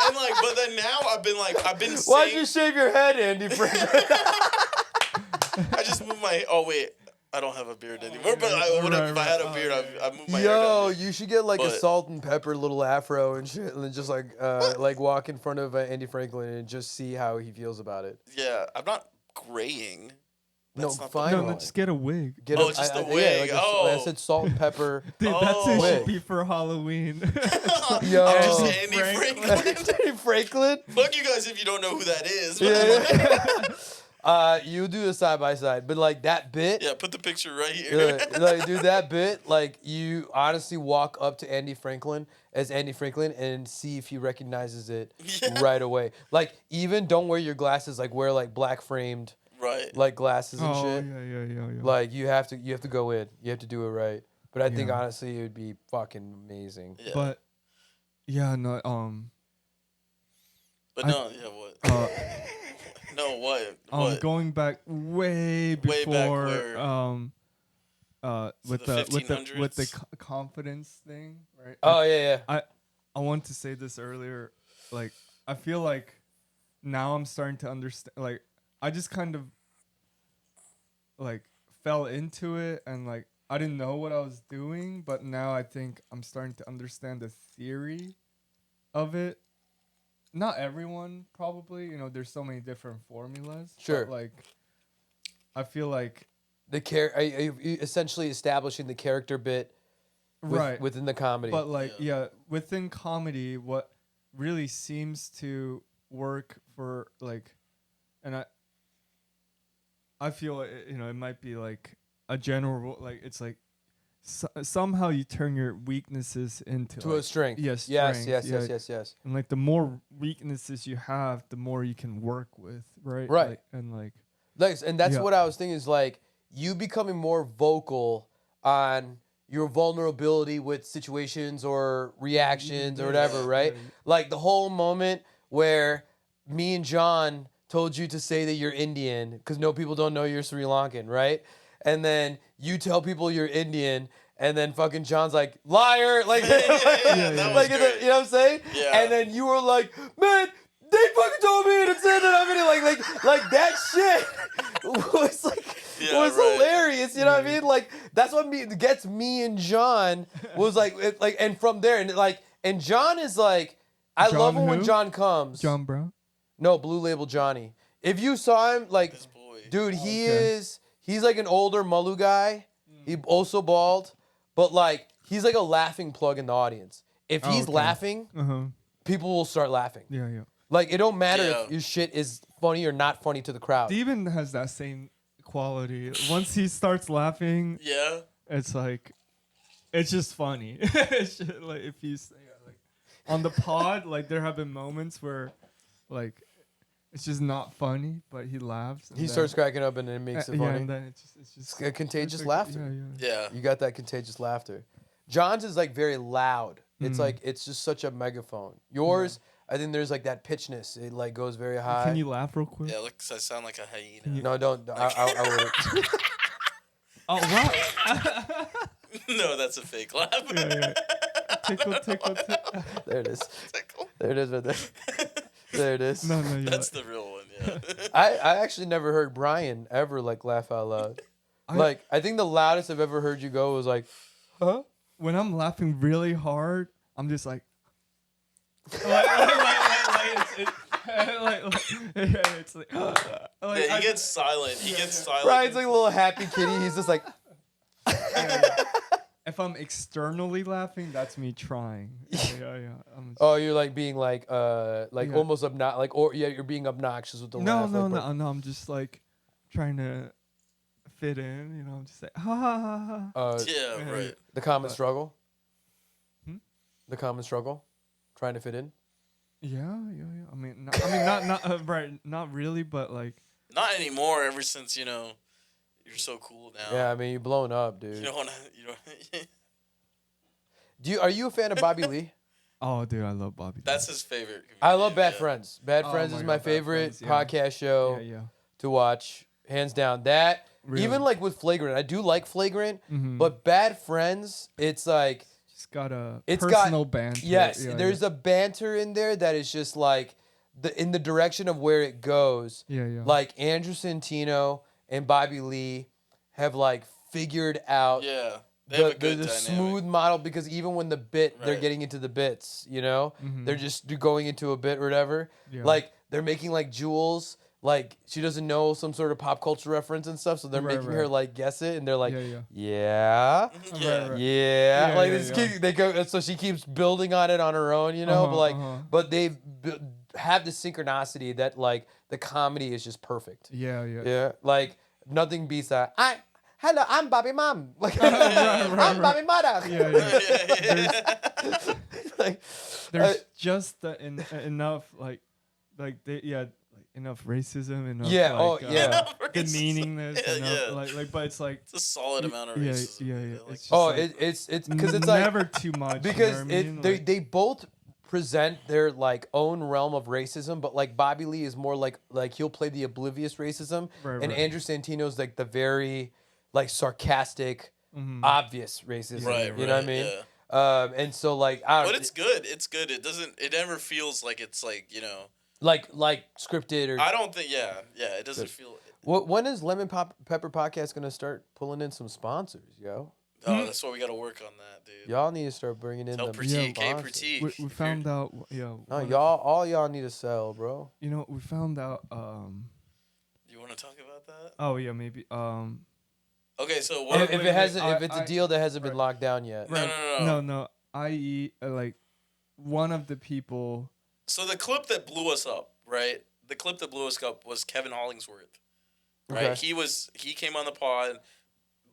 And like, but then now I've been Why'd saying, you shave your head, Andy Frank? I just moved my. Oh wait, I don't have a beard anymore. But I would have if I had a beard. I moved my hair Yo, down. you should get like a But- salt and pepper little afro and shit, and then just like walk in front of Andy Franklin and just see how he feels about it. Yeah, I'm not graying. No, That's not the fine. no, one. just get a wig. Get Oh, a- just a yeah, wig. like Oh. I said salt and pepper. Dude, Oh. that's what it Wig. should be for Halloween. Yo. I'm just Andy Franklin. Andy Franklin. Fuck you guys if you don't know who that is. Yeah. You do a side by side, but like that bit. Yeah, put the picture right here. Like, dude, that bit, like, you honestly walk up to Andy Franklin as Andy Franklin and see if he recognizes it Yeah. right away. Like, even don't wear your glasses. Like, wear like black framed Right. like glasses and oh shit. yeah. Like, you have to go in. You have to do it right. But I think Yeah. honestly it would be fucking amazing. Yeah. But yeah, no, But I- no, yeah, what? uh, No, what? going back way Way back before, where? with the the 1500s? confidence thing, right? Oh yeah. I want to say this earlier. Like, I feel like now I'm starting to understand. Like, I just kind of like fell into it, and like I didn't know what I was doing, but now I think I'm starting to understand the theory of it. Not everyone, probably. You know, there's so many different formulas. Sure. But, like, I feel like Are you essentially establishing the character bit within the comedy. But like, yeah, within comedy, what really seems to work for like, and I feel it might be like a general like it's like somehow you turn your weaknesses into to like, a strength. Yes, Yes. strength, Yes. yeah. And like the more weaknesses you have, the more you can work with, right? Right. Like, and like, And that's Yeah. what I was thinking is like you becoming more vocal on your vulnerability with situations or reactions or whatever, right? yeah. Like the whole moment where me and John told you to say that you're Indian because people don't know you're Sri Lankan, right? And then you tell people you're Indian, and then fucking John's like, liar! Like, that was great. you know what I'm saying? Yeah. And then you were like, man, they fucking told me to say that I'm Indian. Like that shit was was hilarious. You know what I mean? Like that's what gets me and John was like, and from there and John is like, I John love him when who? John comes. John Brown. No, Blue Label Johnny. If you saw him, like, This boy. dude, he's like an older Mulu guy. He also bald, but like he's like a laughing plug in the audience. If he's okay. laughing, people will start laughing. Yeah. Like it don't matter Yeah. if your shit is funny or not funny to the crowd. Steven has that same quality. Once he starts laughing, Yeah. it's like, it's just funny. It's just, like if he's like on the pod, like there have been moments where, like, it's just not funny, but he laughs. And He then, starts cracking up and it makes it yeah, funny. and then it's just It's a contagious it's like- laughter. Yeah. Yeah. You got that contagious laughter. John's is like very loud. It's like it's just such a megaphone. Yours, I think there's like that pitchness. It like goes very high. Can you laugh real quick? Yeah, looks I sound like a hyena. No, don't. I wouldn't. Oh wow! No, that's a fake laugh. Yeah. Tickle. There it is. Tickle. There it is right there. There it is. No, you're That's the real one, yeah. I actually never heard Brian ever like laugh out loud. I think the loudest I've ever heard you go was like, huh? When I'm laughing really hard, I'm just like, it's like, Yeah, he gets silent. He gets silent. Brian's like a little happy kitty. He's just like, if I'm externally laughing, that's me trying. Yeah. oh, you're like being like Yeah. almost you're being obnoxious with the laugh. No. I'm just like trying to fit in. You know, I'm just like, ha. Yeah, right. The common struggle. Hmm? The common struggle, trying to fit in. Yeah. I mean, not really, but like, Not anymore. Ever since you're so cool now. Yeah, I mean you're blowing up, dude. You don't want to. Are you a fan of Bobby Lee? oh, dude, I love Bobby. That's his favorite. I love comedian, Bad Friends. Bad Oh Friends my is God, my Bad favorite Friends, yeah. podcast show Yeah. to watch, hands down. That Really? even like with Flagrant, I do like Flagrant, Mhm. but Bad Friends, it's like It's got a It's got- personal banter. yes, Yeah, there's a banter in there that is just like in the direction of where it goes. Yeah. Like Andrew Santino and Bobby Lee have like figured out Yeah. They have a the good dynamic. smooth model, because even when they're Right. getting into the bits, Mhm. they're just going into a bit or whatever. Yeah. Like they're making like Jules, like she doesn't know some sort of pop culture reference and stuff, so they're Right, making right. her like guess it, and they're like, Yeah. yeah. Yeah. Right. Yeah, Yeah, like yeah, this yeah. Keep, they go. So she keeps building on it on her own, Uh-huh, But like, uh-huh. but they have the synchronicity that like the comedy is just perfect. Yeah. Yeah, like nothing beats that. Hello, I'm Bobby Mom. Like, right, I'm right. Bobby Mother. Yeah. Like, There's just enough like they like enough racism, enough Yeah, like, yeah. demeaning this, Yeah, enough, yeah. like, but it's like It's a solid amount of yeah, racism. yeah, dude. yeah. Like, It's just Oh, like, it's because it's like never too much because you know what I mean? Like, they both present their like own realm of racism, but like Bobby Lee is more like he'll play the oblivious racism, Right, and right. Andrew Santino's like the very like sarcastic, mhm. obvious racism. Right, you know what I right, mean? yeah. And so like I But don't it's good. It's good. It doesn't. It never feels like it's like like scripted or I don't think. Yeah, yeah. It doesn't feel. when is Pepper Podcast gonna start pulling in some sponsors, yo? Oh, that's why we got to work on that, dude. Y'all need to start bringing in Tell them Pratik, hey sponsors. Pratik. We if you're- found out, No, one of- all y'all need to sell, bro. You know, we found out. You want to talk about that? Oh yeah, maybe. Okay, so what? If wait, it hasn't, wait, if it's a I- deal that hasn't been right. locked down yet. No. I.e., like one of the people. So the clip that blew us up, right? The clip that blew us up was Kevin Hollingsworth, right? Okay. He came on the pod,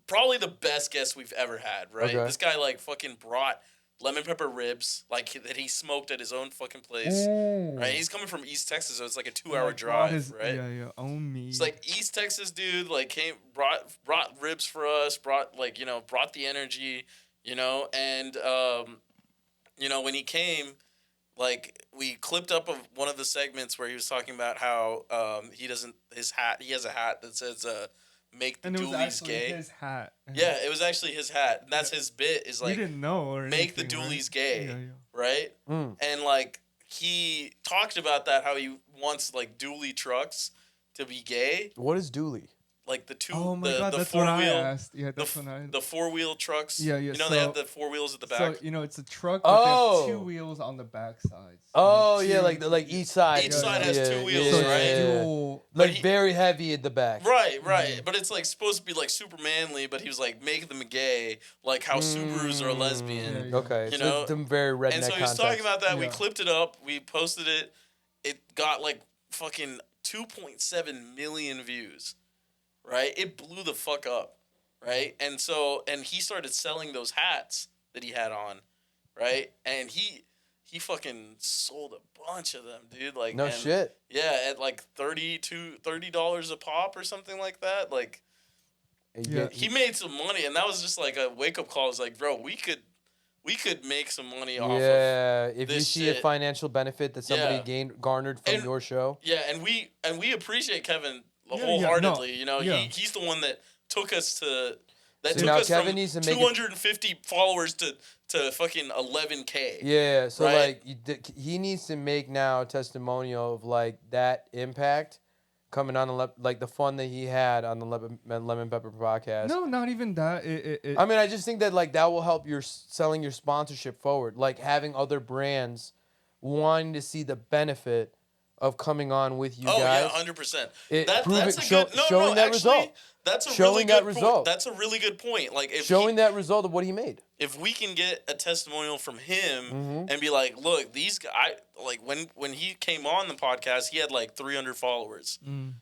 probably the best guest we've ever had, right? Okay. This guy like fucking brought lemon pepper ribs, like that he smoked at his own fucking place, right? He's coming from East Texas, so it's like a 2-hour like, drive, brought his- right? Yeah, own me. It's like East Texas dude, like brought ribs for us, brought the energy, and when he came, like we clipped up of one of the segments where he was talking about how he has a hat that says make the and it was doolies actually gay. his hat. Yeah, it was actually his hat. And that's his bit is We like didn't know or make the anything, doolies right? gay, Yeah. right? Mm. And like he talked about that how he wants like dually trucks to be gay, What is Dooley? like the two Oh my god, the that's four what I wheel asked. Yeah, that's what I. the 4-wheel trucks. Yeah, yeah, they so- have the 4 wheels at the back. So it's a truck, but Oh. there's 2 wheels on the back sides. Oh Two- yeah, like each side. Each side has 2 wheels, so right? it's dual. But Like he- very heavy at the back. Right. Mm-hmm. But it's like supposed to be like super manly, but he was like make them gay, like how Subarus are lesbian. Yeah, yeah. Okay, You so know, it's some very redneck And so he was context. talking about that. We Yeah. clipped it up. We posted it. It got like fucking 2.7 million views. Right? It blew the fuck up. Right? And he started selling those hats that he had on. Right? And he fucking sold a bunch of them, dude. Like No and- shit. Yeah, at like $30 a pop or something like that. Like Yeah. he made some money, and that was just like a wake up call. It's like, bro, we could make some money off of Yeah, if you this see a shit. financial benefit that somebody Yeah. garnered from And- your show. Yeah, and we appreciate Kevin Yeah, yeah, wholeheartedly. no, You know, yeah. he's the one that took us to So now Kevin from needs to make it- 250 followers to fucking 11K. Yeah, so Right? like he needs to make now a testimonial of like that impact coming on like the fun that he had on the Lemon Pepper podcast. No, not even that. I mean, I just think that like that will help your selling your sponsorship forward. Like having other brands wanting to see the benefit of coming on with you Oh guys. yeah, 100%. It- That's a showing good no, that actually, result. That's a Showing really that good result. point. That's a really good point. Like if Showing that result of what he made. if we can get a testimonial from him Mm-hmm. and be like, look, these guys, like when he came on the podcast, he had like 300 followers,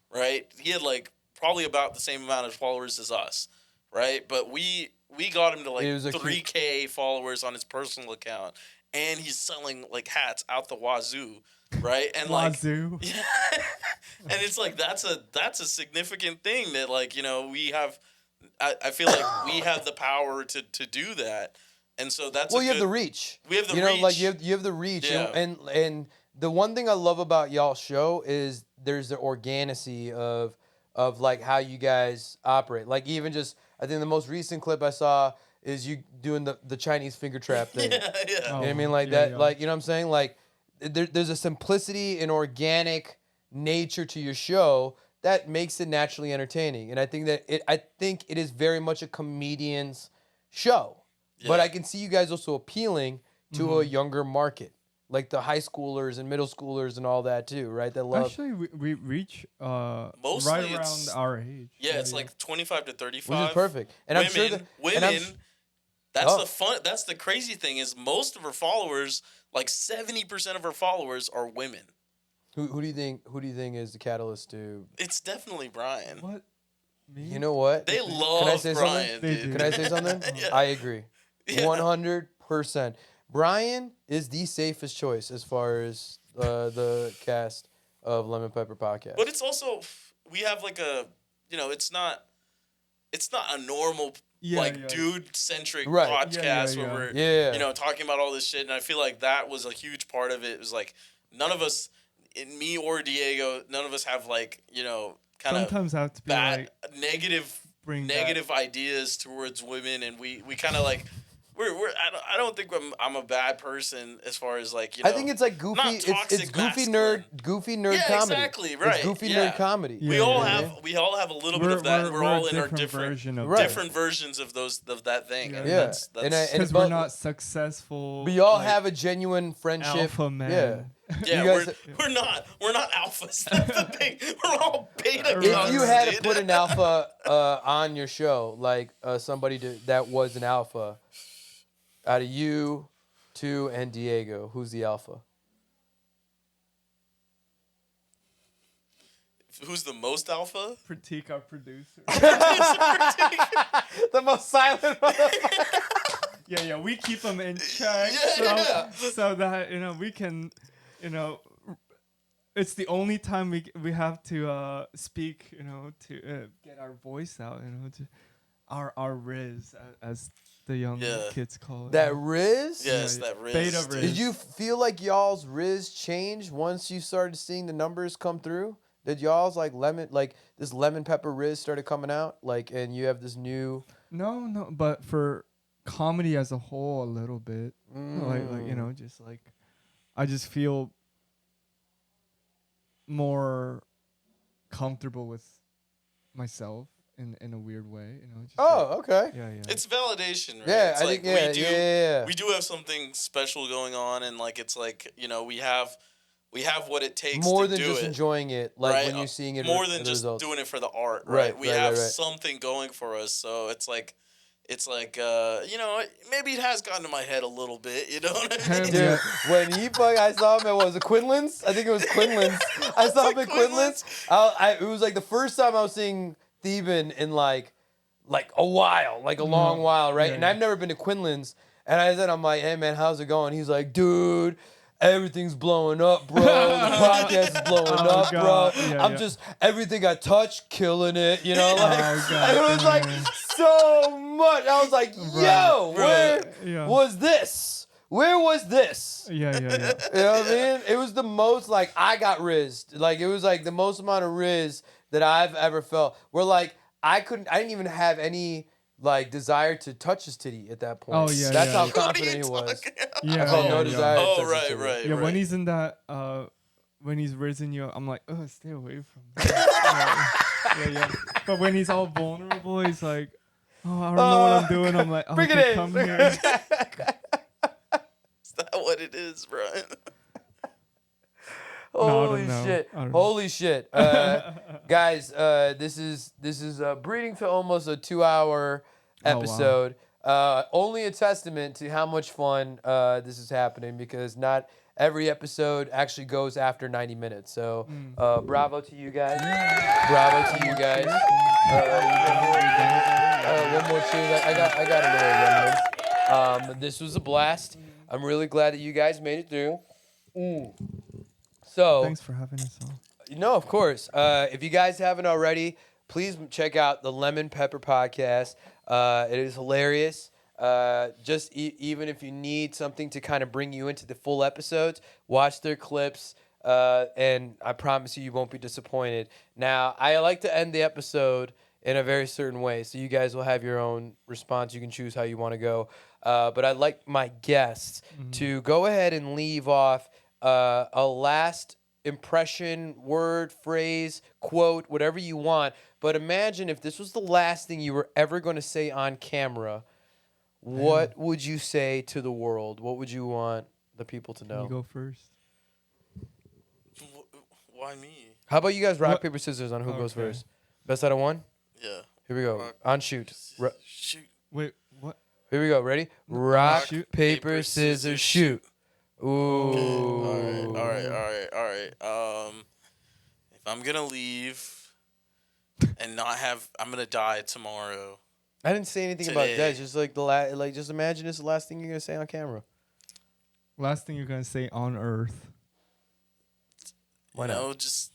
right? He had like probably about the same amount of followers as us, right? But we got him to like It was a 3K followers on his personal account, and he's selling like hats out the wazoo, right? And like, Wazoo. yeah, and it's like that's a significant thing that like we have. I feel like we have the power to do that, and so that's Well, you have the reach. We have the you know, like reach. you have the reach, Yeah. and the one thing I love about y'all show is there's the organicity of like how you guys operate. Like even just I think the most recent clip I saw is you doing the Chinese finger trap thing. yeah. You know what I Oh, mean? Like yeah, that, yeah. like, you know what I'm saying? Like, there's a simplicity and organic nature to your show that makes it naturally entertaining. And I think it is very much a comedian's show. But Yeah. I can see you guys also appealing to a younger market, like the high schoolers and middle schoolers and all that too, right? That love, Actually, we reach Mostly right it's- around our age. Yeah, it's like 25 to 35. which is perfect. And I'm sure that women. and I'm That's Oh. the fun. That's the crazy thing is most of her followers, like 70% of her followers, are women. who do you think is the catalyst to? It's definitely Brian. What? Me? You know what? They Can I love say Brian, something? They dude. do. Can I say something? Yeah. I agree. Yeah. 100%. Brian is the safest choice as far as the cast. of Lemon Pepper Podcast. But it's also we have like a it's not a normal dude centric Right. podcast Yeah. where we're Yeah. talking about all this shit, and I feel like that was a huge part of it. It was like none of us, me or Diego, none of us have like kind of Sometimes I have to be bad like negative ideas towards women, and we kind of like I don't think I'm a bad person as far as like I think it's like goofy. not It's toxic goofy masculine. goofy nerd Yeah, comedy. exactly, right, It's goofy yeah. nerd comedy. Yeah, we all have a little bit of that. We're all in our different version of Right. different versions of that thing. Yeah. And Yeah. that's And I- because but we're not successful. We all like, have a genuine friendship. alpha man. Yeah. yeah, you guys- we're not alphas. That's the thing. We're all beta. If cunts, you had to dude. put an alpha on your show, like somebody that was an alpha, out of you, two, and Diego, who's the alpha? Who's the most alpha? Pratik, our producer. The most silent motherfucker. yeah, we keep them in check, so that we can, it's the only time we have to speak, to get our voice out, to our riz as the young kids call it. That Riz? Yes, that Riz. Beta dude. Riz. Did you feel like y'all's Riz changed once you started seeing the numbers come through? Did y'all's this lemon pepper Riz started coming out? And you have this new... No, but for comedy as a whole, a little bit. Just like I just feel more comfortable with myself in a weird way. Just okay. yeah. It's validation, right? Yeah, it's I like think, yeah. we do have something special going on, and it's like we have what it takes More to than do just it, enjoying it, right? when you're seeing it. More the than just results. doing it for the art, Right, right? We right, have right. something going for us, so it's like maybe it has gotten to my head a little bit, you know what I mean? Dude, when I saw him at Quinlan's? I think it was Quinlan's. I saw him at Quinlan's. It was like the first time I was seeing Theeban in like a while, like a long while, right? Yeah, And I've never been to Quinlan's. And I'm like, hey man, how's it going? He's like, dude, everything's blowing up, bro. The podcast is blowing up, God. bro. Yeah, I'm just everything I touch, killing it, God. And it was like so much. I was like, yo, where was this? Where was this? Yeah. You know what I mean? It was the most I got rizzed. It was the most amount of rizz that I've ever felt. Where I didn't even have any desire to touch his titty at that point. Oh, yeah, That's yeah, how yeah. confident he was. Yeah, I felt no yeah. desire. to Oh, touch his right, titty. right. Yeah, right. when he's in that, when he's raising you, I'm like, oh, stay away from that. yeah. But when he's all vulnerable, he's like, oh, I don't know what I'm doing. I'm like, oh, Bring it okay, in. come here. Is that what it is, Brian? Holy know. shit! I don't know. Holy shit! Guys, this is breeding to almost a 2-hour wow. episode. Only a testament to how much fun this is happening, because not every episode actually goes after 90 minutes. So bravo to you guys. Bravo to you guys. One more cheers. I got a little remnants. This was a blast. I'm really glad that you guys made it through. So Thanks for having us on. no, of course. If you guys haven't already, please check out the Lemon Pepper Podcast. It is hilarious. Even if you need something to kind of bring you into the full episodes, watch their clips, and I promise you won't be disappointed. Now, I like to end the episode in a very certain way, so you guys will have your own response. You can choose how you want to go. But I'd like my guests to go ahead and leave off a last impression, word, phrase, quote, whatever you want. But imagine if this was the last thing you were ever going to say on camera, what would you say to the world? What would you want the people to know? You go first. Why me? How about you guys rock, What? paper, scissors on who goes Okay. first? Best out of one? Yeah. Here we go. Rock, On shoot. Shoot. Wait, what? Here we go. Ready? Rock, Shoot. paper, scissors, shoot. Ooh. All right. If I'm gonna leave and not have, I'm gonna die tomorrow. I didn't say anything about Today. that. Just just imagine it's the last thing you're gonna say on camera. Last thing you're gonna say on Earth. Why you not? know, just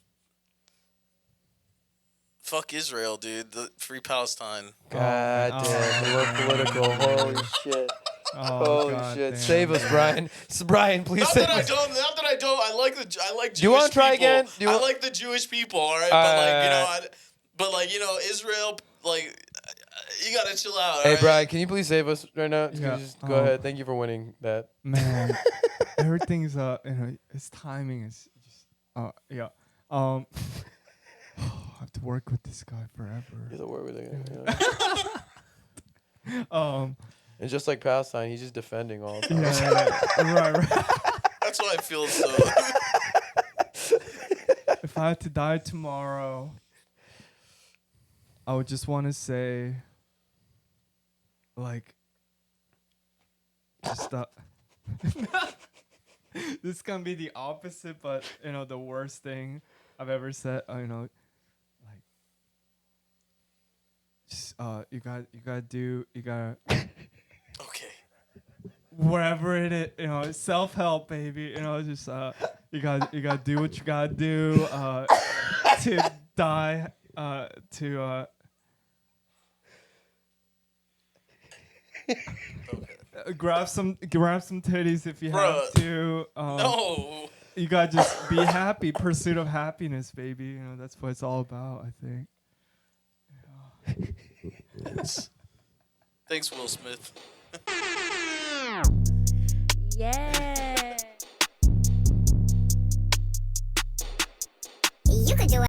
fuck Israel, dude. Free Palestine. God Oh, damn, we went man. political. Holy shit. Oh, Holy God shit. damn. Save us, Brian. Brian, please Not save that I us. don't. Not that I don't. I like Jewish Do you wanna try people. again? Do you I want- like the Jewish people. All right, but like you know, Alright. but like you know, Israel. Like you gotta chill out. Hey, alright? Brian, can you please save us right now? Can Yeah, you just go ahead. Thank you for winning that. Man, everything's its timing is just yeah. I have to work with this guy forever. He's a word with it. And just like Palestine, he's just defending all the time. right. That's why I feel so. If I had to die tomorrow, I would just want to say, like, just this is gonna be the opposite, but the worst thing I've ever said. Like, just you gotta Okay. wherever it is, self-help, baby. Just you gotta do what you gotta do to die, to grab some titties if you have Bruh. to. No. You gotta just be happy. Pursuit of happiness, baby. That's what it's all about, I think. Thanks, Will Smith. Yeah. You could do it.